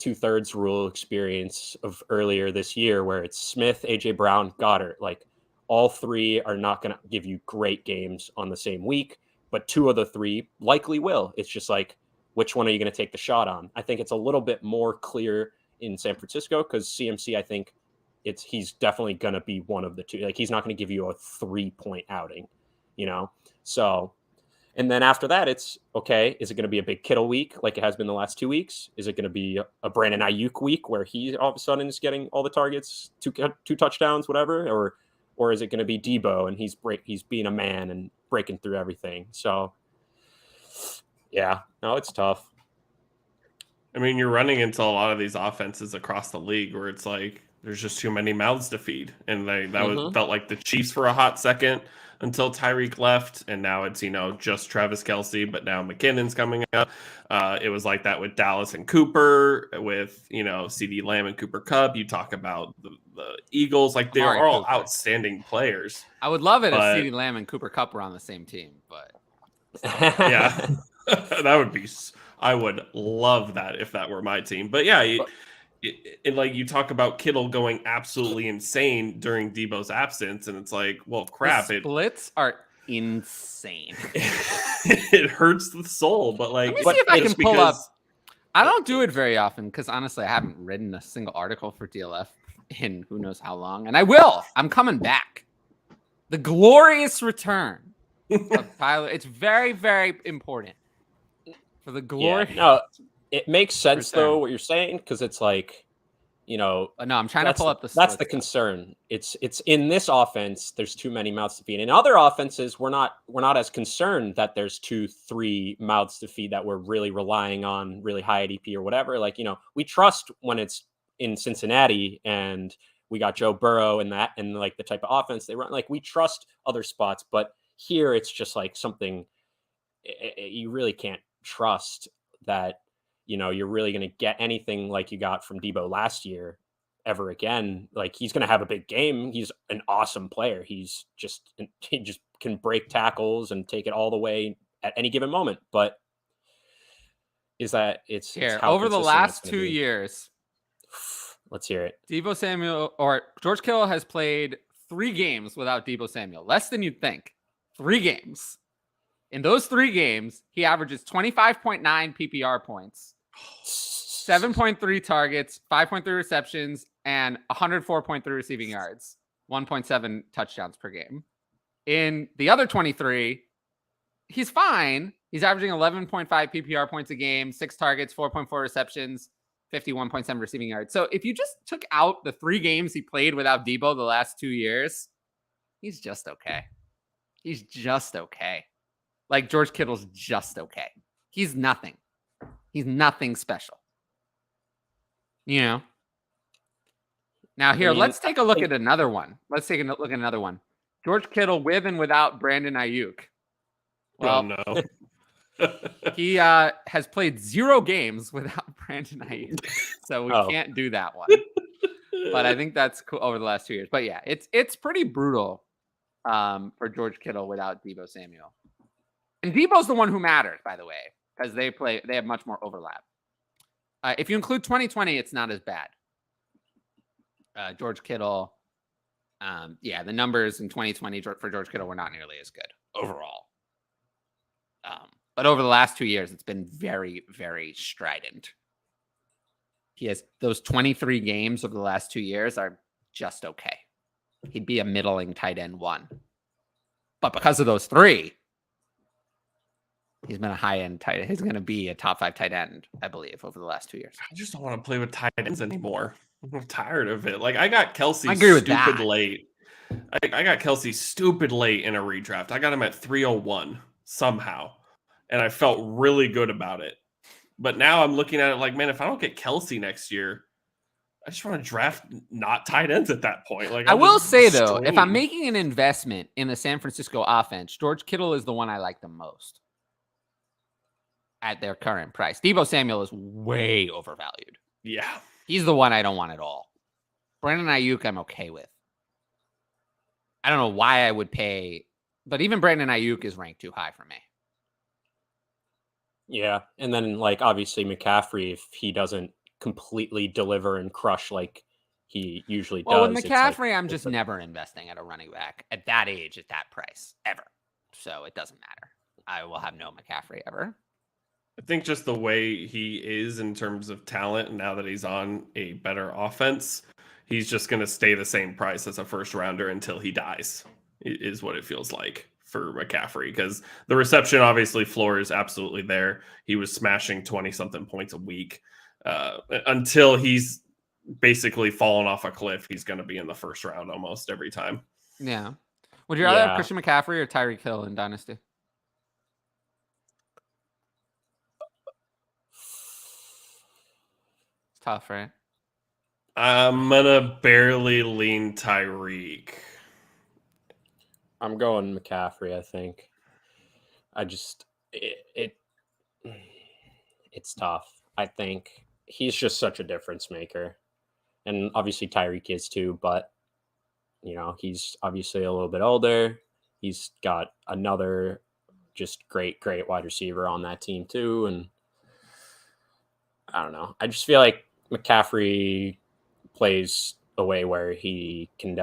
2/3 rule experience of earlier this year, where it's Smith, AJ Brown, Goddard. Like all 3 are not going to give you great games on the same week, but 2 of the 3 likely will. It's just like, which one are you going to take the shot on? I think it's a little bit more clear in San Francisco because CMC, I think he's definitely going to be one of the 2. Like he's not going to give you a 3-point outing, So, and then after that, it's okay. Is it going to be a big Kittle week like it has been the last 2 weeks? Is it going to be a Brandon Ayuk week where he all of a sudden is getting all the targets, 2 touchdowns, whatever? Or is it going to be Debo and he's being a man and breaking through everything? So, yeah, no, it's tough. I mean, you're running into a lot of these offenses across the league where it's like there's just too many mouths to feed, and felt like the Chiefs for a hot second until Tyreek left, and now it's just Travis Kelce, but now McKinnon's coming up. It was like that with Dallas and Cooper, with CeeDee Lamb and Cooper Kupp. You talk about the Eagles, like they're all outstanding players. I would love it if CeeDee Lamb and Cooper Kupp were on the same team, but yeah, that would be. I would love that if that were my team. But yeah, like you talk about Kittle going absolutely insane during Debo's absence, and it's like, well, crap. The splits are insane. It hurts the soul, but like, let me see if I can pull up. I don't do it very often because honestly, I haven't written a single article for DLF in who knows how long, and I will. I'm coming back. The glorious return of Tyler. It's very, very important. For the glory. Yeah, no, it makes sense though what you're saying because it's like, No, I'm trying to pull up the. That's the concern. It's in this offense. There's too many mouths to feed. In other offenses, we're not as concerned that there's 2-3 mouths to feed that we're really relying on really high ADP or whatever. Like we trust when it's in Cincinnati and we got Joe Burrow and like the type of offense they run. Like we trust other spots, but here it's just like something you really can't trust that you're really going to get anything like you got from Debo last year ever again. Like he's going to have a big game. He's an awesome player. He just can break tackles and take it all the way at any given moment. But it's over the last 2 years. Let's hear it. Debo Samuel or George Kittle has played 3 games without Debo Samuel. Less than you'd think. 3 games. In those 3 games, he averages 25.9 PPR points, 7.3 targets, 5.3 receptions, and 104.3 receiving yards, 1.7 touchdowns per game. In the other 23, he's fine. He's averaging 11.5 PPR points a game, 6 targets, 4.4 receptions, 51.7 receiving yards. So if you just took out the 3 games he played without Debo the last 2 years, he's just okay. He's just okay. Like George Kittle's just okay. He's nothing. He's nothing special. Now here, let's take a look at another one. George Kittle with and without Brandon Ayuk. Well, no. He has played 0 games without Brandon Ayuk. So we can't do that one. But I think that's cool over the last 2 years. But yeah, it's pretty brutal for George Kittle without Debo Samuel. And Debo's the one who matters, by the way, because they have much more overlap. If you include 2020, it's not as bad. George Kittle, the numbers in 2020 for George Kittle were not nearly as good overall. But over the last 2 years, it's been very, very strident. He has those 23 games over the last 2 years are just okay. He'd be a middling tight end 1. But because of those 3, He's been a high-end tight end. He's going to be a top 5 tight end, I believe, over the last 2 years. I just don't want to play with tight ends anymore. I'm tired of it. Like I got Kelsey I agree with stupid that. late. I got Kelsey stupid late in a redraft. I got him at 301 somehow, and I felt really good about it. But now I'm looking at it like, man, if I don't get Kelsey next year, I just want to draft not tight ends at that point. Like I will just say, though, if I'm stream. making an investment in the San Francisco offense, George Kittle is the one I like the most at their current price. Deebo Samuel is way overvalued. Yeah. He's the one I don't want at all. Brandon Ayuk, I'm okay with. I don't know why I would pay, but even Brandon Ayuk is ranked too high for me. Yeah, and then like obviously McCaffrey, if he doesn't completely deliver and crush like he usually Well, does, with McCaffrey, I'm just never investing at a running back at that age, at that price, ever. So it doesn't matter. I will have no McCaffrey ever. I think just the way he is in terms of talent, now that he's on a better offense, he's just going to stay the same price as a first rounder until he dies, is what it feels like for McCaffrey. Because the reception, obviously, floor is absolutely there. He was smashing 20-something points a week. Until he's basically fallen off a cliff, he's going to be in the first round almost every time. Yeah. Would you rather have Christian McCaffrey or Tyreek Hill in Dynasty? It's tough, right? I'm going to barely lean Tyreek. I'm going McCaffrey, I think. It's tough. I think he's just such a difference maker. And obviously Tyreek is too, but you know, he's obviously a little bit older. He's got another just great wide receiver on that team too. And I don't know. I just feel like McCaffrey plays a way where he can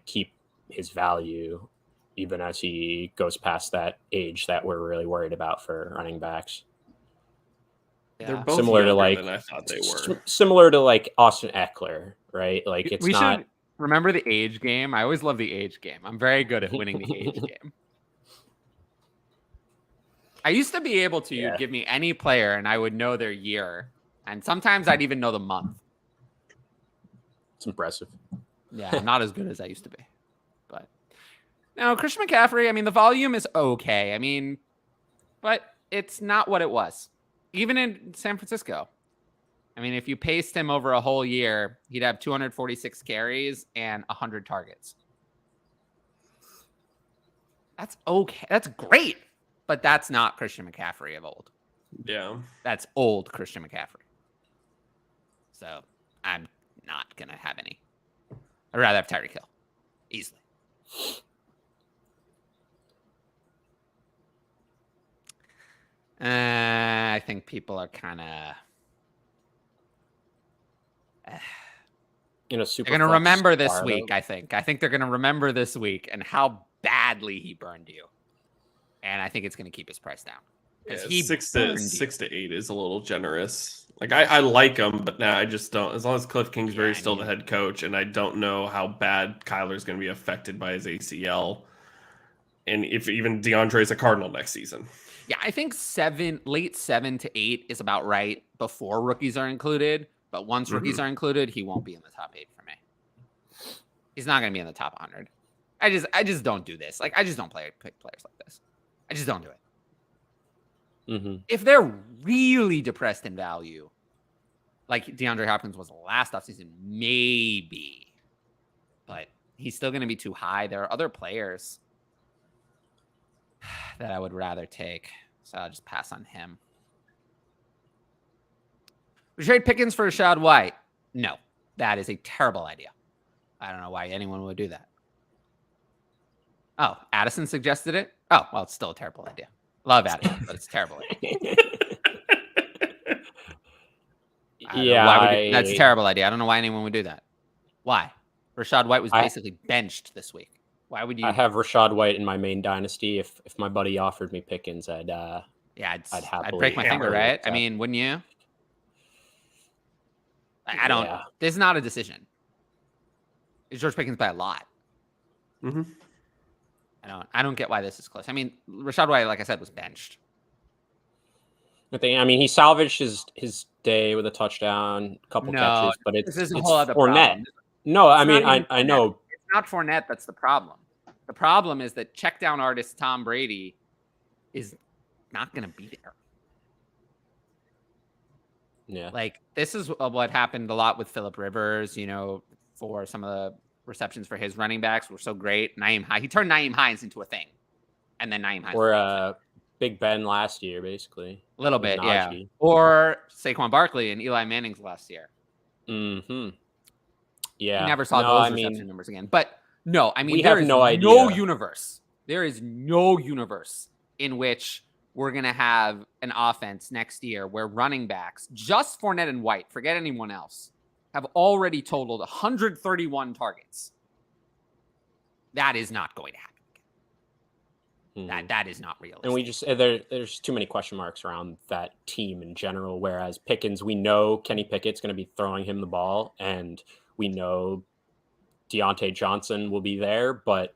keep his value even as he goes past that age that we're really worried about for running backs. They're both similar to than I thought they were. Similar to like Austin Eckler, right? Like it's not. Should remember the age game. I always love the age game. I'm very good at winning the age game. I used to be able to give me any player and I would know their year, and sometimes I'd even know the month. It's impressive. Yeah, I'm not as good as I used to be. But no, Christian McCaffrey, I mean, the volume is okay. I mean, but it's not what it was. Even in San Francisco. I mean, if you paced him over a whole year, he'd have 246 carries and 100 targets. That's okay. That's great. But that's not Christian McCaffrey of old. Yeah. That's old Christian McCaffrey. So I'm not going to have any. I'd rather have Tyreek Hill. Easily. I think people are kind of in a super. They're going to remember this week, I think. I think they're going to remember this week and how badly he burned you. And I think it's going to keep his price down. Yeah, he 6 to 8 is a little generous. Like I like him, but now I just don't. As long as Cliff Kingsbury's still the head coach, and I don't know how bad Kyler's going to be affected by his ACL, and if even DeAndre's a Cardinal next season. Yeah, I think late 7 to 8 is about right before rookies are included. But once rookies are included, he won't be in the top 8 for me. He's not going to be in the top 100. I just don't do this. Like I just don't pick players like this. I just don't do it. Mm-hmm. If they're really depressed in value, like DeAndre Hopkins was last offseason, maybe. But he's still going to be too high. There are other players that I would rather take. So I'll just pass on him. We trade Pickens for Rashad White. No, that is a terrible idea. I don't know why anyone would do that. Oh, Addison suggested it? Oh, well, it's still a terrible idea. Love Addison, but it's a terrible idea. That's a terrible idea. I don't know why anyone would do that. Why? Rashad White was basically benched this week. Why would you? I have Rashad White in my main dynasty. If my buddy offered me Pickens, I'd break my finger, right? I mean, wouldn't you? I don't. Yeah. This is not a decision. It's George Pickens by a lot. Mm-hmm. I don't get why this is close. I mean, Rashad White, like I said, was benched. I mean, he salvaged his day with a touchdown, a couple catches, but this is a it's whole other Fournette. problem. No, I It's mean, not even I Fournette. know. It's not Fournette that's the problem. The problem is that check down artist Tom Brady is not going to be there. Yeah. Like, this is what happened a lot with Phillip Rivers, for some of the receptions for his running backs were so great. He turned Naeem Hines into a thing. And then Naeem Hines. Or Big Ben last year, basically. A little bit, yeah. Najee. Or Saquon Barkley and Eli Manning's last year. Mm-hmm. Yeah. You never saw those reception numbers again. But no, I mean, we have no idea. No universe. There is no universe in which we're going to have an offense next year where running backs, just Fournette and White, forget anyone else, have already totaled 131 targets. That is not going to happen. That is not realistic. And we just there's too many question marks around that team in general. Whereas Pickens, we know Kenny Pickett's going to be throwing him the ball, and we know Deontay Johnson will be there, but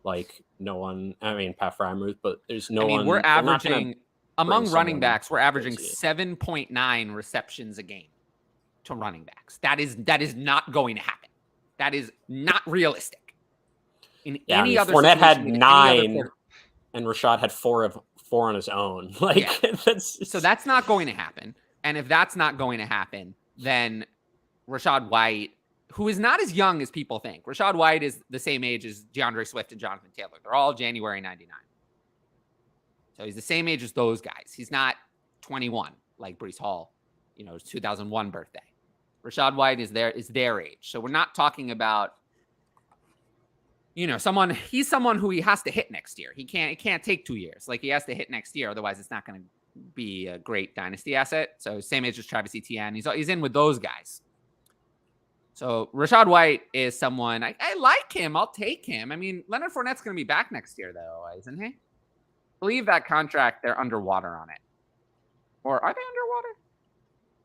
like no one. I mean, Pat Frymuth, but there's no one. We're averaging among running backs. We're averaging crazy. 7.9 receptions a game to running backs. That is not going to happen. That is not realistic. In any other Fournette had situation, 9. And Rashad had four on his own. So that's not going to happen. And if that's not going to happen, then Rachaad White, who is not as young as people think. Rachaad White is the same age as DeAndre Swift and Jonathan Taylor. They're all January 99. So he's the same age as those guys. He's not 21 like Breece Hall, his 2001 birthday. Rachaad White is their age. So we're not talking about he's someone who he has to hit next year. It can't take 2 years. Like, he has to hit next year. Otherwise, it's not going to be a great dynasty asset. So same age as Travis Etienne. He's in with those guys. So Rachaad White is someone I like him. I'll take him. I mean, Leonard Fournette's going to be back next year, though, isn't he? I believe that contract, they're underwater on it. Or are they underwater?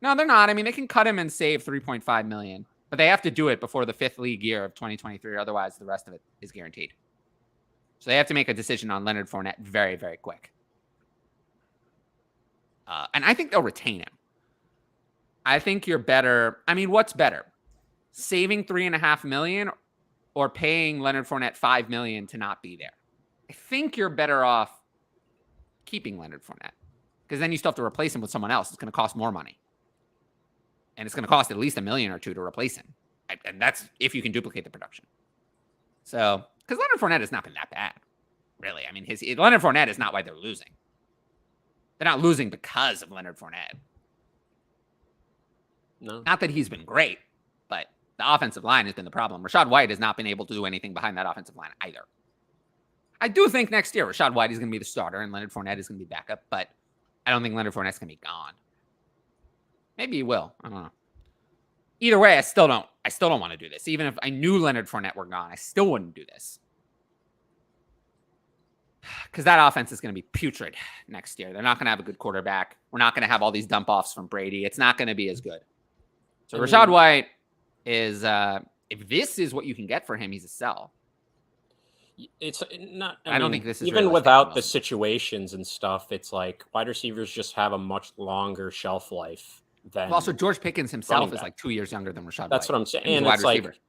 No, they're not. I mean, they can cut him and save $3.5 million. But they have to do it before the 5th league year of 2023. Otherwise, the rest of it is guaranteed. So they have to make a decision on Leonard Fournette very, very quick. And I think they'll retain him. I think you're better. I mean, what's better? Saving $3.5 million or paying Leonard Fournette $5 million to not be there? I think you're better off keeping Leonard Fournette. Because then you still have to replace him with someone else. It's going to cost more money. And it's going to cost at least $1 million or $2 million to replace him. And that's if you can duplicate the production. So, because Leonard Fournette has not been that bad, really. I mean, Leonard Fournette is not why they're losing. They're not losing because of Leonard Fournette. No. Not that he's been great, but the offensive line has been the problem. Rachaad White has not been able to do anything behind that offensive line either. I do think next year Rachaad White is going to be the starter and Leonard Fournette is going to be backup, but I don't think Leonard Fournette's going to be gone. Maybe he will. I don't know. Either way, I still don't want to do this. Even if I knew Leonard Fournette were gone, I still wouldn't do this. Because that offense is going to be putrid next year. They're not going to have a good quarterback. We're not going to have all these dump offs from Brady. It's not going to be as good. So Rachaad White is, if this is what you can get for him, he's a sell. It's not. I don't think this is even without the situations and stuff. It's like wide receivers just have a much longer shelf life than. Well, also, George Pickens himself is like 2 years younger than Rachaad White. That's what I'm saying. And it's like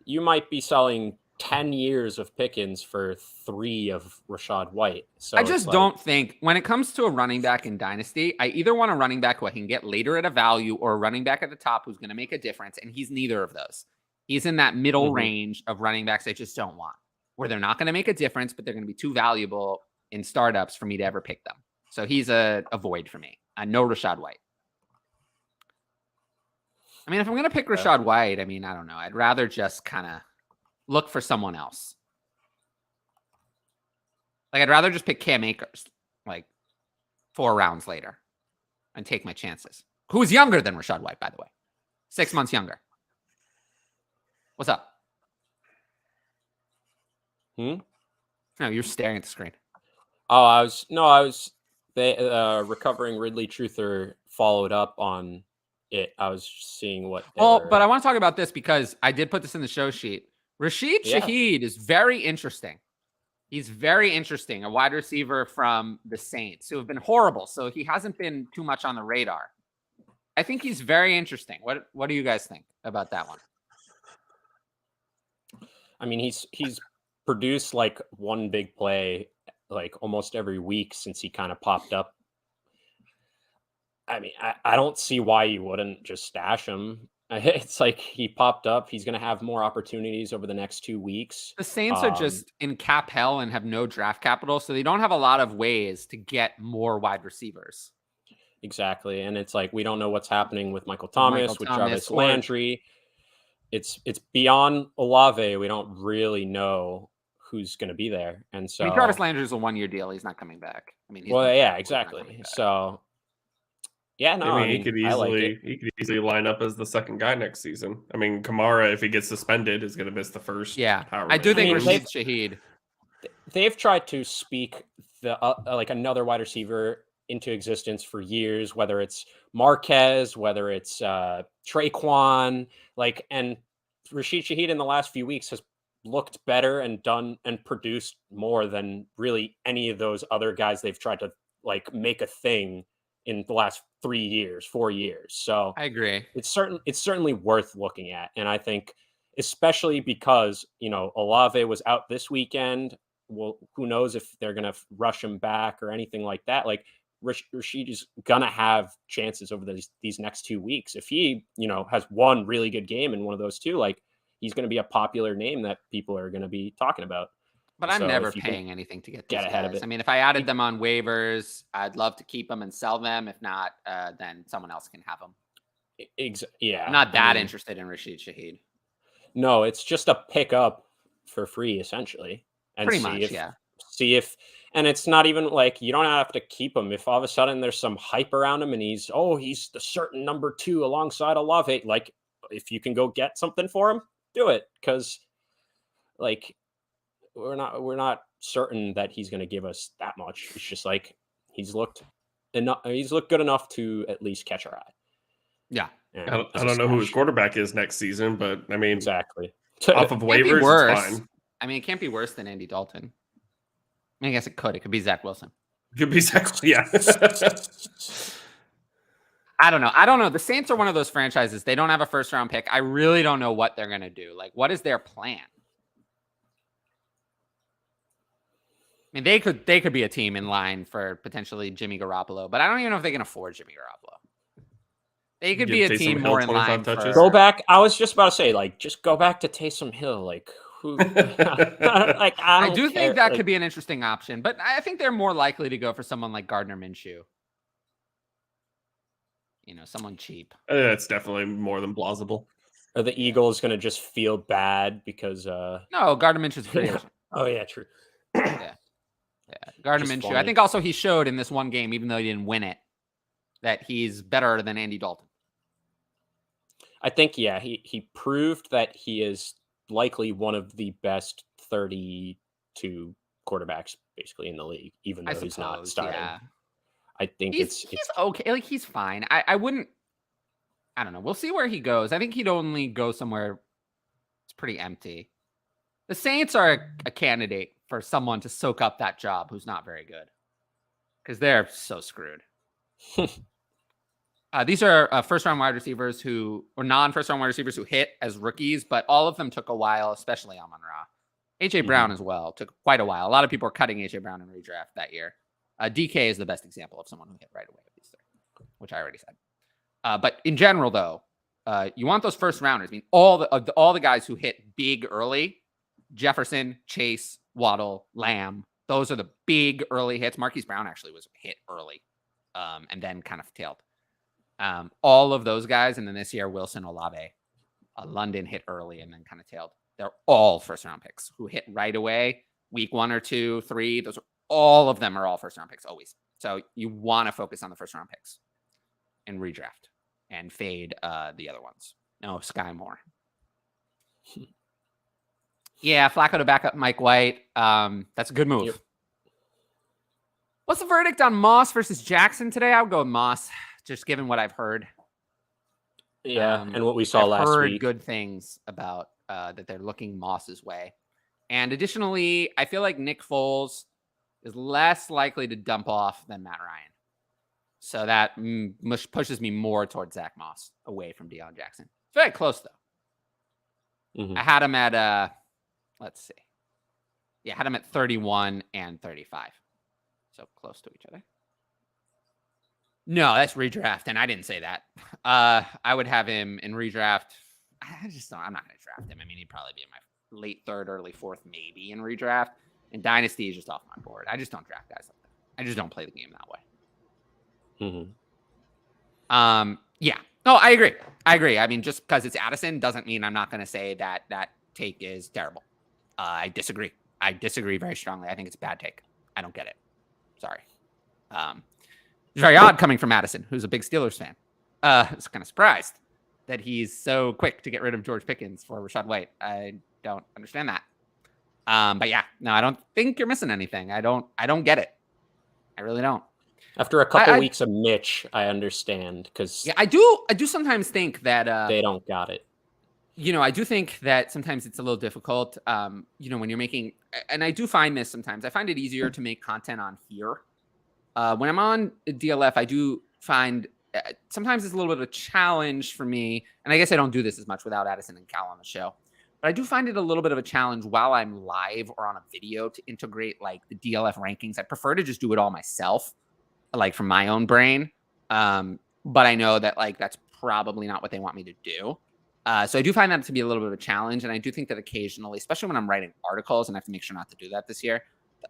you might be selling 10 years of Pickens for 3 of Rachaad White. So I just don't think when it comes to a running back in Dynasty, I either want a running back who I can get later at a value or a running back at the top who's going to make a difference. And he's neither of those. He's in that middle range of running backs I just don't want, where they're not going to make a difference, but they're going to be too valuable in startups for me to ever pick them. So he's a void for me. No Rachaad White. I mean, if I'm going to pick Rachaad White, I mean, I don't know. I'd rather just kind of look for someone else. Like, I'd rather just pick Cam Akers, like 4 rounds later and take my chances. Who's younger than Rachaad White, by the way? 6 months younger. What's up? No, you're staring at the screen. Oh, I was recovering Ridley Truther followed up on it. I was seeing what. But I want to talk about this because I did put this in the show sheet. Rashid Shaheed is very interesting. He's very interesting, a wide receiver from the Saints who have been horrible. So he hasn't been too much on the radar. I think he's very interesting. What do you guys think about that one? I mean, he's produced like one big play like almost every week since he kind of popped up. I mean, I don't see why you wouldn't just stash him. It's like he popped up. He's going to have more opportunities over the next 2 weeks. The Saints are just in cap hell and have no draft capital, so they don't have a lot of ways to get more wide receivers. Exactly. And it's like we don't know what's happening with Michael Thomas, with Jarvis Landry. It's beyond Olave. We don't really know who's going to be there. And so Jarvis Landry is a 1-year deal. He's not coming back. I mean, exactly. So yeah, no, I mean, he could easily line up as the second guy next season. I mean, Kamara, if he gets suspended, is going to miss the first. Yeah, I do think Rashid Shaheed. They've tried to speak the like another wide receiver into existence for years, whether it's Marquez, whether it's Traquan, and Rashid Shaheed in the last few weeks has looked better and done and produced more than really any of those other guys they've tried to like make a thing in the last 4 years. So I agree. It's certainly worth looking at. And I think especially because, Olave was out this weekend. Well, who knows if they're going to rush him back or anything like that. Like Rashid is going to have chances over these next 2 weeks. If he, has one really good game in one of those two, like he's going to be a popular name that people are going to be talking about. But I'm never paying anything to get ahead of it. I mean, if I added them on waivers, I'd love to keep them and sell them. If not, then someone else can have them. Yeah. I'm not that interested in Rashid Shaheed. No, it's just a pickup for free, essentially. And pretty much, yeah. See if, and it's not even like you don't have to keep him. If all of a sudden there's some hype around him and he's the certain number 2 alongside Olave, like if you can go get something for him, do it. Because like we're not certain that he's going to give us that much. It's just like he's looked good enough to at least catch our eye. Yeah. I don't know who his quarterback is next season, but I mean, exactly. Off of waivers, it's fine. I mean, it can't be worse than Andy Dalton. I mean, I guess it could. It could be Zach Wilson. It could be Zach. Yeah. I don't know. The Saints are one of those franchises. They don't have a first round pick. I really don't know what they're going to do. Like, what is their plan? I mean, they could be a team in line for potentially Jimmy Garoppolo, but I don't even know if they can afford Jimmy Garoppolo. They could be a team more in line for... Go back. I was just about to say, like, just go back to Taysom Hill. Like, who? Like, I do think that could be an interesting option, but I think they're more likely to go for someone like Gardner Minshew. Someone cheap. That's definitely more than plausible. Are the Eagles going to just feel bad because... No, Gardner Minshew's free agent. Oh, yeah, true. Yeah, Gardner Minshew. Funny. I think also he showed in this one game, even though he didn't win it, that he's better than Andy Dalton. I think, yeah, he proved that he is likely one of the best 32 quarterbacks basically in the league, even though he's not starting. Yeah. I think he's okay. Like, he's fine. I wouldn't, I don't know. We'll see where he goes. I think he'd only go somewhere it's pretty empty. The Saints are a candidate for someone to soak up that job who's not very good because they're so screwed. These are first-round wide receivers or non-first-round wide receivers who hit as rookies, but all of them took a while, especially Amon-Ra. A.J. Brown as well took quite a while. A lot of people are cutting A.J. Brown in redraft that year. DK is the best example of someone who hit right away with these three, which I already said. But in general, though, you want those first-rounders. I mean, all the guys who hit big early, Jefferson, Chase, Waddle, Lamb, those are the big early hits. Marquise Brown actually was hit early and then kind of tailed. All of those guys, and then this year, Wilson, Olave, London hit early and then kind of tailed. They're all first-round picks who hit right away, week 1 or 2, 3. All of them are all first-round picks, always. So you want to focus on the first-round picks and redraft and fade the other ones. No, Sky Moore. Yeah, Flacco to back up Mike White. That's a good move. Yep. What's the verdict on Moss versus Jackson today? I would go with Moss, just given what I've heard. Yeah, and what we saw last week. Good things about that they're looking Moss's way. And additionally, I feel like Nick Foles is less likely to dump off than Matt Ryan. So that pushes me more towards Zach Moss away from Deion Jackson. It's very close, though. Mm-hmm. I had him at, let's see. Yeah, I had him at 31 and 35. So close to each other. No, that's redraft, and I didn't say that. I would have him in redraft. I'm not going to draft him. I mean, he'd probably be in my late third, early fourth, maybe in redraft. And Dynasty is just off my board. I just don't draft guys like that. I just don't play the game that way. Mm-hmm. Yeah. No, I agree. I mean, just because it's Addison doesn't mean I'm not going to say that that take is terrible. I disagree. I disagree very strongly. I think it's a bad take. I don't get it. Sorry. It's very odd coming from Addison, who's a big Steelers fan. I was kind of surprised that he's so quick to get rid of George Pickens for Rachaad White. I don't understand that. But yeah, no, I don't think you're missing anything. I don't get it. I really don't. After a couple weeks of Mitch, I understand because yeah, I do sometimes think that they don't got it. I do think that sometimes it's a little difficult. When you're making, and I do find this sometimes. I find it easier to make content on here. When I'm on DLF, I do find sometimes it's a little bit of a challenge for me. And I guess I don't do this as much without Addison and Cal on the show. But I do find it a little bit of a challenge while I'm live or on a video to integrate like the DLF rankings. I prefer to just do it all myself, like from my own brain. But I know that like that's probably not what they want me to do. So I do find that to be a little bit of a challenge. And I do think that occasionally, especially when I'm writing articles, and I have to make sure not to do that this year,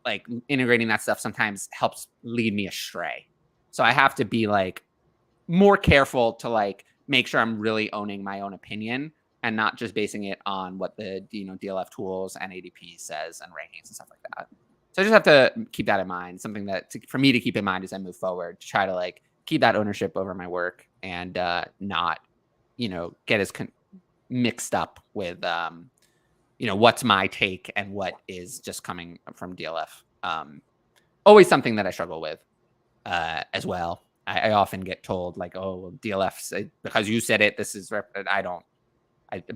like integrating that stuff sometimes helps lead me astray. So I have to be like more careful to like make sure I'm really owning my own opinion and not just basing it on what the DLF tools and ADP says and rankings and stuff like that. So I just have to keep that in mind. Something that for me to keep in mind as I move forward, to try to like keep that ownership over my work and not get as mixed up with what's my take and what is just coming from DLF. Always something that I struggle with as well. I often get told like, oh, DLF, because you said it, this is,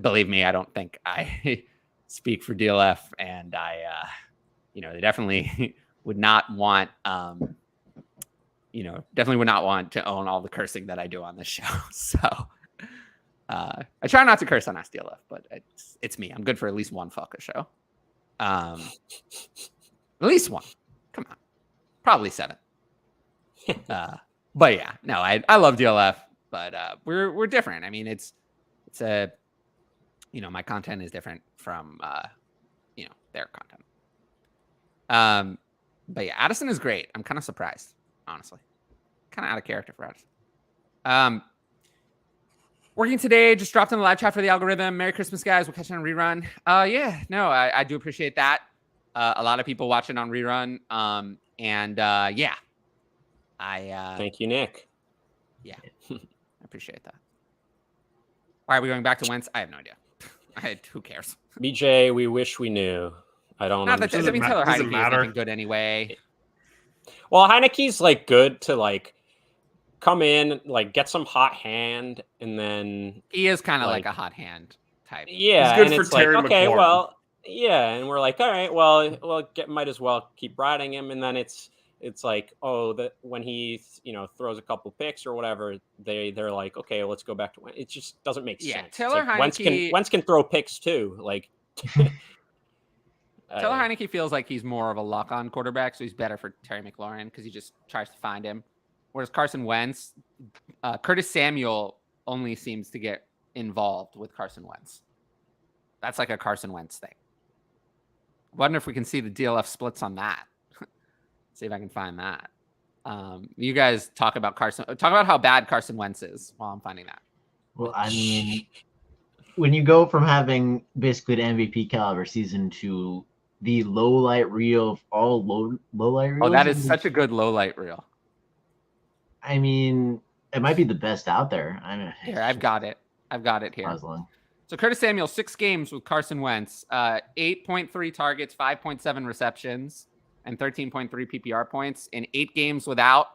believe me, I don't think I speak for DLF, and they definitely would not want, definitely would not want to own all the cursing that I do on this show. So I try not to curse on SDLF, but it's me. I'm good for at least one fuck a show. At least one. Come on. Probably 7. But yeah, no, I love DLF, but we're different. I mean, it's a, my content is different from, their content. But yeah, Addison is great. I'm kind of surprised, honestly. Kind of out of character for Addison. Working today, just dropped in the live chat for the algorithm. Merry Christmas, guys. We'll catch you on rerun. Yeah, no, I do appreciate that. A lot of people watching on rerun. Yeah. Thank you, Nick. Yeah, I appreciate that. Why are we going back to Wentz? I have no idea. Who cares? BJ, we wish we knew. I don't know. Taylor Heineke is nothing good anyway. Well, Heineke's like good to like come in, like get some hot hand, and then he is kind of like a hot hand type. Yeah, he's good and for Terry okay, McLaurin. well, yeah, and we're like, all right, well, might as well keep riding him, and then it's like, oh, that when he throws a couple picks or whatever, they're like, okay, let's go back to Wentz. It just doesn't make sense. Taylor like, Heineke, Wentz can throw picks too, like. Taylor Heineke feels like he's more of a lock-on quarterback, so he's better for Terry McLaurin because he just tries to find him. Whereas Carson Wentz, Curtis Samuel only seems to get involved with Carson Wentz. That's like a Carson Wentz thing. Wonder if we can see the DLF splits on that. See if I can find that. You guys talk about how bad Carson Wentz is while I'm finding that. Well, I mean, when you go from having basically the MVP caliber season to the low light reel of all low light reels. Oh, that is such a good low light reel. I mean, it might be the best out there. Here, I've got it here. Puzzling. So Curtis Samuel, 6 games with Carson Wentz, 8.3 targets, 5.7 receptions, and 13.3 PPR points. In 8 games without,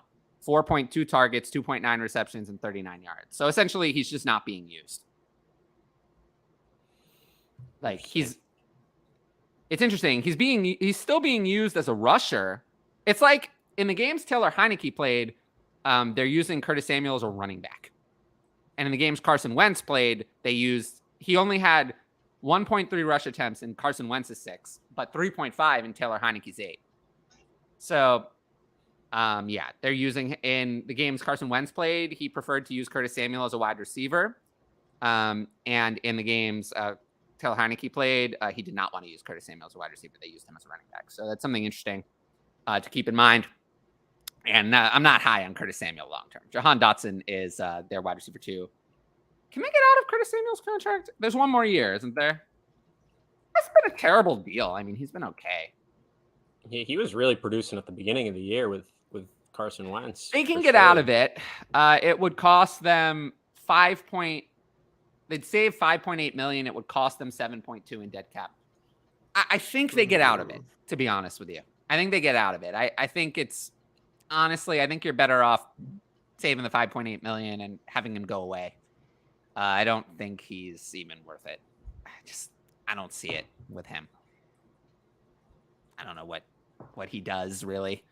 4.2 targets, 2.9 receptions, and 39 yards. So essentially, he's just not being used. Like it's interesting. He's still being used as a rusher. It's like in the games Taylor Heineke played, they're using Curtis Samuel as a running back. And in the games Carson Wentz played, he only had 1.3 rush attempts in Carson Wentz's 6, but 3.5 in Taylor Heineke's 8. So, they're using in the games Carson Wentz played, he preferred to use Curtis Samuel as a wide receiver. And in the games Taylor Heineke played, he did not want to use Curtis Samuel as a wide receiver. They used him as a running back. So that's something interesting to keep in mind. And I'm not high on Curtis Samuel long term. Jahan Dotson is their wide receiver 2. Can they get out of Curtis Samuel's contract? There's one more year, isn't there? That's been a terrible deal. I mean, he's been okay. He was really producing at the beginning of the year with Carson Wentz. They can get out of it. It would cost them they'd save $5.8 million. It would cost them $7.2 in dead cap. I think they get out of it, to be honest with you. I think they get out of it. I think honestly, I think you're better off saving the $5.8 million and having him go away. I don't think he's even worth it. I don't see it with him. I don't know what he does really.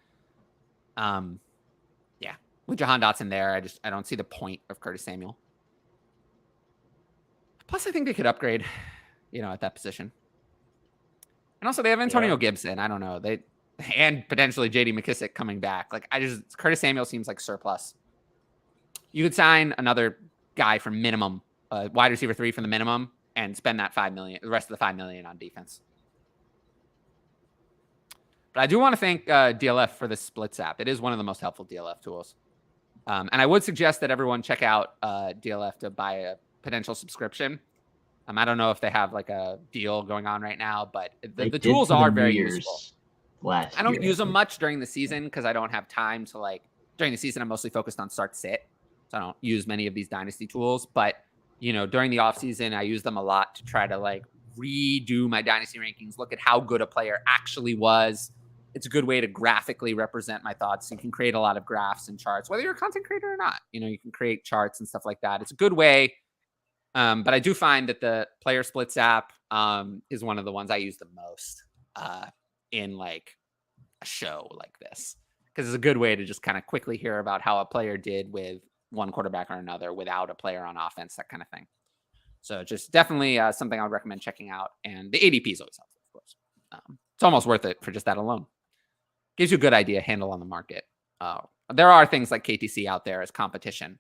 With Jahan Dotson there, I don't see the point of Curtis Samuel. Plus, I think they could upgrade, at that position. And also, they have Antonio Gibson. I don't know. And potentially J.D. McKissick coming back. Curtis Samuel seems like surplus. You could sign another guy for minimum, wide receiver 3 for the minimum, and spend that $5 million, the rest of the $5 million on defense. But I do want to thank DLF for the Splits app. It is one of the most helpful DLF tools. And I would suggest that everyone check out DLF to buy a potential subscription. I don't know if they have a deal going on right now, but the tools are very useful. I don't use them much during the season because I don't have time to during the season. I'm mostly focused on start sit. So I don't use many of these dynasty tools, but during the off season, I use them a lot to try to redo my dynasty rankings, look at how good a player actually was. It's a good way to graphically represent my thoughts. You can create a lot of graphs and charts, whether you're a content creator or not. You can create charts and stuff like that. It's a good way. But I do find that the Player Splits app is one of the ones I use the most in a show like this, because it's a good way to just kind of quickly hear about how a player did with one quarterback or another without a player on offense, that kind of thing. So just definitely something I would recommend checking out. And the ADP is always helpful, of course. It's almost worth it for just that alone. Gives you a good handle on the market. There are things like KTC out there as competition,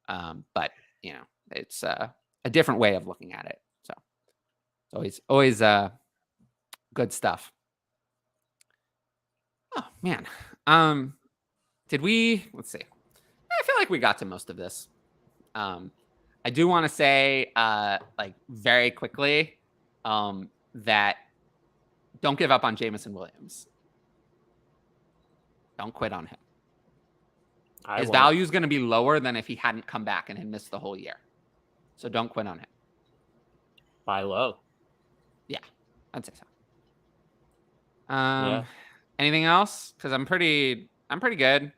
but it's a different way of looking at it. So it's always good stuff. Oh man, let's see. I feel like we got to most of this. I do want to say, very quickly, that don't give up on Jameson Williams. Don't quit on him. His value is going to be lower than if he hadn't come back and had missed the whole year. So don't quit on him. Buy low. Yeah, I'd say so. Anything else? Because I'm pretty good.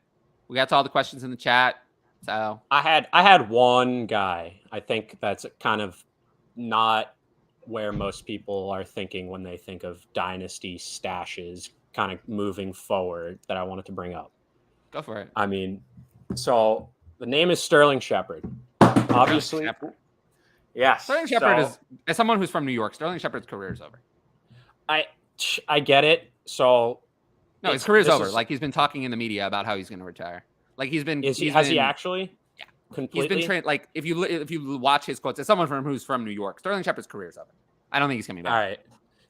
We got to all the questions in the chat. So I had one guy. I think that's kind of not where most people are thinking when they think of dynasty stashes kind of moving forward that I wanted to bring up. Go for it. I mean, so the name is Sterling Shepard. Obviously. Shepard. Yes. Sterling Shepard is, as someone who's from New York, Sterling Shepard's career is over. I get it. So no, his career's over. He's been talking in the media about how he's going to retire. Has he actually? Yeah. Completely? He's been trained. If you watch his quotes, as someone who's from New York, Sterling Shepard's career is over. I don't think he's coming back. All right.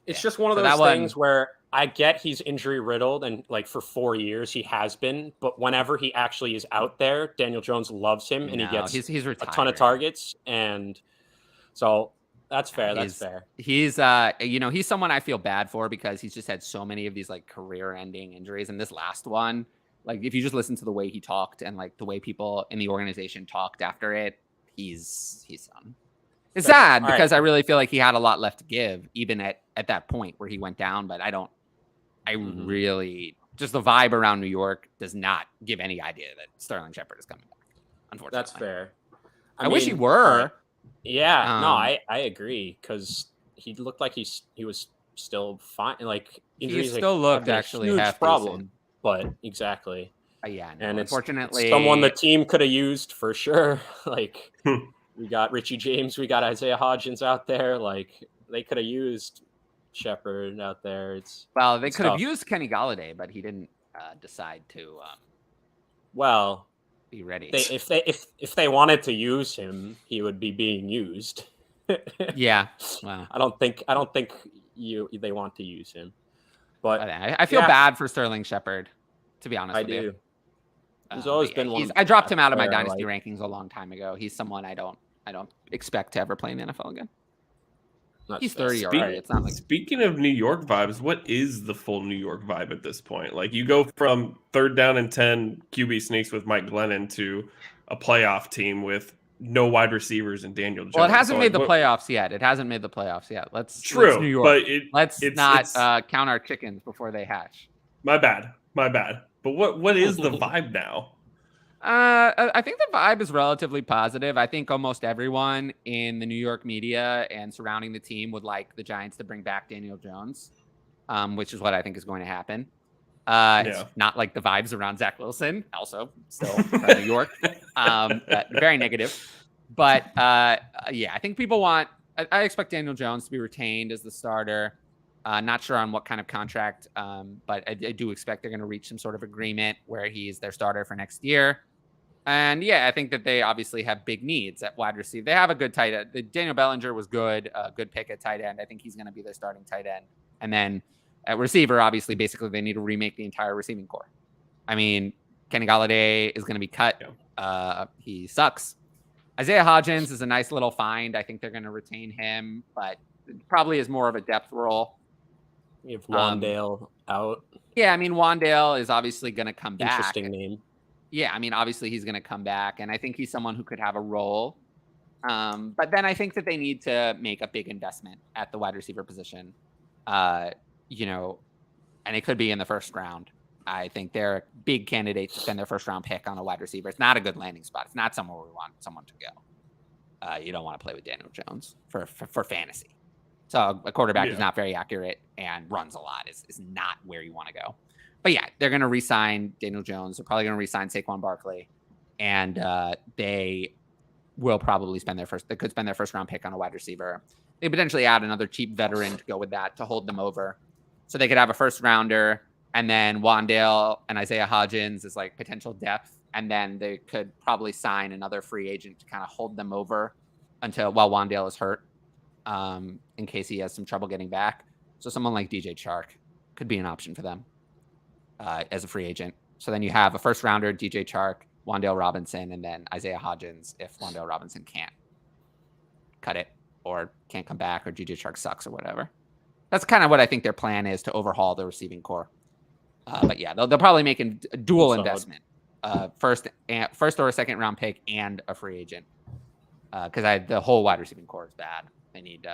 It's just one of those things where I get he's injury riddled and for 4 years he has been, but whenever he actually is out there, Daniel Jones loves him and he gets he's a ton of targets. And so that's fair. He's he's someone I feel bad for because he's just had so many of these career ending injuries. And this last one, if you just listen to the way he talked and the way people in the organization talked after it, he's done. It's sad because I really feel like he had a lot left to give, even at that point where he went down. But really, just the vibe around New York does not give any idea that Sterling Shepard is coming back. Unfortunately, that's fair. I wish he were. I agree because he looked like he was still fine. Like He injuries still have looked been a actually huge half problem. decent. But exactly. Yeah, no, And unfortunately, it's someone the team could have used for sure. Like Hmm. we got Richie James, we got Isaiah Hodgins out there. Like they could have used Shepard out there. well, they it's could have tough. used Kenny Galladay, but he didn't decide to Well, be ready. if they wanted to use him, he would be being used. Yeah, well, I don't think they want to use him. But I feel bad for Sterling Shepard, to be honest I with you. do. He's always been one. I dropped him out of my player I Dynasty like. rankings a long time ago. He's someone I don't expect to ever play in the NFL again. That's He's fair. 30 already. It's not like Speaking of New York vibes, what is the full New York vibe at this point? Like you go from 3rd down and 10 QB sneaks with Mike Glennon to a playoff team with no wide receivers and Daniel Jones. well, it hasn't So, made like, the playoffs yet. It hasn't made the playoffs yet. Let's True, New York. but Let's it's not count our chickens before they hatch. My bad. But what is the vibe now? I think the vibe is relatively positive. I think almost everyone in the New York media and surrounding the team would like the Giants to bring back Daniel Jones, which is what I think is going to happen. It's not like the vibes around Zach Wilson, also still from New York, very negative. But yeah, I think people want. I expect Daniel Jones to be retained as the starter. Not sure on what kind of contract, but I do expect they're going to reach some sort of agreement where he's their starter for next year. And yeah, I think that they obviously have big needs at wide receiver. They have a good tight end. Daniel Bellinger was good, good pick at tight end. I think he's going to be their starting tight end. And then at receiver, obviously, basically they need to remake the entire receiving core. I mean, Kenny Galladay is going to be cut. He sucks. Isaiah Hodgins is a nice little find. I think they're going to retain him, but probably is more of a depth role. You have Wandale out. Yeah, I mean, Wandale is obviously going to come back. Interesting name. Yeah, I mean, obviously he's going to come back, and I think he's someone who could have a role. But then I think that they need to make a big investment at the wide receiver position, and it could be in the first round. I think they're a big candidate to spend their first round pick on a wide receiver. It's not a good landing spot. It's not somewhere we want someone to go. You don't want to play with Daniel Jones for fantasy. So a quarterback who's not very accurate and runs a lot is not where you want to go. But yeah, they're going to re-sign Daniel Jones. They're probably going to re-sign Saquon Barkley. And they will probably they could spend their first round pick on a wide receiver. They potentially add another cheap veteran to go with that to hold them over. So they could have a first rounder, and then Wandale and Isaiah Hodgins is like potential depth. And then they could probably sign another free agent to kind of hold them over while Wandale is hurt, in case he has some trouble getting back. So someone like DJ Chark could be an option for them as a free agent. So then you have a first rounder, DJ Chark, Wandale Robinson, and then Isaiah Hodgins if Wandale Robinson can't cut it or can't come back or DJ Chark sucks or whatever. That's kind of what I think their plan is, to overhaul the receiving core. But yeah, they'll probably make a dual investment, first or a second round pick and a free agent. Because the whole wide receiving core is bad. They need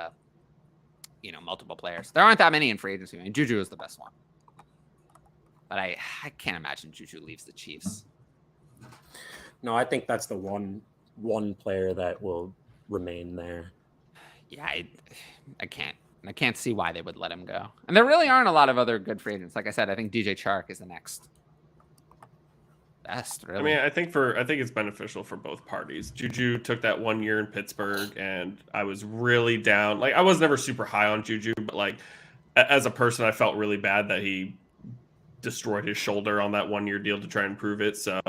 multiple players. There aren't that many in free agency. I mean, Juju is the best one. But I can't imagine Juju leaves the Chiefs. No, I think that's the one player that will remain there. Yeah, I can't see why they would let him go. And there really aren't a lot of other good free agents. Like I said, I think DJ Chark is the next best, really. I mean, I think it's beneficial for both parties. Juju took that 1 year in Pittsburgh, and I was really down. Like, I was never super high on Juju, but like as a person, I felt really bad that he destroyed his shoulder on that 1 year deal to try and prove it. So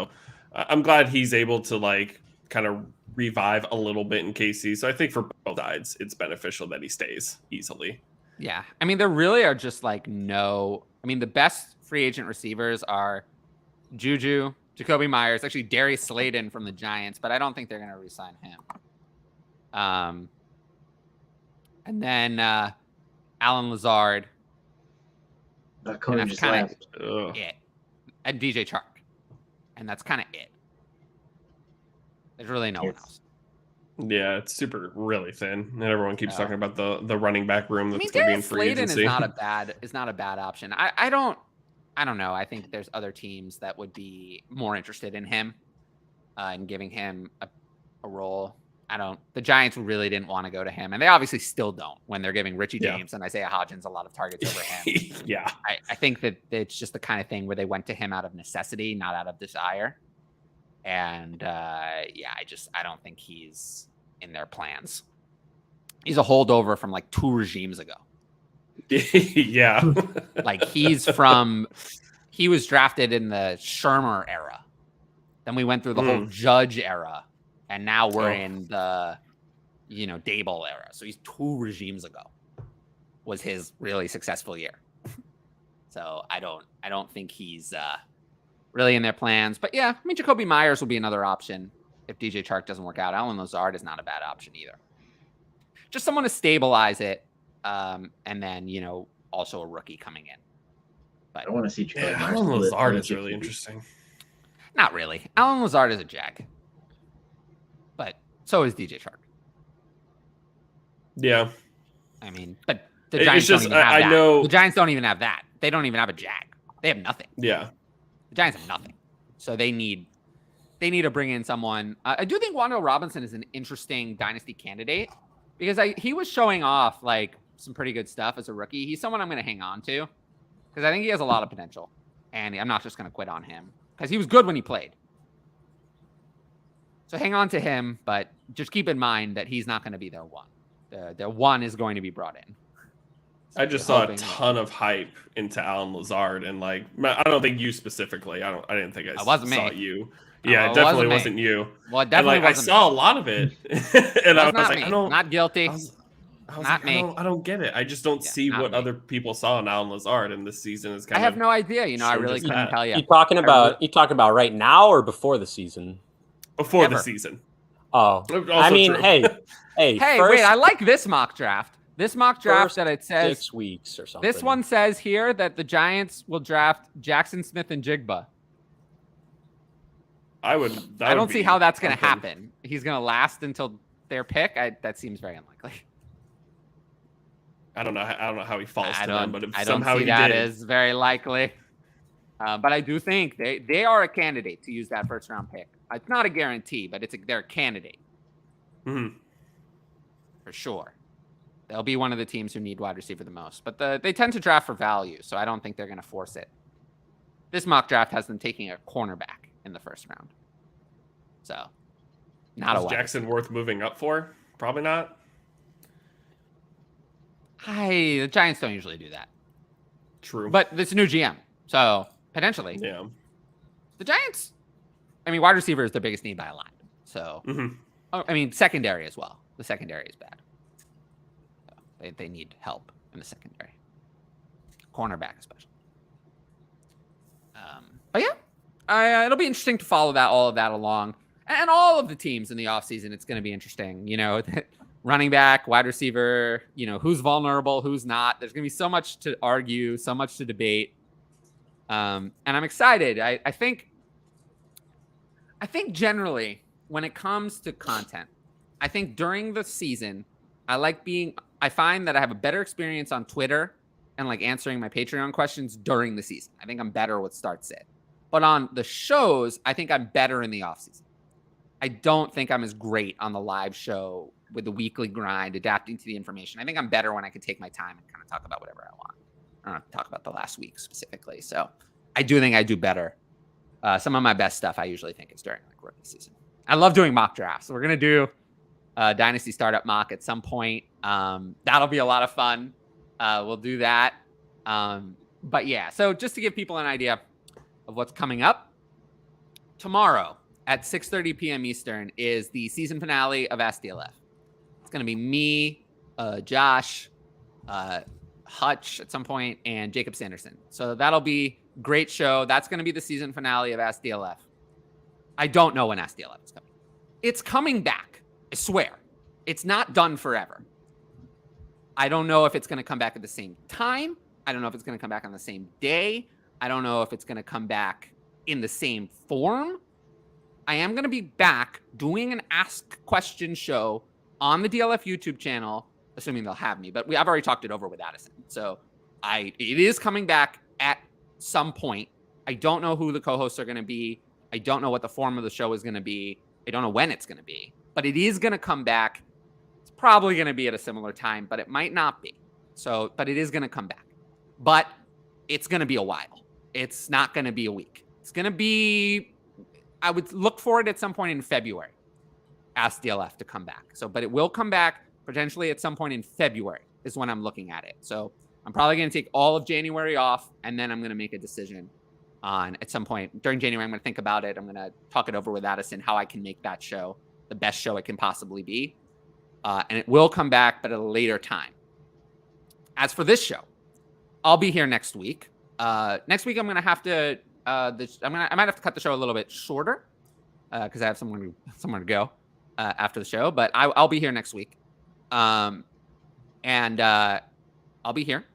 I'm glad he's able to like kind of revive a little bit in KC. So I think for both sides, it's beneficial that he stays easily. Yeah. I mean, there really are just like the best free agent receivers are Juju, Jacoby Myers, actually Darius Slayton from the Giants, but I don't think they're going to re-sign him. And then Alan Lazard. That Cody just left. It. And DJ Chark. And that's kind of it. There's really no one else. Yeah, it's really thin, and everyone keeps talking about the running back room that's going to be in free Slayton agency. is not a bad option. I don't know. I think there's other teams that would be more interested in him and giving him a role. The Giants really didn't want to go to him, and they obviously still don't when they're giving Richie Yeah. James and Isaiah Hodgins a lot of targets over him. Yeah. I think that it's just the kind of thing where they went to him out of necessity, not out of desire. And I don't think he's in their plans. He's a holdover from like 2 regimes ago. Yeah. Like he was drafted in the Shermer era. Then we went through the whole Judge era. And now we're in the, Dable era. So he's 2 regimes ago was his really successful year. So I don't think he's really in their plans. But yeah, I mean, Jacoby Myers will be another option if DJ Chark doesn't work out. Allen Lazard is not a bad option either. Just someone to stabilize it. And then, also a rookie coming in. But I want to see Jacoby Myers. Allen Lazard is really interesting. Not really. Allen Lazard is a jag. But so is DJ Chark. Yeah. I mean, but the Giants don't even have that. know the Giants don't even have that. They don't even have a jag. They have nothing. Yeah. The Giants have nothing. So they need to bring in someone. I do think Wan'Dale Robinson is an interesting dynasty candidate because he was showing off like some pretty good stuff as a rookie. He's someone I'm going to hang on to because I think he has a lot of potential, and I'm not just going to quit on him because he was good when he played. So hang on to him, but just keep in mind that he's not going to be their one. Their one is going to be brought in. So I just saw a ton of hype into Allen Lazard, and like, I don't think you specifically. I didn't think I wasn't saw me. you. Yeah, it definitely wasn't you. Well, it definitely and, like, wasn't. I saw a lot of it, and I was not like, me. I don't. Not guilty. I was Not like, me. I don't get it. I just don't see not what me. other people saw in Allen Lazard, and this season is kind I have no idea. I showed really just couldn't that. tell you. You talking about right now or before the season? before Ever. the season. Oh, Also I mean, true. hey, Hey, first wait! I like this mock draft. This mock draft first that it says 6 weeks or something. this one says here that the Giants will draft Jackson Smith and Jigba. I don't see how that's going to something. happen. He's going to last until their pick. That seems very unlikely. I don't know how he falls I to them, but if I don't somehow see he that did, as very likely. But I do think they are a candidate to use that first round pick. It's not a guarantee, but they're a candidate Mhm. for sure. They'll be one of the teams who need wide receiver the most, but they tend to draft for value, so I don't think they're going to force it. This mock draft has them taking a cornerback in the first round, so not a Is wide Jackson receiver. worth moving up for? Probably not. The Giants don't usually do that, True. but it's a new GM, so potentially yeah. the Giants. I mean, wide receiver is their biggest need by a lot. So, Mhm. Secondary as well. The secondary is bad. So they need help in the secondary, cornerback especially. But yeah, it'll be interesting to follow all of that along, and all of the teams in the offseason. It's going to be interesting. Running back, wide receiver. Who's vulnerable, who's not. There's going to be so much to argue, so much to debate. And I'm excited. I think generally when it comes to content, I think during the season, I find that I have a better experience on Twitter and like answering my Patreon questions during the season. I think I'm better with start sit. But on the shows, I think I'm better in the offseason. I don't think I'm as great on the live show with the weekly grind, adapting to the information. I think I'm better when I can take my time and kind of talk about whatever I want. I don't have to talk about the last week specifically. So I do think I do better. Some of my best stuff I usually think is during like rookie season. I love doing mock drafts. So we're going to do a Dynasty Startup mock at some point. That'll be a lot of fun. We'll do that. But yeah, so just to give people an idea of what's coming up, tomorrow at 6:30 p.m. Eastern is the season finale of Ask DLF. It's going to be me, Josh, Hutch at some point, and Jacob Sanderson. So that'll be a great show. That's going to be the season finale of Ask DLF. I don't know when Ask DLF is coming. It's coming back. I swear. It's not done forever. I don't know if it's going to come back at the same time. I don't know if it's going to come back on the same day. I don't know if it's going to come back in the same form. I am going to be back doing an Ask Question show on the DLF YouTube channel, assuming they'll have me. But I've already talked it over with Addison. So it is coming back at some point. I don't know who the co-hosts are going to be. I don't know what the form of the show is going to be. I don't know when it's going to be. but it is going to come back. It's probably going to be at a similar time, but it might not be. So, but it is going to come back. But it's going to be a while. It's not going to be a week. It's going to be, I would look for it at some point in February. Ask DLF to come back. So, but it will come back potentially at some point in February is when I'm looking at it. So I'm probably going to take all of January off, and then I'm going to make a decision on at some point during January. I'm going to think about it. I'm going to talk it over with Addison, how I can make that show the best show it can possibly be. And it will come back, but at a later time. As for this show, I'll be here next week. Next week, I'm going to have to, I might have to cut the show a little bit shorter because I have somewhere to go after the show, but I'll be here next week. And I'll be here.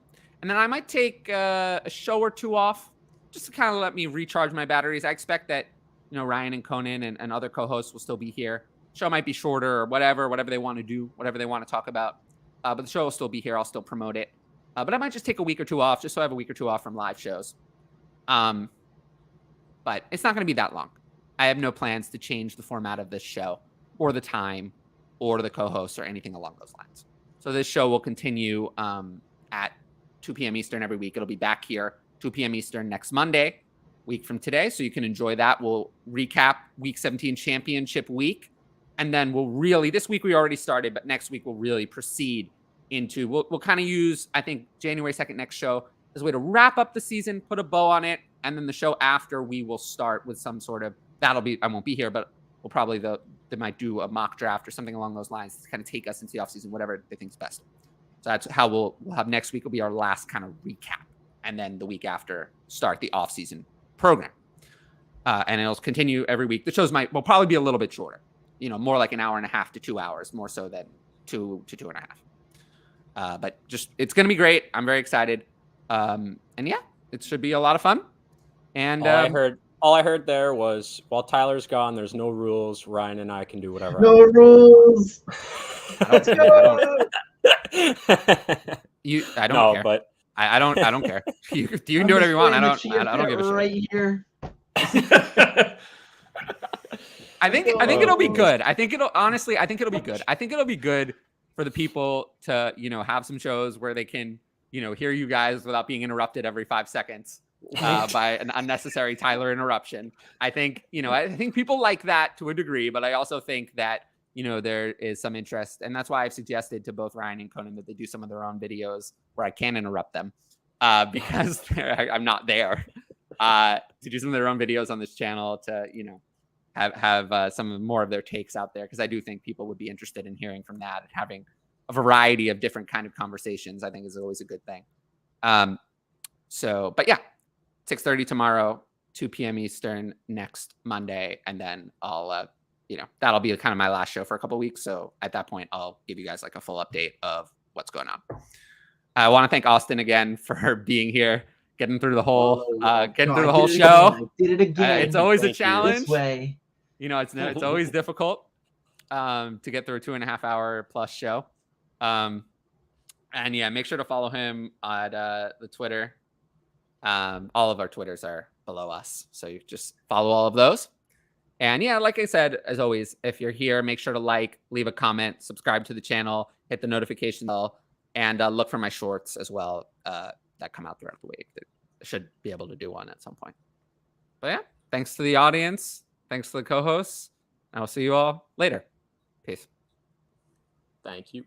And then I might take a show or two off just to kind of let me recharge my batteries. I expect that, Ryan and Conan and other co-hosts will still be here. Show might be shorter or whatever they want to do, whatever they want to talk about. But the show will still be here. I'll still promote it. But I might just take a week or two off just so I have a week or two off from live shows. But it's not going to be that long. I have no plans to change the format of this show or the time or the co-hosts or anything along those lines. So this show will continue at 2 p.m. Eastern every week. It'll be back here 2 p.m. Eastern next Monday, week from today. So you can enjoy that. We'll recap Week 17 Championship Week. And then this week we already started, but next week we'll really proceed into, we'll kind of use, I think, January 2nd next show as a way to wrap up the season, put a bow on it. And then the show after, we will start with some sort of, I won't be here, but we'll probably, they might do a mock draft or something along those lines to kind of take us into the offseason, whatever they think is best. So that's how we'll have next week will be our last kind of recap. And then the week after, start the offseason program. And it'll continue every week. The shows will probably be a little bit shorter, more like an hour and a half to 2 hours, more so than 2 to 2.5. But just, it's going to be great. I'm very excited. And yeah, it should be a lot of fun. And all I heard there was, while Tyler's gone, there's no rules. Ryan and I can do whatever. No rules. I don't care. But I don't care. You can do whatever you want. I don't give a shit. Right here. I think it'll be good. I think it'll be good. I think it'll be good for the people to, have some shows where they can, hear you guys without being interrupted every 5 seconds by an unnecessary Tyler interruption. I think people like that to a degree, but I also think that, there is some interest. And that's why I've suggested to both Ryan and Conan that they do some of their own videos where I can interrupt them because I'm not there to do some of their own videos on this channel to, have some more of their takes out there. Cause I do think people would be interested in hearing from that and having a variety of different kind of conversations, I think is always a good thing. But yeah, 6:30 tomorrow, 2 p.m. Eastern next Monday. And then I'll, that'll be kind of my last show for a couple of weeks. So at that point, I'll give you guys like a full update of what's going on. I want to thank Austin again for being here, getting through the whole, show. I did it again. It's always a challenge. This way. It's always difficult to get through a 2.5 hour plus show. And yeah, make sure to follow him at the Twitter. All of our Twitters are below us. So you just follow all of those. And yeah, like I said, as always, if you're here, make sure to leave a comment, subscribe to the channel, hit the notification bell, and look for my shorts as well that come out throughout the week. I should be able to do one at some point. But yeah, thanks to the audience. Thanks to the co-hosts. I'll see you all later. Peace. Thank you.